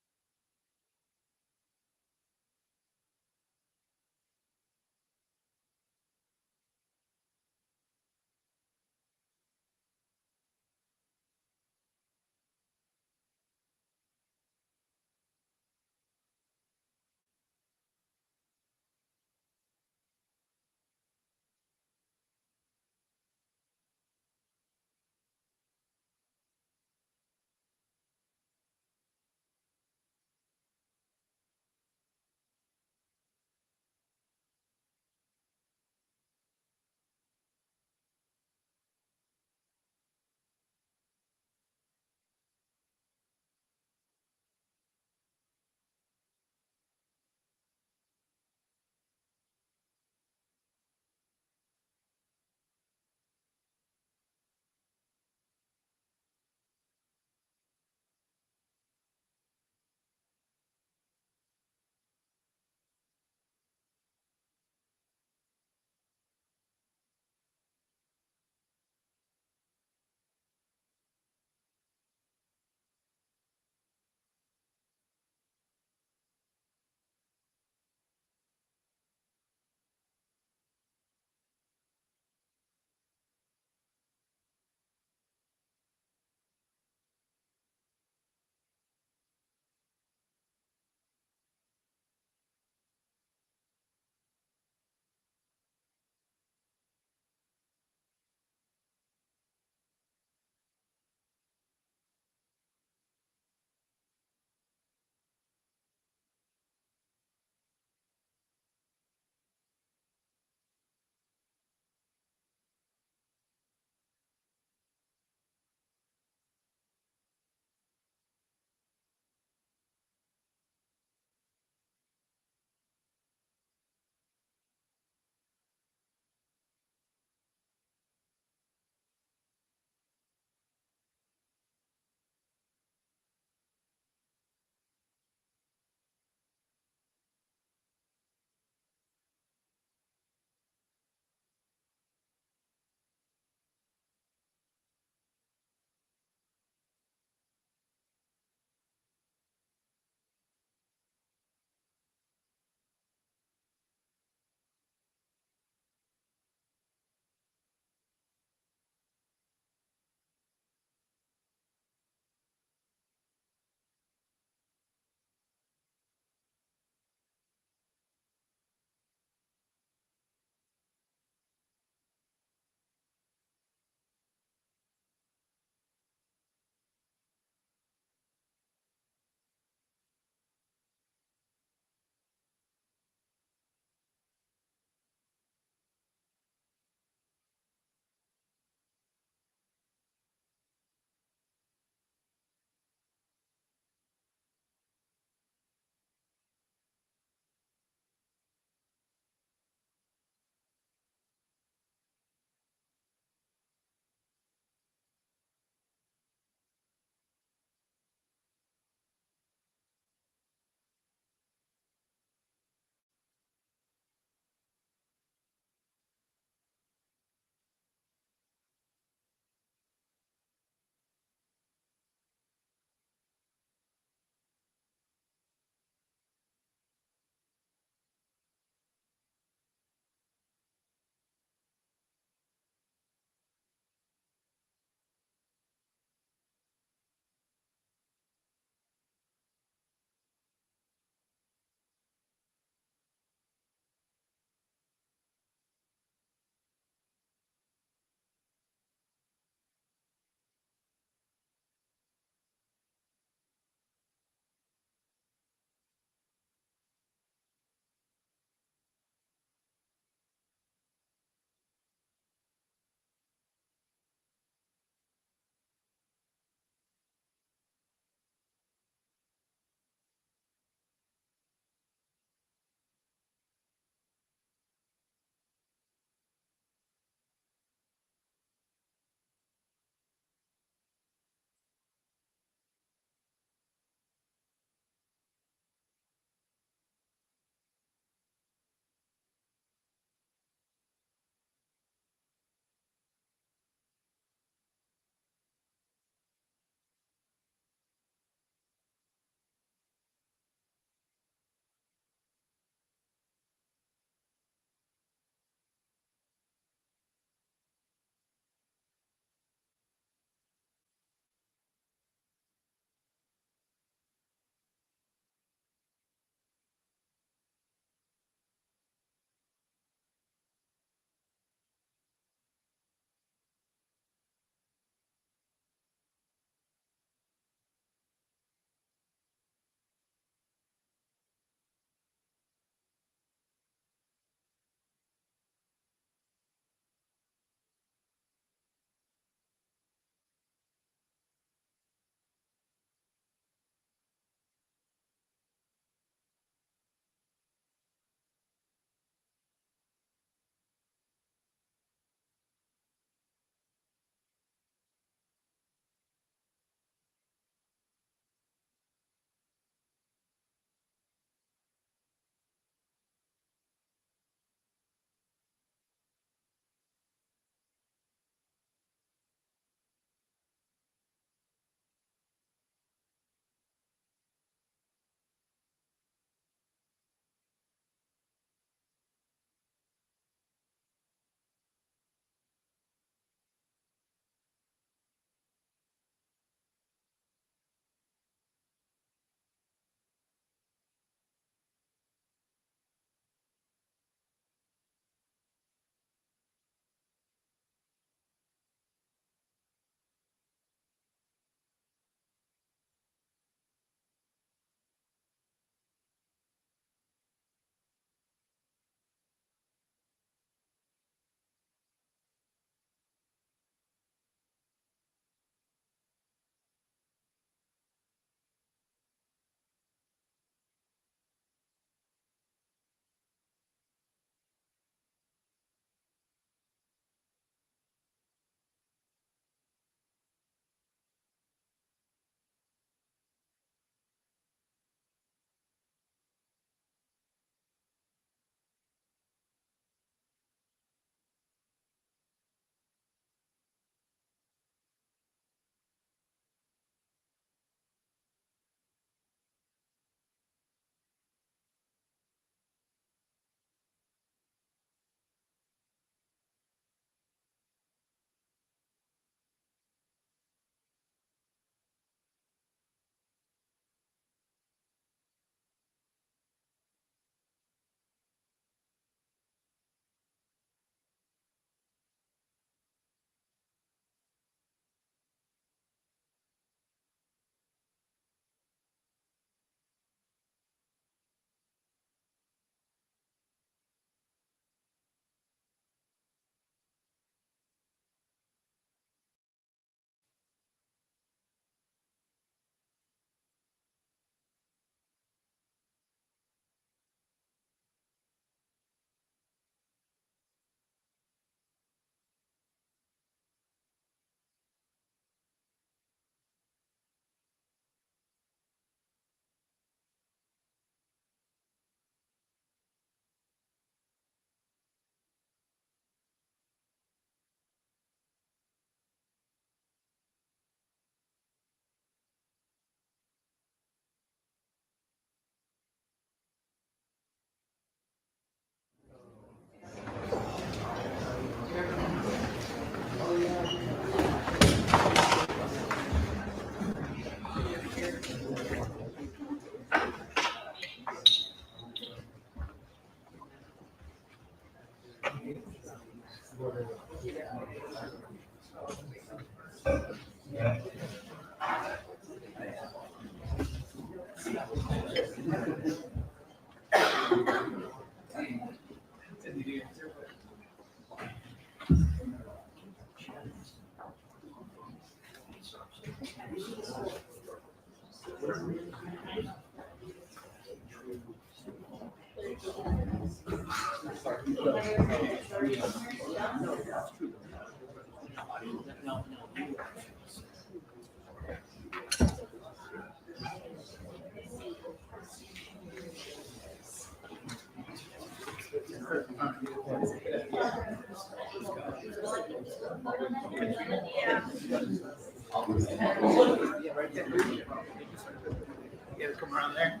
Come around there.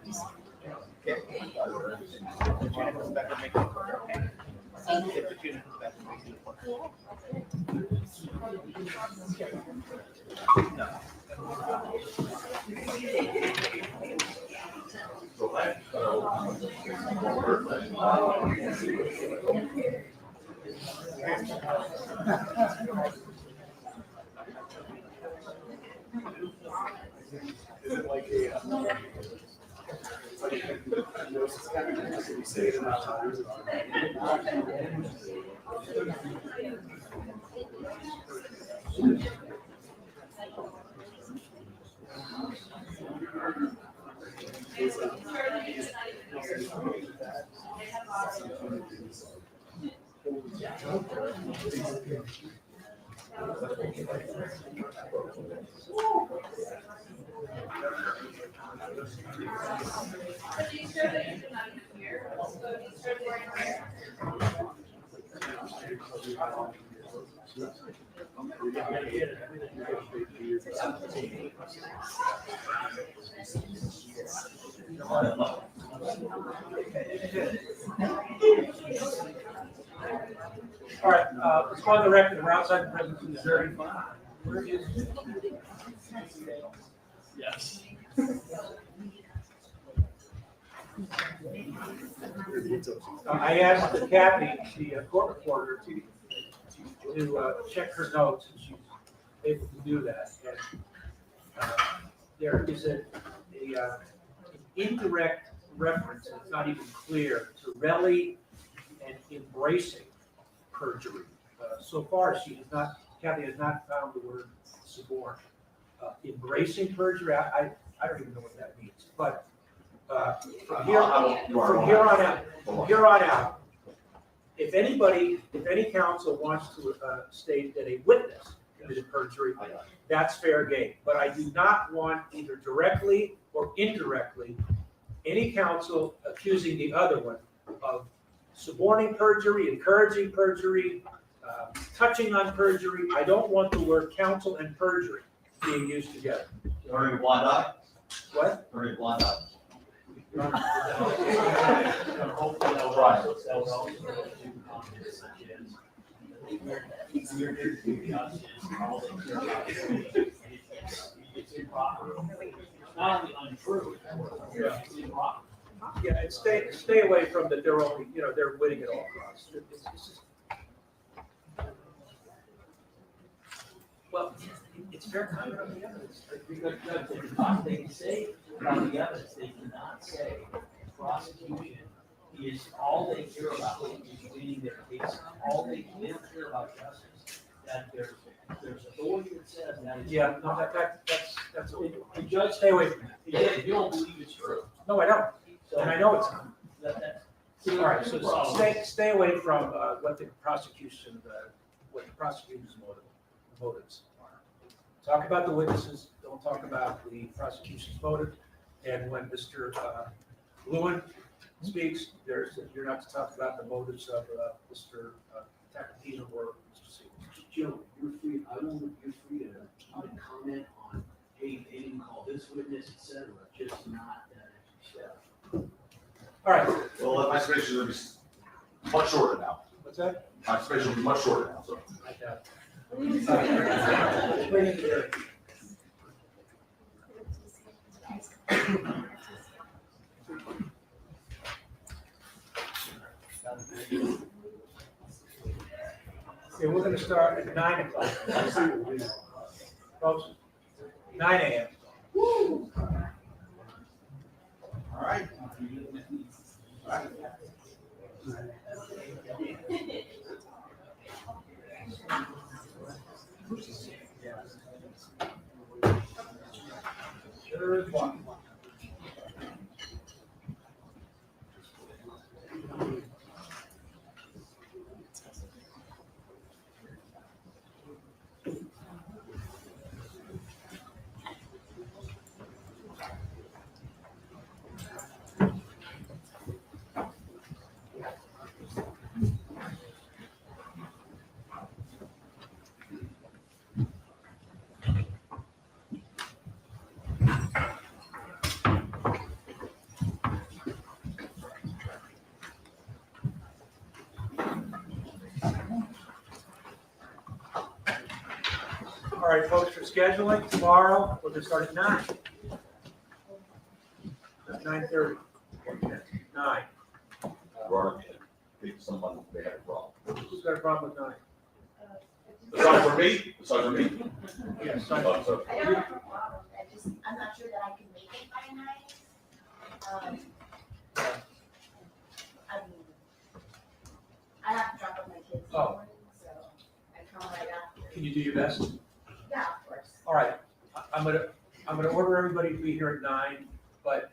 Okay. Are you sure that you did not even hear? So you started wearing hair? All right, let's go on the record, we're outside the presence of the jury. Yes. I asked Kathy, the court reporter, to check her notes, and she's able to do that. And there is an indirect reference, and it's not even clear, to Relly and embracing perjury. So far, Kathy has not found the word suborn. Embracing perjury, I don't even know what that means, but from here on out, if any counsel wants to state that a witness committed perjury, that's fair game. But I do not want, either directly or indirectly, any counsel accusing the other one of suborning perjury, encouraging perjury, touching on perjury. I don't want the word counsel and perjury being used together. Turning a blind eye? What? Turning a blind eye? It's improper. Not only untrue, it's improper. Yeah, and stay away from that. They're only, they're winning at all costs. Well, it's fair comment on the evidence. Because they can say about the evidence, they cannot say prosecution is all they care about is winning their case. They don't care about justice. That there's authority that says that is. Yeah, no, that's The judge, stay away from that. you don't believe it's true. No, I don't, So and I know it's not. See, All right, so problem. stay away from what the prosecution's motives are. Talk about the witnesses, don't talk about the prosecution's motive. And when Mr. Lewin speaks, you're not to talk about the motives of Mr. Tampering or Mr. Segal. Joe, you're free, you're free to comment on, hey, they didn't call this witness, et cetera, just not that extra step. All right, Well, my explanation will be much shorter now. what's that? My explanation will be much shorter now, so. I doubt it. Explain it to Eric. Okay, we're gonna start at 9 o'clock. Folks, 9 a.m. All right. Third one. All right, folks, for scheduling, tomorrow, we're gonna start at 9. 9:30. 9. Veronica, I think someone may have a problem. Who's got a problem with 9? Aside from me? Aside from me? Yes, Oh, sorry. I don't have a problem, I'm not sure that I can make it by 9. I mean, I have to drop off my kids in the Oh. morning, so I come right after. Can you do your best? Yeah, of course. All right, I'm gonna order everybody to be here at 9, but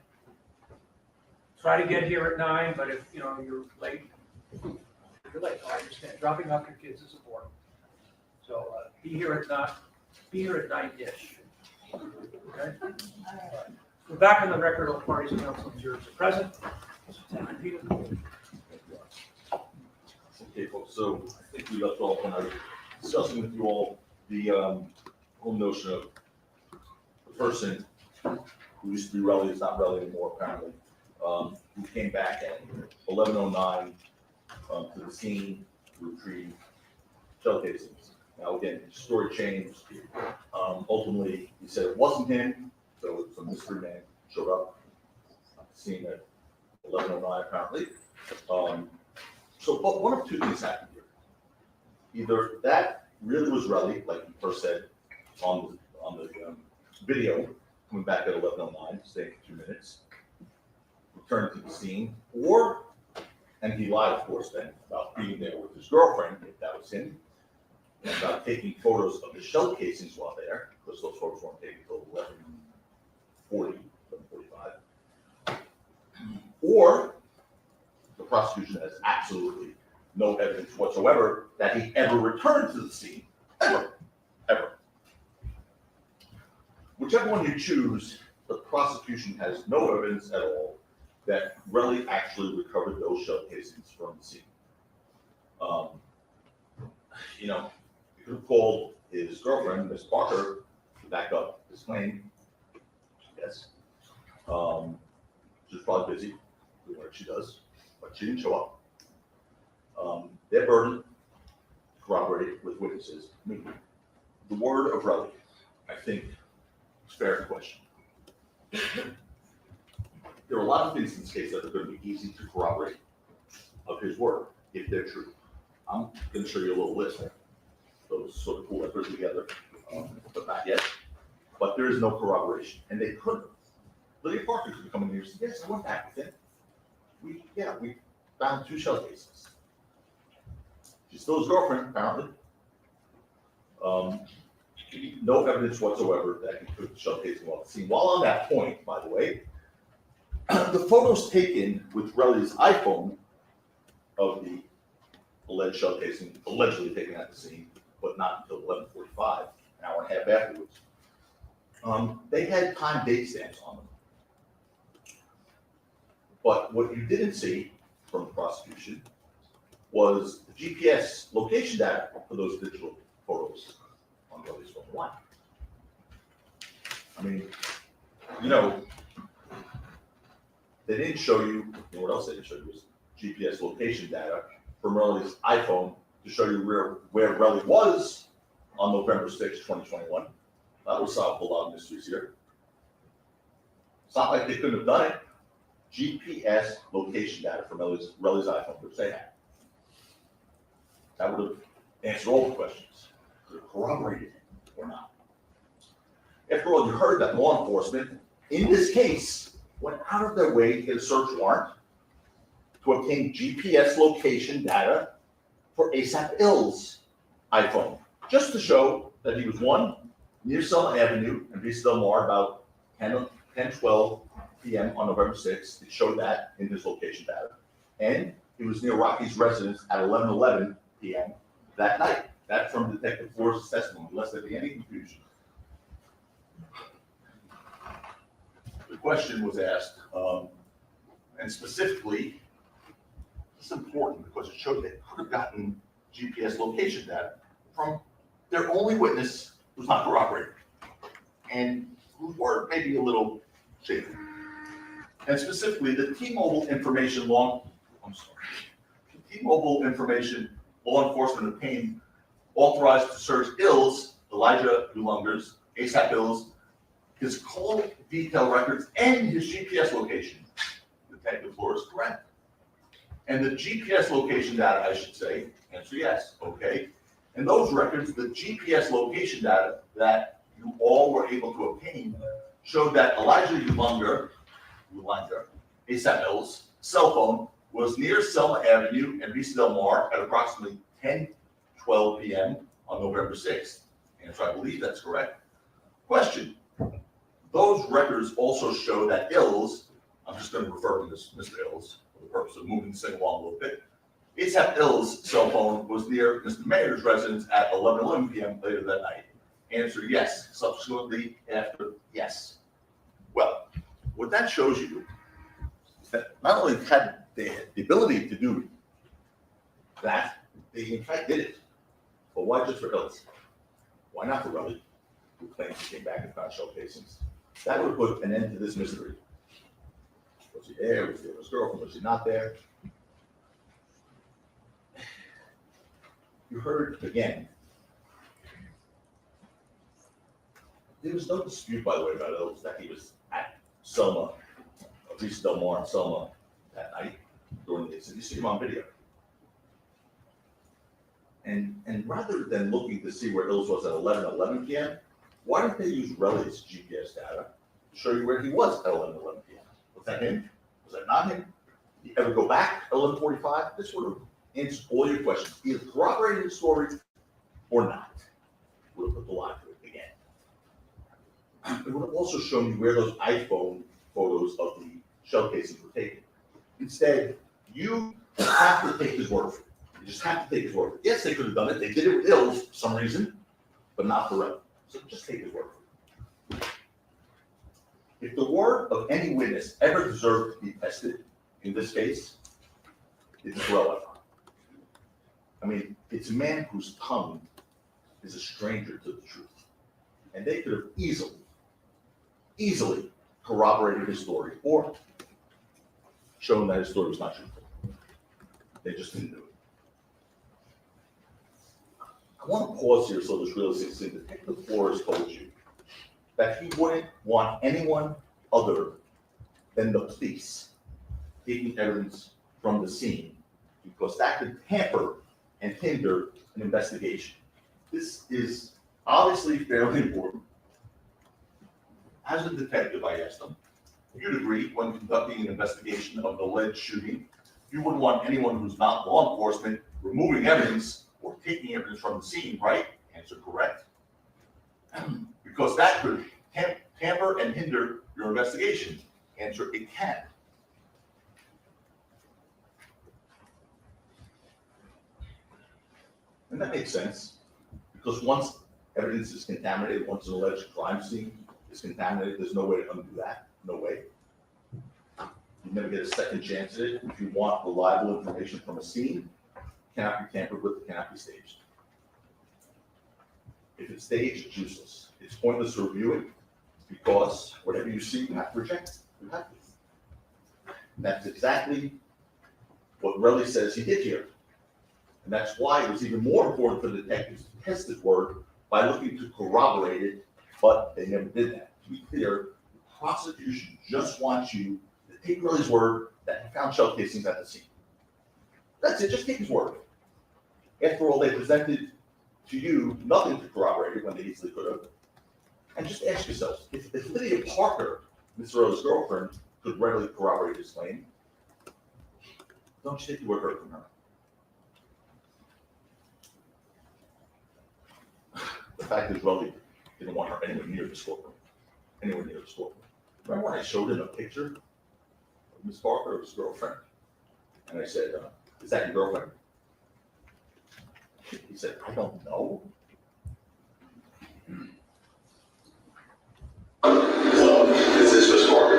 try to get here at 9, but if, you're late, you're late, I understand. Dropping off your kids is important. So, be here at 9-ish. Okay? We're back on the record, all parties, counsel, and jurors are present. Peter? Okay, folks, so I think we left off when I was discussing with you all the whole notion of the person who used to be Relly is not Relly anymore, apparently, who came back at 11:09 to the scene to retrieve shell casings. Now, again, his story changed. Ultimately, he said it wasn't him, so it's a mystery man showed up at the scene at 11:09, apparently. But one of two things happened here. Either that really was Relly, like you first said on the video, coming back at 11:09, staying for 2 minutes, returned to the scene, and he lied, of course, then about being there with his girlfriend, if that was him, and about taking photos of the shell casings while there, because those photos weren't taken until 11:45. Or the prosecution has absolutely no evidence whatsoever that he ever returned to the scene, ever. Whichever one you choose, the prosecution has no evidence at all that Relly actually recovered those shell casings from the scene. He could have called his girlfriend, Miss Parker, to back up his claim. Yes. She's probably busy doing what she does, but she didn't show up. Their burden to corroborate it with witnesses. I mean, the word of Relly, I think, is fair to question. There are a lot of things in this case that are going to be easy to corroborate of his word, if they're true. I'm going to show you a little list. Those sort of cool I put together, but not yet. But there is no corroboration, and they couldn't. Lydia Parker could come in here and say, yes, I went back with him. We found 2 shell cases. She's still his girlfriend, apparently. No evidence whatsoever that he took the shell casing off the scene. While on that point, by the way, the photos taken with Relly's iPhone of the alleged shell casing, allegedly taken at the scene, but not until 11:45, an hour and a half afterwards, they had time date stamps on them. But what you didn't see from the prosecution was the GPS location data for those digital photos on Relly's phone. Why? I mean, they didn't show you, what else they didn't show you was GPS location data from Relly's iPhone to show you where Relly was on November 6, 2021. That would solve a lot of mysteries here. It's not like they couldn't have done it. GPS location data from Relly's iPhone, which they had. That would have answered all the questions. Could have corroborated it or not. After all, you heard that law enforcement, in this case, went out of their way to get a search warrant to obtain GPS location data for ASAP Ill's iPhone, just to show that he was one, near Selma Avenue and Vista Del Mar about 10:12 p.m. on November 6th. It showed that in his location data. And he was near Rocky's residence at 11:11 p.m. that night. That from Detective Flores' testimony, lest there be any confusion. The question was asked, and specifically, it's important because it showed they could have gotten GPS location data from their only witness who's not corroborated, and whose word may be a little shaky. And specifically, the T-Mobile information law enforcement obtained authorized to search Ill's, Elijah Ulunger's, ASAP Ill's, his call detail records, and his GPS location. Detective Flores is correct. And the GPS location data, I should say, answer yes, okay. And those records, the GPS location data that you all were able to obtain showed that Elijah Ulanger, ASAP Ill's cell phone was near Selma Avenue and Vista Del Mar at approximately 10:12 p.m. on November 6th. Answer, I believe that's correct. Question, those records also show that Ill's, I'm just going to refer to this Mr. Ill's for the purpose of moving this thing along a little bit. ASAP Ill's cell phone was near Mr. Mayor's residence at 11:11 p.m. later that night. Answer, yes. Subsequently after, yes. Well, what that shows you is that not only had they had the ability to do that, they in fact did it. But why just for Ill's? Why not for Relly, who claims he came back and found shell casings? That would put an end to this mystery. Was he there? Was he with his girlfriend? Was he not there? You heard again. There was no dispute, by the way, about Ill's that he was at Selma, Vista Del Mar and Selma that night during the incident. You see him on video. And rather than looking to see where Ill's was at 11:11 p.m., why didn't they use Relly's GPS data to show you where he was at 11:11 p.m.? Was that him? Was that not him? Did he ever go back at 11:45? This would have answered all your questions, either corroborating the story or not. Would have put the lie to it again. It would have also shown you where those iPhone photos of the shell casings were taken. Instead, you have to take his word for it. You just have to take his word for it. Yes, they could have done it. They did it with Ill's for some reason, but not for Relly. So just take his word for it. If the word of any witness ever deserved to be tested in this case, it's Relly. I mean, it's a man whose tongue is a stranger to the truth. And they could have easily corroborated his story or shown that his story was not truthful. They just didn't do it. I want to pause here so this really sinks in. Detective Flores told you that he wouldn't want anyone other than the police taking evidence from the scene because that could hamper and hinder an investigation. This is obviously fairly important. As a detective, I asked him, you'd agree when conducting an investigation of the alleged shooting, you wouldn't want anyone who's not law enforcement removing evidence or taking evidence from the scene, right? Answer, correct. Because that could hamper and hinder your investigation. Answer, it can. And that makes sense, because once evidence is contaminated, once an alleged crime scene is contaminated, there's no way to undo that, no way. You never get a second chance at it. If you want reliable information from a scene, it cannot be tampered with, it cannot be staged. If it's staged, it's useless. It's pointless to review it, because whatever you see, you have to reject it. You have to. And that's exactly what Relly says he did here. And that's why it was even more important for the detectives to test his word by looking to corroborate it, but they never did that. To be clear, the prosecution just wants you to take Relly's word that he found shell casings at the scene. That's it, just take his word. After all, they presented to you nothing to corroborate it when they easily could have. And just ask yourselves, if Lydia Parker, Mr. Earl's girlfriend, could readily corroborate his claim, don't you think you would have heard from her? The fact is, Rowley didn't want her anywhere near the courtroom. Anywhere near the courtroom. Remember when I showed him a picture of Miss Parker, his girlfriend? And I said, is that your girlfriend? He said, I don't know. Is this Miss Parker?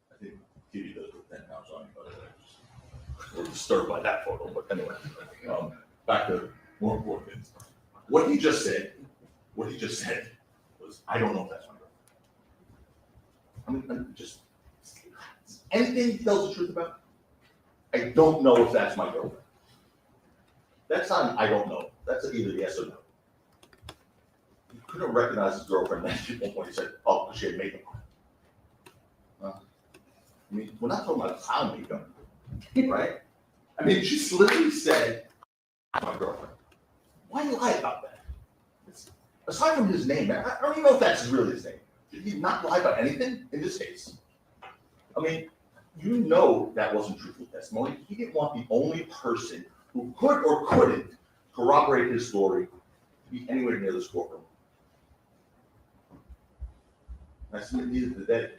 I think TV does put 10 pounds on me, but we're disturbed by that photo. But anyway, back to more important things. What he just said was, I don't know if that's my girlfriend. I mean, just anything he tells the truth about, I don't know if that's my girlfriend. That's not, I don't know. That's either yes or no. He couldn't recognize his girlfriend at one point. He said, oh, because she had makeup on. I mean, we're not talking about clown makeup, right? I mean, she literally said, my girlfriend. Why lie about that? Aside from his name, I don't even know if that's really his name. Did he not lie about anything in this case? I mean, you know that wasn't truthful testimony. He didn't want the only person who could or couldn't corroborate his story to be anywhere near this courtroom. I submit neither did they.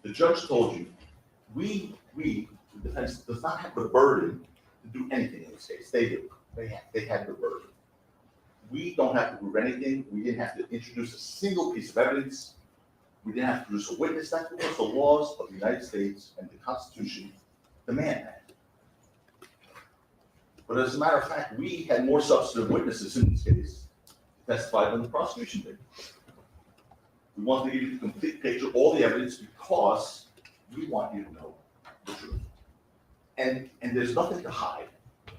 The judge told you, the defense does not have the burden to do anything in this case. They do. They had the burden. We don't have to prove anything. We didn't have to introduce a single piece of evidence. We didn't have to produce a witness. That's because the laws of the United States and the Constitution demand that. But as a matter of fact, we had more substantive witnesses in this case to testify than the prosecution did. We want to give you the complete picture, all the evidence, because we want you to know the truth. And there's nothing to hide.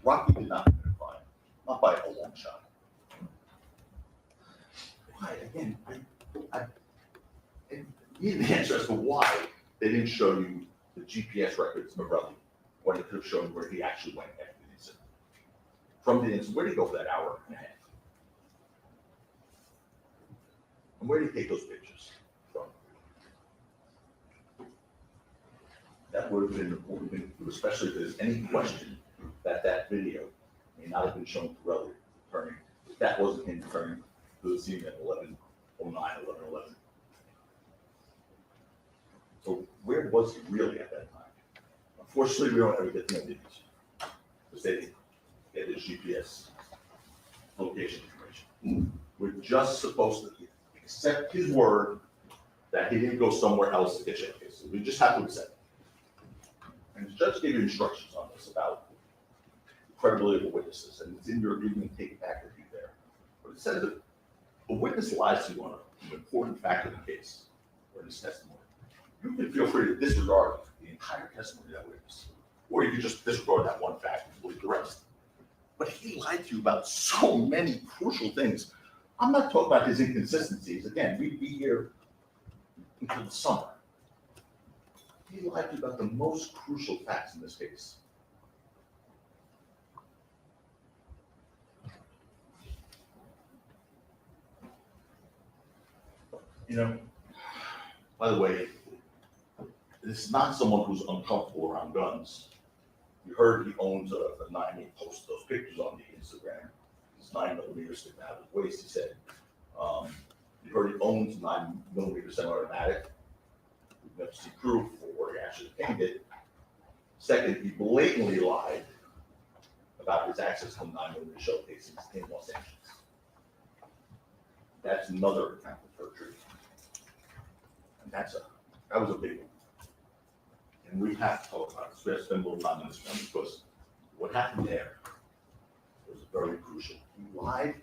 Rocky did not commit a crime, not by a long shot. Why? Again, I need the answer as to why they didn't show you the GPS records of Morelli, when it could have shown where he actually went after the incident. From the incident, where did he go for that hour and a half? And where did he take those pictures from? That would have been important, especially if there's any question that that video may not have been shown to Morelli returning. If that wasn't him returning to the scene at 11:09, 11:11. So where was he really at that time? Unfortunately, we don't ever get the images because they didn't get his GPS location information. We're just supposed to accept his word that he didn't go somewhere else to get checked. So we just have to accept it. And the judge gave you instructions on this about the credibility of the witnesses, and it's in your agreement, take it back with you there. But it says that a witness lies to you on an important fact of the case or in his testimony. You can feel free to disregard the entire testimony of that witness, or you can just disregard that one fact and believe the rest. But he lied to you about so many crucial things. I'm not talking about his inconsistencies. Again, we'd be here until the summer. He lied to you about the most crucial facts in this case. You know, by the way, this is not someone who's uncomfortable around guns. You heard he owns a 9mm. He posted those pictures on the Instagram. His 9mm sticking out of his waist, he said. You heard he owns a 9mm semi-automatic. We've never seen proof or he actually obtained it. Second, he blatantly lied about his access to 9mm shell casings in Los Angeles. That's another account of perjury. And that was a big one. And we have to talk about this. We have to spend a little time on this one because what happened there was very crucial. He lied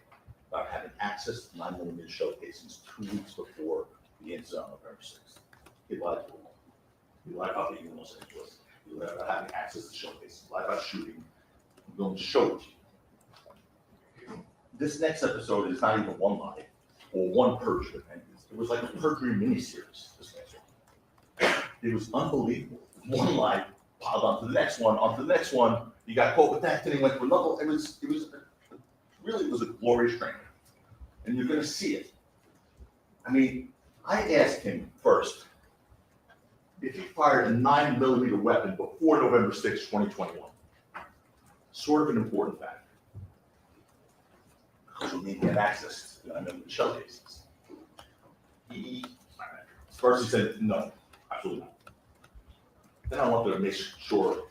about having access to 9mm shell casings 2 weeks before the incident on November 6th. He lied to them. He lied about being in Los Angeles. He lied about having access to showcases. He lied about shooting. I'm going to show it to you. This next episode is not even one lie or one perjury. It was like a perjury miniseries. This next one. It was unbelievable. One lie piled onto the next one, onto the next one. You got caught with that, then he went for another. It really was a glorious training. And you're going to see it. I mean, I asked him first if he fired a 9mm weapon before November 6, 2021. Sort of an important fact. Because we need to get access to the shell cases. First he said, no, absolutely not. Then I wanted to make sure,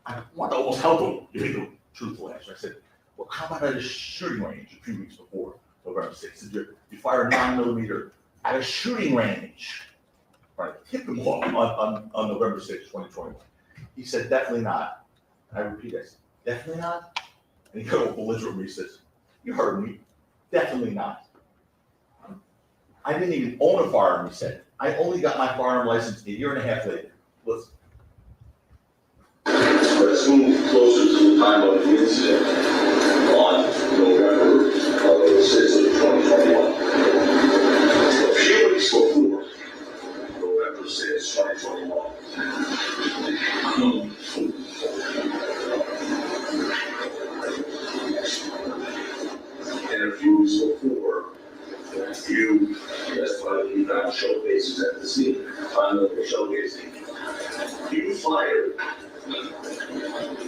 I wanted to almost help him give me the truthful answer. I said, well, how about at a shooting range a few weeks before November 6th? Did you fire a 9mm at a shooting range? Right, hit them off on November 6th, 2021. He said, definitely not. And I repeat, I said, definitely not? And he got all belligerent with me. He says, you heard me, definitely not. I didn't even own a firearm, he said. I only got my firearm license a year and a half later. Listen. Let's move closer to the time of the incident on November 6th of 2021. A few weeks before November 6th, 2021. And a few weeks before, you testified that you found showcases at the scene. Found the showcasing. You fired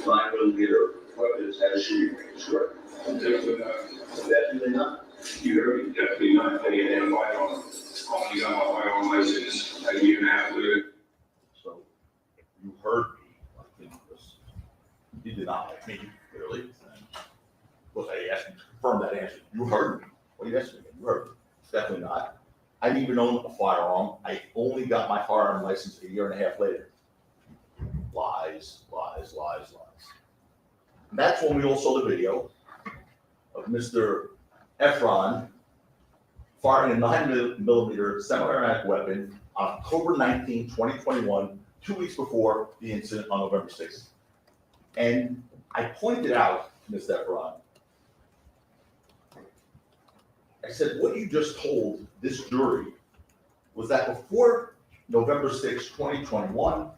9mm weapons at a shooting range, correct? Definitely not. Definitely not? You heard me? Definitely not. I didn't have a firearm. Only got my firearm license a year and a half later. So, you heard me. He did not like me, clearly. Well, I asked him to confirm that answer. You heard me. What are you asking me? You heard me. Definitely not. I didn't even own a firearm. I only got my firearm license a year and a half later. Lies, lies, lies, lies. And that's when we all saw the video of Mr. Efron firing a 9mm semi-automatic weapon on October 19, 2021, 2 weeks before the incident on November 6th. And I pointed out to Mr. Efron, I said, what you just told this jury was that before November 6, 2021,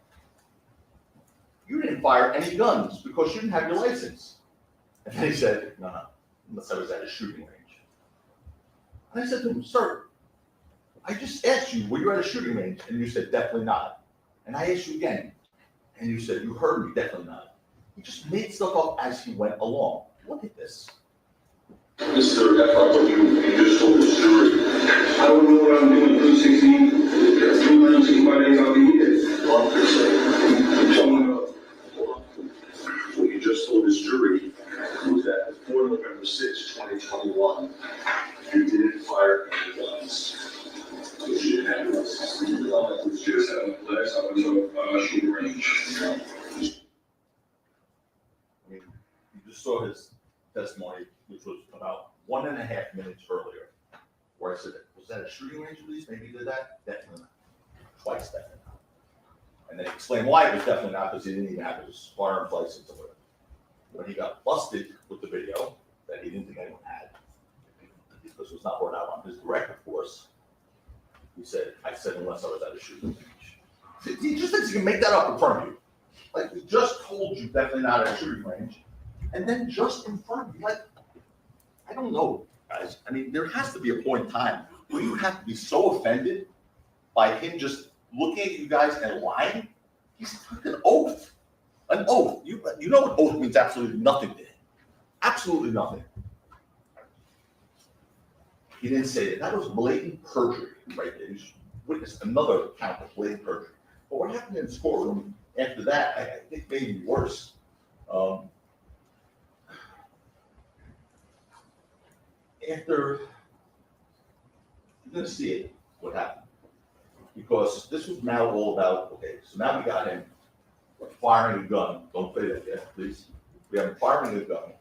you didn't fire any guns because you didn't have your license. And then he said, no, unless I was at a shooting range. And I said to him, sir, I just asked you, were you at a shooting range? And you said, definitely not. And I asked you again, and you said, you heard me, definitely not. He just made stuff up as he went along. Look at this. Mr. Efron, what you just told the jury, I don't know what I'm doing for 16, 365 days out of the year. I'm telling you, what you just told this jury was that before November 6, 2021, you didn't fire any guns. Because you didn't have license. You just had last time I went to a shooting range. I mean, you just saw his testimony, which was about 1.5 minutes earlier, where I said, was that a shooting range, please? Maybe you did that? Definitely not. Twice, definitely not. And then explain why it was definitely not, because he didn't even have his firearms license or whatever. When he got busted with the video that he didn't think anyone had, because it was not brought out on his direct, of course, he said, I said, unless I was at a shooting range. He just thinks he can make that up in front of you. Like, we just told you definitely not at a shooting range, and then just in front of you, like, I don't know, guys. I mean, there has to be a point in time where you have to be so offended by him just looking at you guys and lying. He's took an oath. An oath. You know what oath means? Absolutely nothing to him. Absolutely nothing. He didn't say that. That was blatant perjury right there. You witnessed another count of blatant perjury. But what happened in this courtroom after that, I think made it worse. After, you're going to see it, what happened. Because this was now all about, okay, so now we got him firing a gun. Don't play that yet, please. We have him firing a gun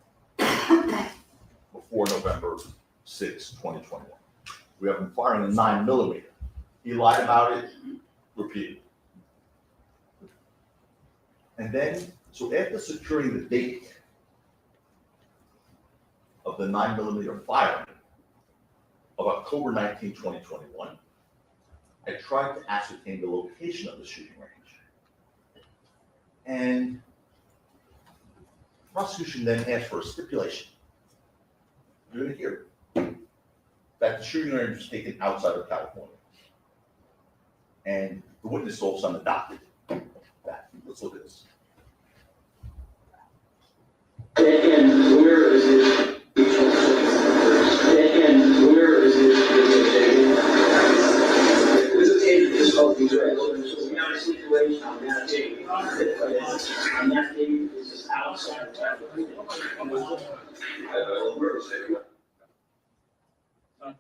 before November 6, 2021. We have him firing a 9mm. He lied about it repeatedly. And then, so after securing the date of the 9mm firearm of October 19, 2021, I tried to ascertain the location of the shooting range. And prosecution then asked for a stipulation. You're gonna hear that the shooting range was taken outside of California. And the witness all of a sudden adopted that. Let's look at this. And where is it? And where is it? This is taken this whole thing, so we have a situation on that date. On that date, this is outside.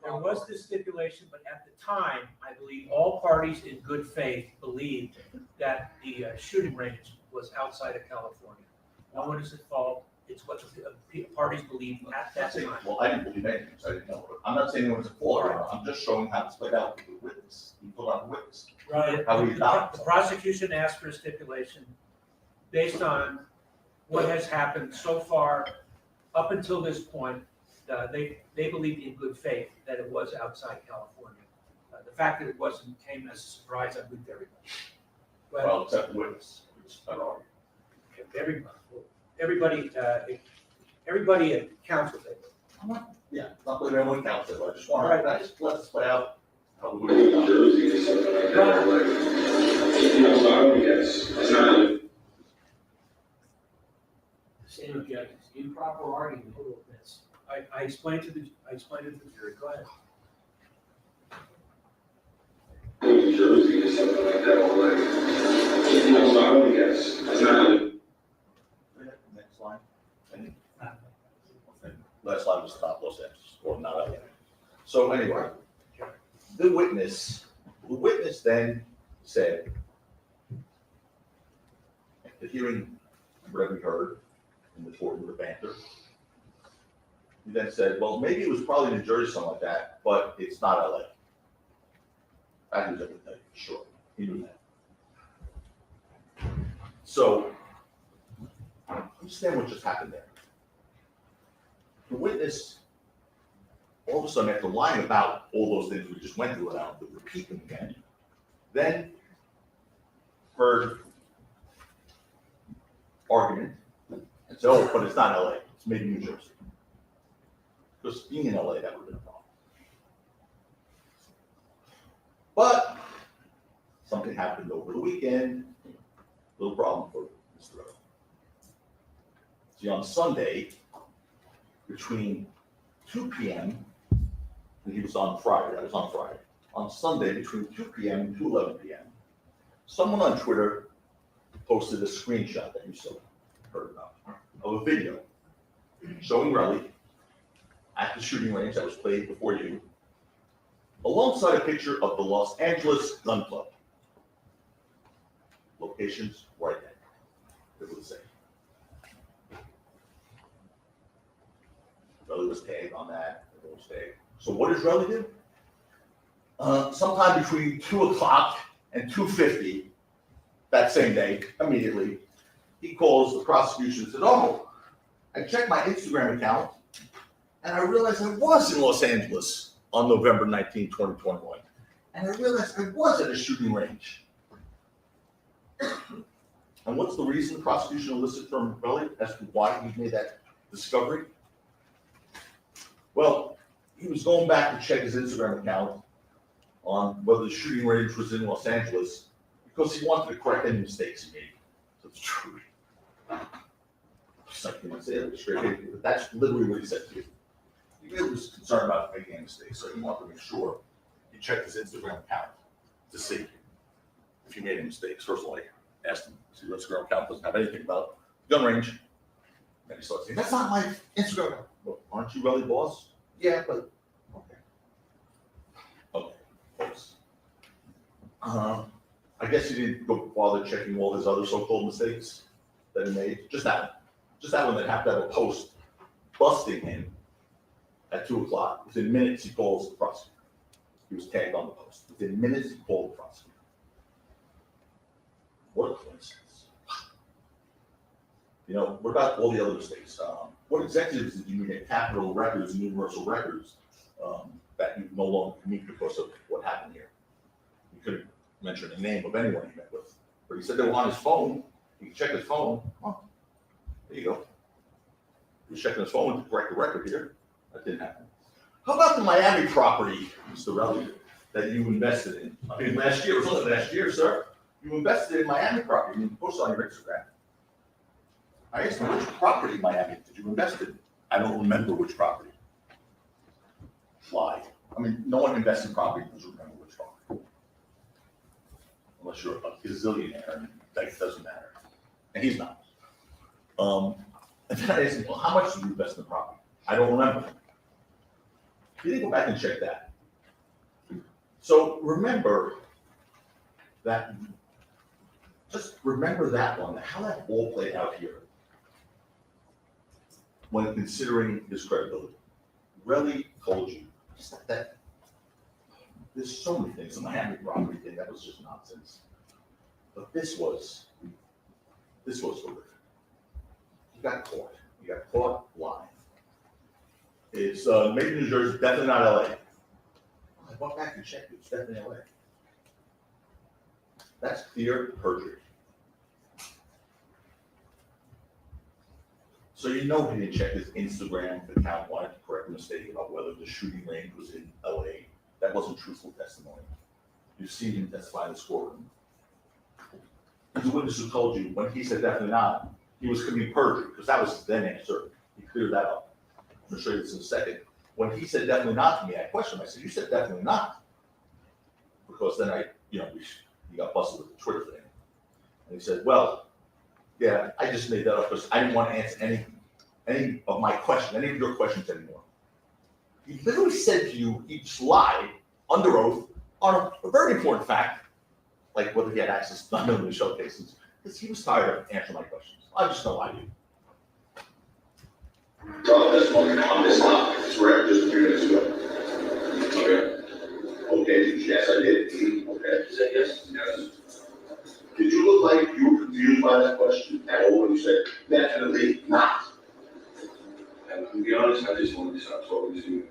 There was this stipulation, but at the time, I believe all parties in good faith believed that the shooting range was outside of California. No one is at fault. It's what the parties believed at that time. Well, I didn't believe anything, so I didn't know. I'm not saying anyone's at fault, I'm just showing how it's played out with the witness. You pull out the witness. Right. How we adopt. The prosecution asked for a stipulation based on what has happened so far up until this point. They believed in good faith that it was outside California. The fact that it wasn't came as a surprise, I believe everybody. Well, except the witness, which I don't argue. Everybody counts with it. Yeah, not that everyone counts it, I just want Right. to, just let this play out. How the New witness Jersey or something like that, like, no, sorry, yes, it's not. Same objections, improper argument. That's- I explained to the jury, go ahead. New Jersey or something like that, or like, no, sorry, yes, it's not. Next line. And- Last line was stop Los Angeles, or not LA. So anyway, the witness then said, after hearing whatever we heard in the court with the banter, he then said, well, maybe it was probably New Jersey, something like that, but it's not LA. I knew that, for sure, he knew that. So, understand what just happened there. The witness, all of a sudden, after lying about all those things we just went through, and I don't repeat them again, then heard argument and said, oh, but it's not LA, it's maybe New Jersey. Because being in LA, that would have been a problem. But something happened over the weekend, little problem for Mr. O. See, on Sunday, between 2 p.m., and he was on Friday, that was on Friday. On Sunday, between 2 p.m. and 2:11 p.m., someone on Twitter posted a screenshot that you still heard about, of a video showing Relly at the shooting range that was played before you, alongside a picture of the Los Angeles Gun Club. Locations right there. It was the same. Relly was tagged on that, everyone was tagged. So what does Relly do? Sometime between 2 o'clock and 2:50 that same day, immediately, he calls the prosecution and says, oh, I checked my Instagram account and I realized I was in Los Angeles on November 19, 2021. And I realized I was at a shooting range. And what's the reason the prosecution elicited from Relly as to why he made that discovery? Well, he was going back to check his Instagram account on whether the shooting range was in Los Angeles because he wanted to correct any mistakes he made. So it's true. Just like he say it straight, but that's literally what he said to you. He really was concerned about making a mistake, so he wanted to make sure he checked his Instagram account to see if he made any mistakes. First of all, I asked him, see, your Instagram account doesn't have anything about gun range. And he starts saying, that's not my Instagram account. Well, aren't you Relly boss? Yeah, but, okay. Okay, folks. I guess he didn't go bother checking all his other so-called mistakes that he made. Just that one that happened to have a post busting him at 2 o'clock. Within minutes, he calls the prosecutor. He was tagged on the post. Within minutes, he called the prosecutor. What a coincidence. You know, what about all the other mistakes? What executives did you meet at Capitol Records and Universal Records that you no longer can meet because of what happened here? You couldn't mention the name of anyone he met with, but he said they were on his phone. He checked his phone. Oh, there you go. He was checking his phone to correct the record here. That didn't happen. How about the Miami property, Mr. Relly, that you invested in? I mean, last year, it was only last year, sir. You invested in Miami property. You posted on your Instagram. I asked him, which property in Miami did you invest in? I don't remember which property. Lied. I mean, no one invests in property doesn't remember which property. Unless you're a gazillionaire, and that doesn't matter. And he's not. And then I asked him, well, how much did you invest in the property? I don't remember. He didn't go back and check that. So remember that, just remember that one, how that all played out here when considering his credibility. Relly told you that there's so many things, the Miami property thing, that was just nonsense. But this was horrific. You got caught lying. It's made in New Jersey, definitely not LA. I went back and checked, it's definitely LA. That's clear perjury. So you know he didn't check his Instagram account, wanted to correct a mistake about whether the shooting range was in LA. That wasn't truthful testimony. You've seen him testify in the courtroom. The witness who told you when he said definitely not, he was committing perjury, because that was his then answer. He cleared that up. I'm going to show you this in a second. When he said definitely not to me, I questioned him. I said, you said definitely not. Because then he got busted with the Twitter thing. And he said, well, yeah, I just made that up because I didn't want to answer any of my questions, any of your questions anymore. He literally said to you, he just lied under oath on a very important fact, like whether he had access to 9mm shell casings, because he was tired of answering my questions. I'm just gonna lie to you. So this one on this topic, it's rare, just a few minutes ago. Okay. Okay, yes, I did. Okay, you said yes. Yes. Did you look like you were confused by that question at all when you said definitely not? And to be honest, I just wanted to stop talking to you.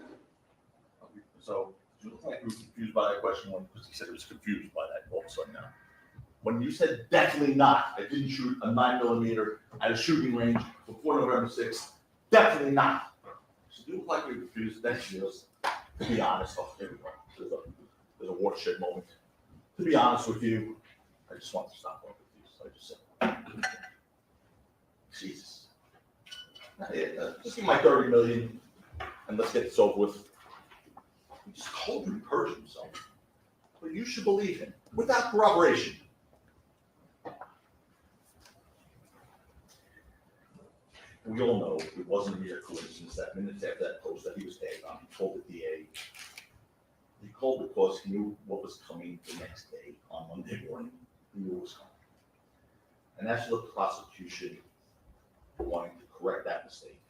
So you look like you were confused by that question because he said he was confused by that all of a sudden now. When you said definitely not, I didn't shoot a 9mm at a shooting range before November 6th, definitely not. So you look like you were confused, then she goes, to be honest, oh, here we go. There's a watershed moment. To be honest with you, I just want to stop talking with you. So I just said, Jesus. Just give my 30 million and let's get this over with. He just told him to perjure himself. But you should believe him without corroboration. We all know it wasn't a mere coincidence that minutes after that post that he was tagged on, he told the DA. He called because he knew what was coming the next day on Monday morning. He knew what was coming. And that's the prosecution wanting to correct that mistake.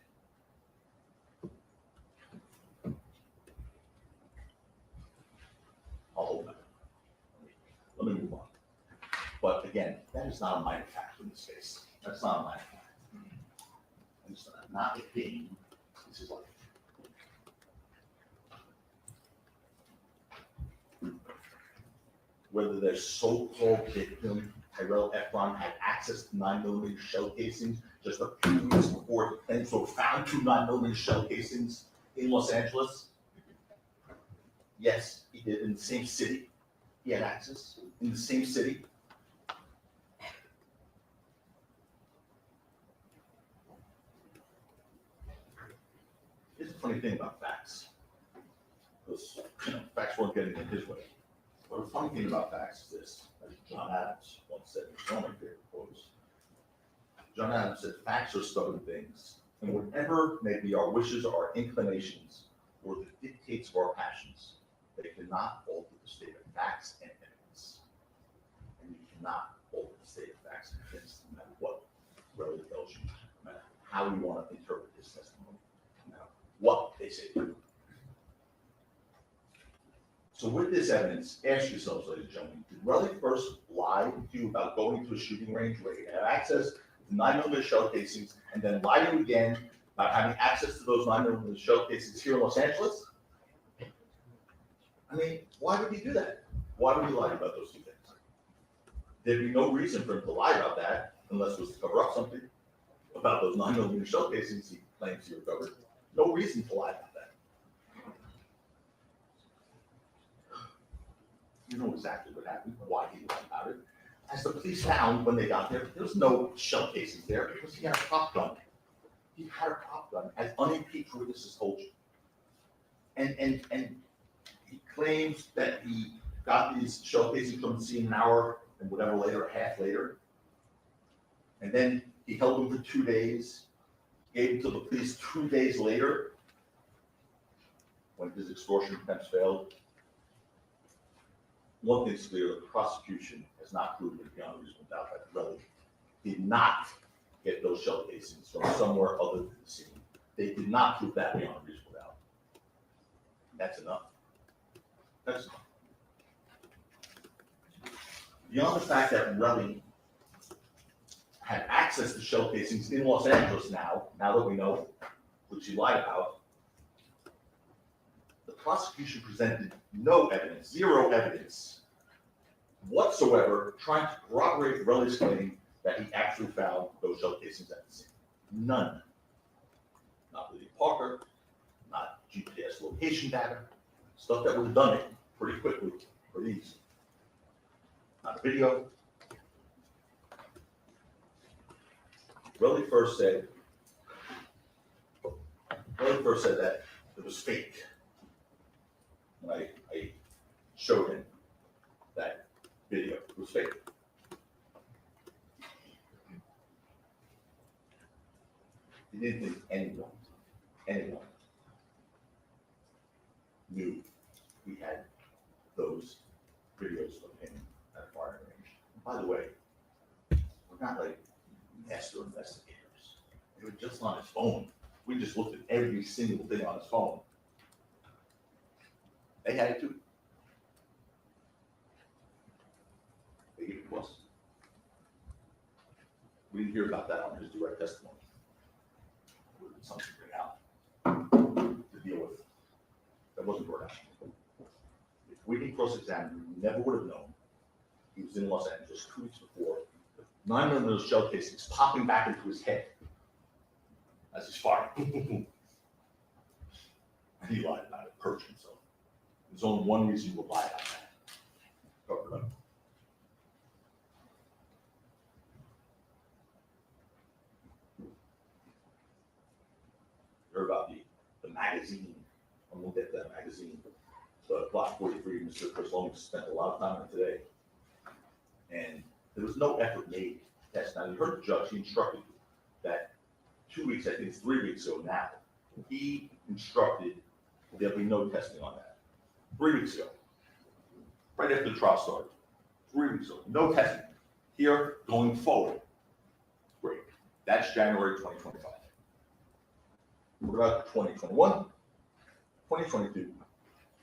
I'll hold that. Let me move on. But again, that is not a minor fact in this case. That's not a minor fact. It's not a game. This is life. Whether their so-called victim, Tyrell Efron, had access to 9mm shell casings just a few weeks before defense were found 2 9mm shell casings in Los Angeles. Yes, he did, in the same city. He had access in the same city. Here's the funny thing about facts. Because facts weren't getting in his way. But the funny thing about facts is this, as John Adams once said, it's one of my favorite quotes. John Adams said, facts are stubborn things, and whatever may be our wishes or our inclinations, or the dictates of our passions, they cannot alter the state of facts and evidence. And you cannot alter the state of facts and evidence, no matter what Relly tells you, no matter how you want to interpret this testimony, no matter what they say to you. So with this evidence, ask yourselves, ladies and gentlemen, did Relly first lie to you about going to a shooting range where he had access the 9mm shell casings and then lie to you again about having access to those 9mm shell casings here in Los Angeles? I mean, why would he do that? Why would he lie about those two things? There'd be no reason for him to lie about that unless it was to cover up something about those 9mm shell casings he claims he recovered. No reason to lie about that. You know exactly what happened, why he lied about it. As the police found when they got there, there was no shell casings there because he had a prop gun. He had a prop gun, as unimpeached witnesses told you. And he claims that he got these shell casings from the scene an hour and whatever later, a half later. And then he held them for 2 days, gave them to the police 2 days later when his extortion attempts failed. One thing's clear, the prosecution has not proven beyond a reasonable doubt that Relly did not get those shell casings from somewhere other than the scene. They did not prove that beyond a reasonable doubt. That's enough. That's enough. Beyond the fact that Relly had access to shell casings in Los Angeles now that we know, which he lied about, the prosecution presented no evidence, zero evidence whatsoever trying to corroborate Relly's claim that he actually found those shell casings at the scene. None. Not Lydia Parker, not GPS location data, stuff that would have done it pretty quickly, pretty easy. Not a video. Relly first said that it was fake. When I showed him that video, it was fake. He didn't think anyone knew we had those videos of him at a firing range. By the way, we're not like master investigators. They were just on his phone. We just looked at every single thing on his phone. They had it too. They gave it to us. We didn't hear about that on his direct testimony. It was something to bring out to deal with. That wasn't brought out. If we didn't cross-examine him, we never would have known he was in Los Angeles 2 weeks before. 9mm shell casings popping back into his head as he's firing. And he lied about it, perjured himself. There's only one reason you will lie about that. Cover it up. Heard about the magazine. I'm gonna get that magazine. So Block 43, Mr. Chris Long spent a lot of time on it today. And there was no effort made to test. Now, you heard the judge, he instructed that 2 weeks, I think it's 3 weeks ago now, he instructed there'll be no testing on that. 3 weeks ago, right after the trial started, 3 weeks ago, no testing. Here, going forward, great. That's January 2025. What about 2021, 2022?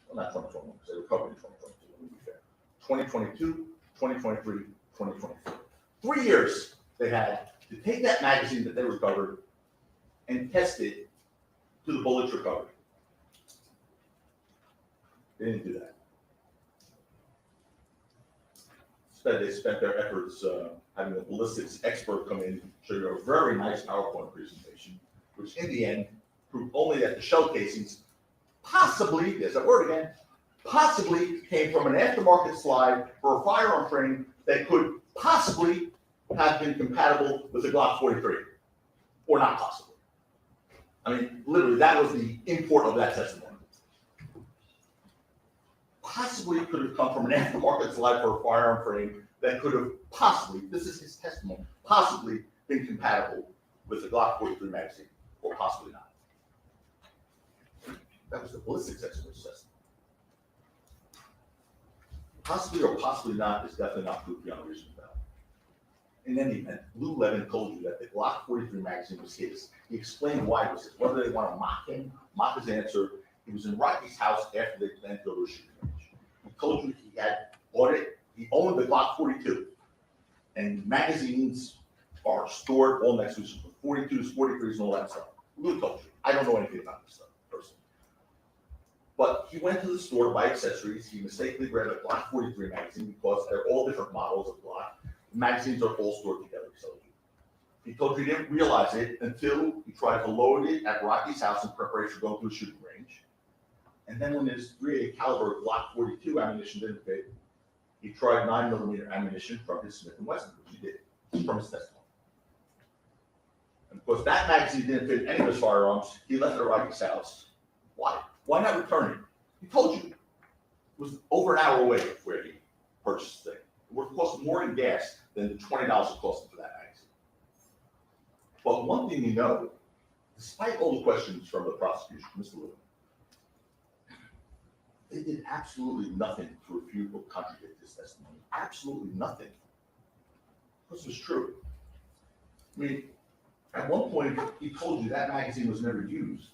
Well, not 2021, because they recovered in 2022, let me be fair. 2022, 2023, 2024. 3 years they had to take that magazine that they recovered and test it to the bullets recovered. They didn't do that. Instead, they spent their efforts having a ballistics expert come in, show you a very nice PowerPoint presentation, which in the end proved only that the shell casings possibly, there's that word again, possibly came from an aftermarket slide for a firearm frame that could possibly have been compatible with the Glock 43, or not possibly. I mean, literally, that was the import of that testimony. Possibly could have come from an aftermarket slide for a firearm frame that could have possibly, this is his testimony, possibly been compatible with the Glock 43 magazine, or possibly not. That was the ballistics expert's testimony. Possibly or possibly not is definitely not proof beyond a reasonable doubt. In any event, Lou Levin told you that the Glock 43 magazine was his. He explained why it was his. Whether they want to mock him, mock his answer, he was in Rocky's house after they planned to go to a shooting range. He told you he had bought it, he owned the Glock 42. And magazines are stored all next to each other, 42s, 43s, and all that stuff. Who told you? I don't know anything about this stuff, personally. But he went to the store to buy accessories. He mistakenly grabbed a Glock 43 magazine because they're all different models of Glock. The magazines are all stored together, he told you. He told you he didn't realize it until he tried to load it at Rocky's house in preparation for going to a shooting range. And then when his .380 caliber Glock 42 ammunition didn't fit, he tried 9mm ammunition from his Smith & Wesson, which he did, from his testimony. And of course, that magazine didn't fit any of his firearms. He left it at Rocky's house. Why? Why not return it? He told you. It was over an hour away where he purchased the thing. It would have cost more in gas than the $20 it cost him for that magazine. But one thing you know, despite all the questions from the prosecution, Mr. Lewin, they did absolutely nothing to refute or contradict his testimony. Absolutely nothing. This was true. I mean, at one point, he told you that magazine was never used.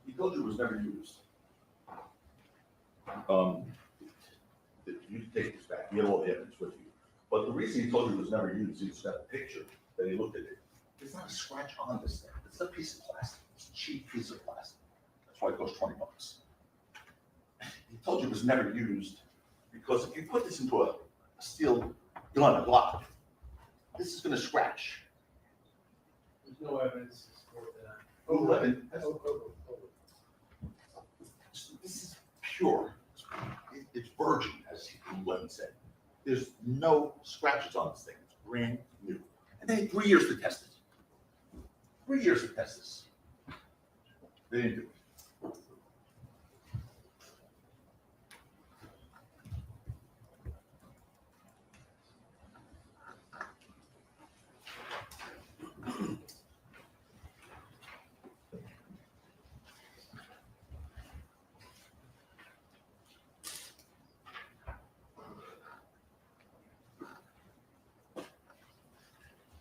He told you it was never used. You can take this back. You have all the evidence with you. But the reason he told you it was never used, he just got a picture that he looked at it. There's not a scratch on this thing. It's a piece of plastic. It's a cheap piece of plastic. That's why it costs $20. He told you it was never used because if you put this into a steel gun, a Glock, this is going to scratch. There's no evidence to support that. Oh, weapon. This is pure. It's virgin, as Levin said. There's no scratches on this thing. It's brand new. And they had 3 years to test it. 3 years to test this. They didn't do it.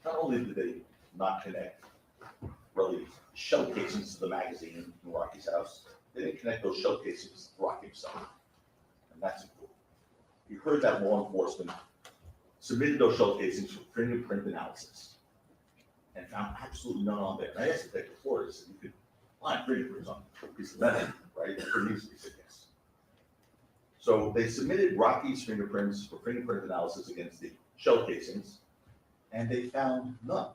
Not only did they not connect really shell casings to the magazine in Rocky's house, they didn't connect those shell casings to Rocky himself. And that's important. You heard that law enforcement submitted those shell casings for fingerprint analysis and found absolutely none on there. And I asked the detective before, I said, you could find fingerprints on a piece of metal, right? Pretty easily, he said yes. So they submitted Rocky's fingerprints for fingerprint analysis against the shell casings, and they found none.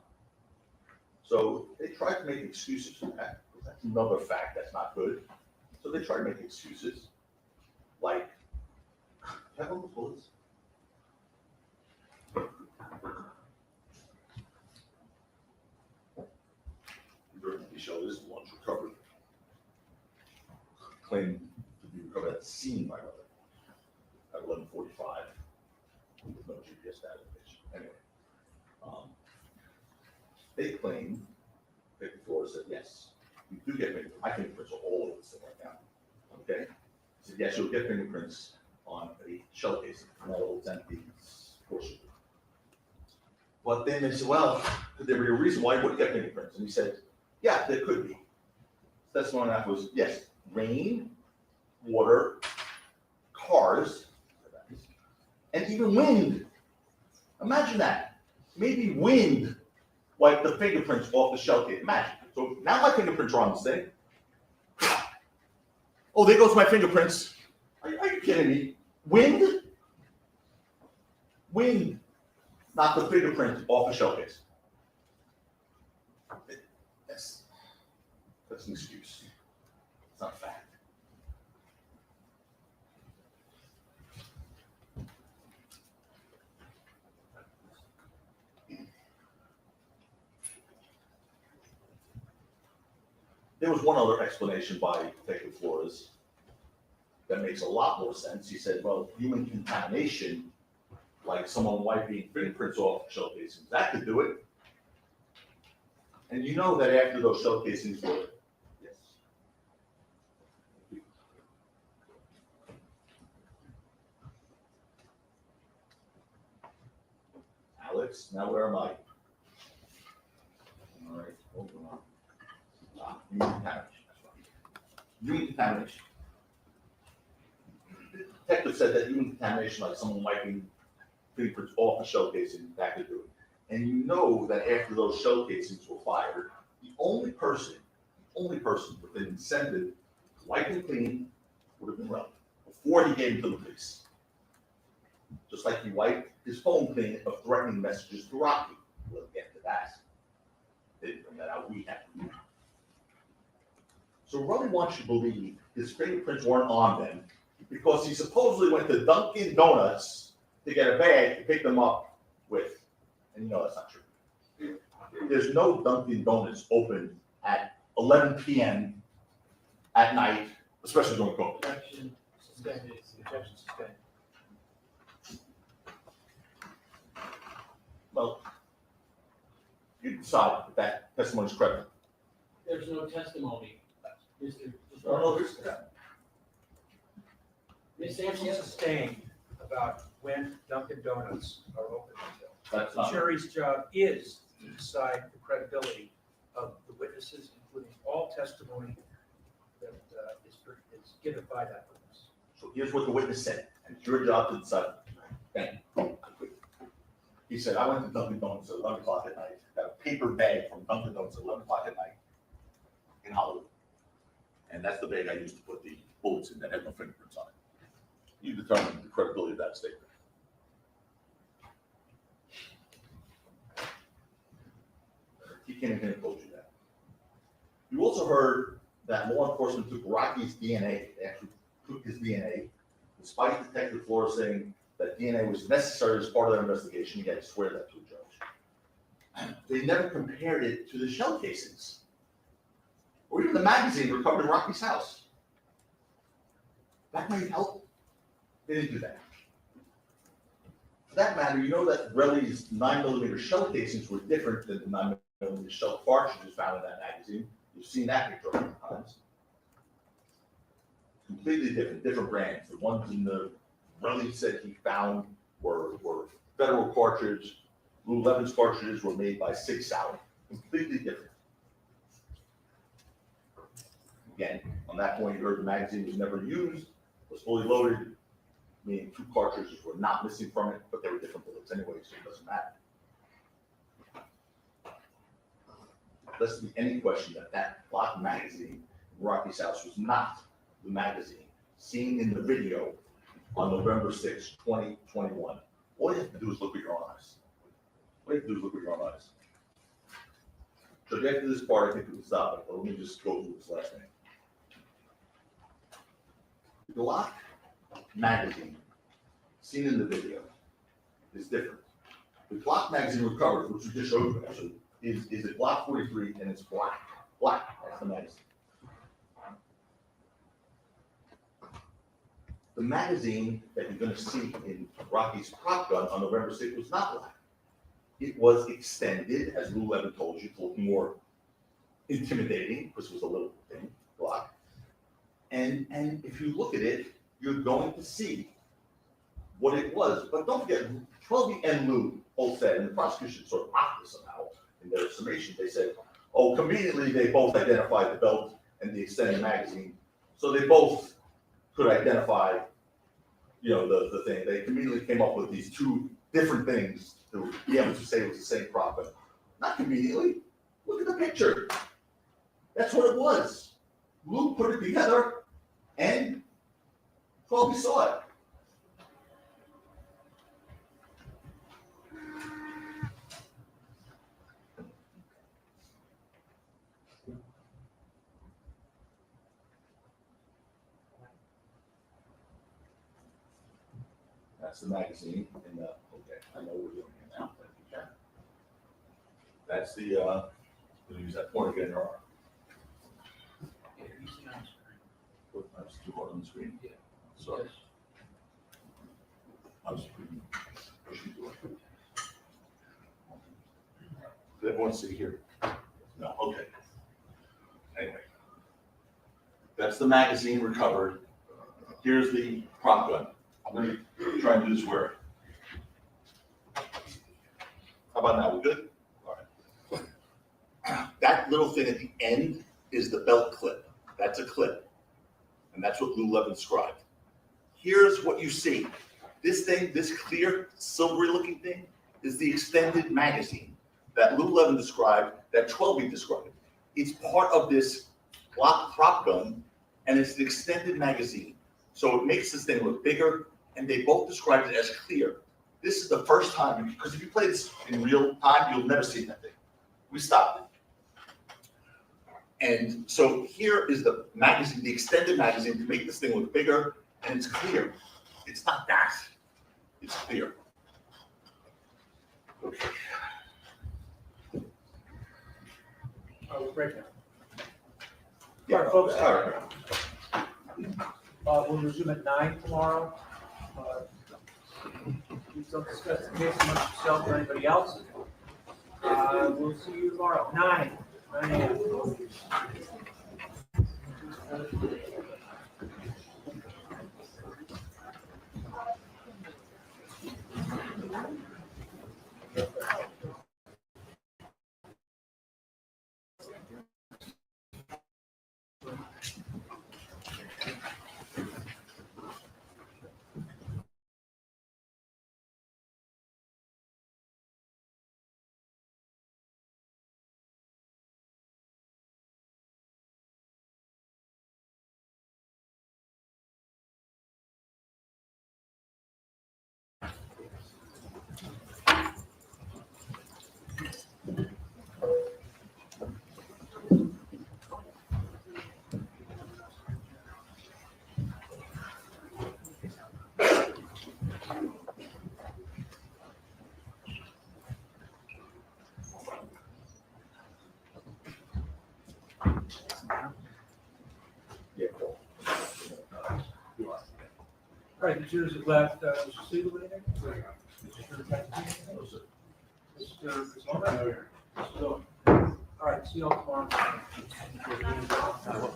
So they tried to make excuses for that. That's another fact that's not good. So they tried to make excuses, like, have a look at this. He showed this one's recovered. Claimed to be recovered at the scene by mother at 11:45 with no GPS navigation. Anyway. They claim, Victor Flores said, yes, you do get fingerprints. My fingerprints are all over this thing right now. Okay? He said, yes, you'll get fingerprints on a shell casing, metal, it's empty, it's portion. But then they said, well, could there be a reason why you wouldn't get fingerprints? And he said, yeah, there could be. That's one that was, yes, rain, water, cars, and even wind. Imagine that. Maybe wind wiped the fingerprints off the shell case. Imagine. So now my fingerprints are on this thing. Oh, there goes my fingerprints. Are you kidding me? Wind? Wind knocked the fingerprint off the shell case. That's an excuse. It's not a fact. There was one other explanation by Detective Flores that makes a lot more sense. He said, well, human contamination, like someone wiping fingerprints off shell casings, that could do it. And you know that after those shell casings were, yes. Alex, now where am I? All right, hold on. Human contamination, that's right. Human contamination. detective said that even contamination, like someone wiping fingerprints off a shell casing, that could do it. And you know that after those shell casings were fired, the only person with an incentive to wipe and clean would have been Relly before he gave them to the police. Just like he wiped his phone clean of threatening messages to Rocky. We'll get to that. They didn't bring that out, we have to. So Relly wants you to believe his fingerprints weren't on them because he supposedly went to Dunkin' Donuts to get a bag to pick them up with. And you know that's not true. There's no Dunkin' Donuts open at 11 p.m. at night, especially during COVID. Objection sustained. Objection sustained. Well, you decide if that testimony is credible. There's no testimony. Mr. No, there's Ms. Objection Sampson, sustained about when Dunkin' Donuts are open until. That's The not. jury's job is to decide the credibility of the witnesses, including all testimony that is given by that witness. So here's what the witness said, and it's your job to decide. Bang. He said, I went to Dunkin' Donuts at 11 o'clock at night, got a paper bag from Dunkin' Donuts at 11 o'clock at night in Hollywood. And that's the bag I used to put the bullets in that had no fingerprints on it. You determine the credibility of that statement. He came in here and told you that. You also heard that law enforcement took Rocky's DNA. They actually took his DNA, despite Detective Flores saying that DNA was necessary as part of their investigation. He had to swear that to a judge. They never compared it to the shell casings, or even the magazine recovered in Rocky's house. That might help. They didn't do that. For that matter, you know that Relly's 9mm shell casings were different than the 9mm shell cartridges found in that magazine. You've seen that picture a hundred times. Completely different brands. The ones in the Relly said he found were Federal cartridge. Lululemon's cartridges were made by Sig Sauer. Completely different. Again, on that point, you heard the magazine was never used, was fully loaded, meaning 2 cartridges were not missing from it, but they were different bullets anyway, so it doesn't matter. Lest there be any question that that block magazine in Rocky's house was not the magazine seen in the video on November 6, 2021. All you have to do is look with your own eyes. All you have to do is look with your own eyes. So after this part, I think we can stop it, but let me just go through this last name. The Glock magazine seen in the video is different. The Glock magazine recovered, which we just showed you actually, is a Glock 43 and it's black. Black, that's the magazine. The magazine that you're going to see in Rocky's prop gun on November 6th was not black. It was extended, as Lululemon told you, to look more intimidating, because it was a little thing, Glock. And if you look at it, you're going to see what it was. But don't forget, Twelby and Lou both said, and the prosecution sort of mocked this somehow in their summation, they said, oh, conveniently, they both identified the belt and the extended magazine. So they both could identify, the thing. They conveniently came up with these 2 different things to be able to say it was the same prop, but not conveniently. Look at the picture. That's what it was. Lou put it together, and Twelby saw it. That's the magazine, and okay, I know what we're doing here now. Thank you, Ken. That's the, we'll use that point again, there are. Yeah, you see on the screen. That's 2 on the screen. Yeah. Sorry, Yes. I was pushing to it. Did everyone see here? No, okay. Anyway. That's the magazine recovered. Here's the prop gun. I'm going to try and do this where. How about now? We good? All right. That little thing at the end is the belt clip. That's a clip. And that's what Lululemon described. here's what you see. This thing, this clear, silvery looking thing, is the extended magazine that Lou Levin described, that 12B described. It's part of this Glock prop gun, and it's an extended magazine. So it makes this thing look bigger, and they both described it as clear. This is the first time, because if you play this in real time, you'll never see that thing. We stopped it. And so here is the magazine, the extended magazine, to make this thing look bigger, and it's clear. It's not that. It's clear. Okay. Right now. Yeah, All right, folks. all right. We'll resume at 9 tomorrow. Please don't discuss the case amongst yourself or anybody else. We'll see you tomorrow, 9 a.m. All right, the jurors have left. Mr. Siegel, anything? Mr. Sloman? All right, see you all tomorrow.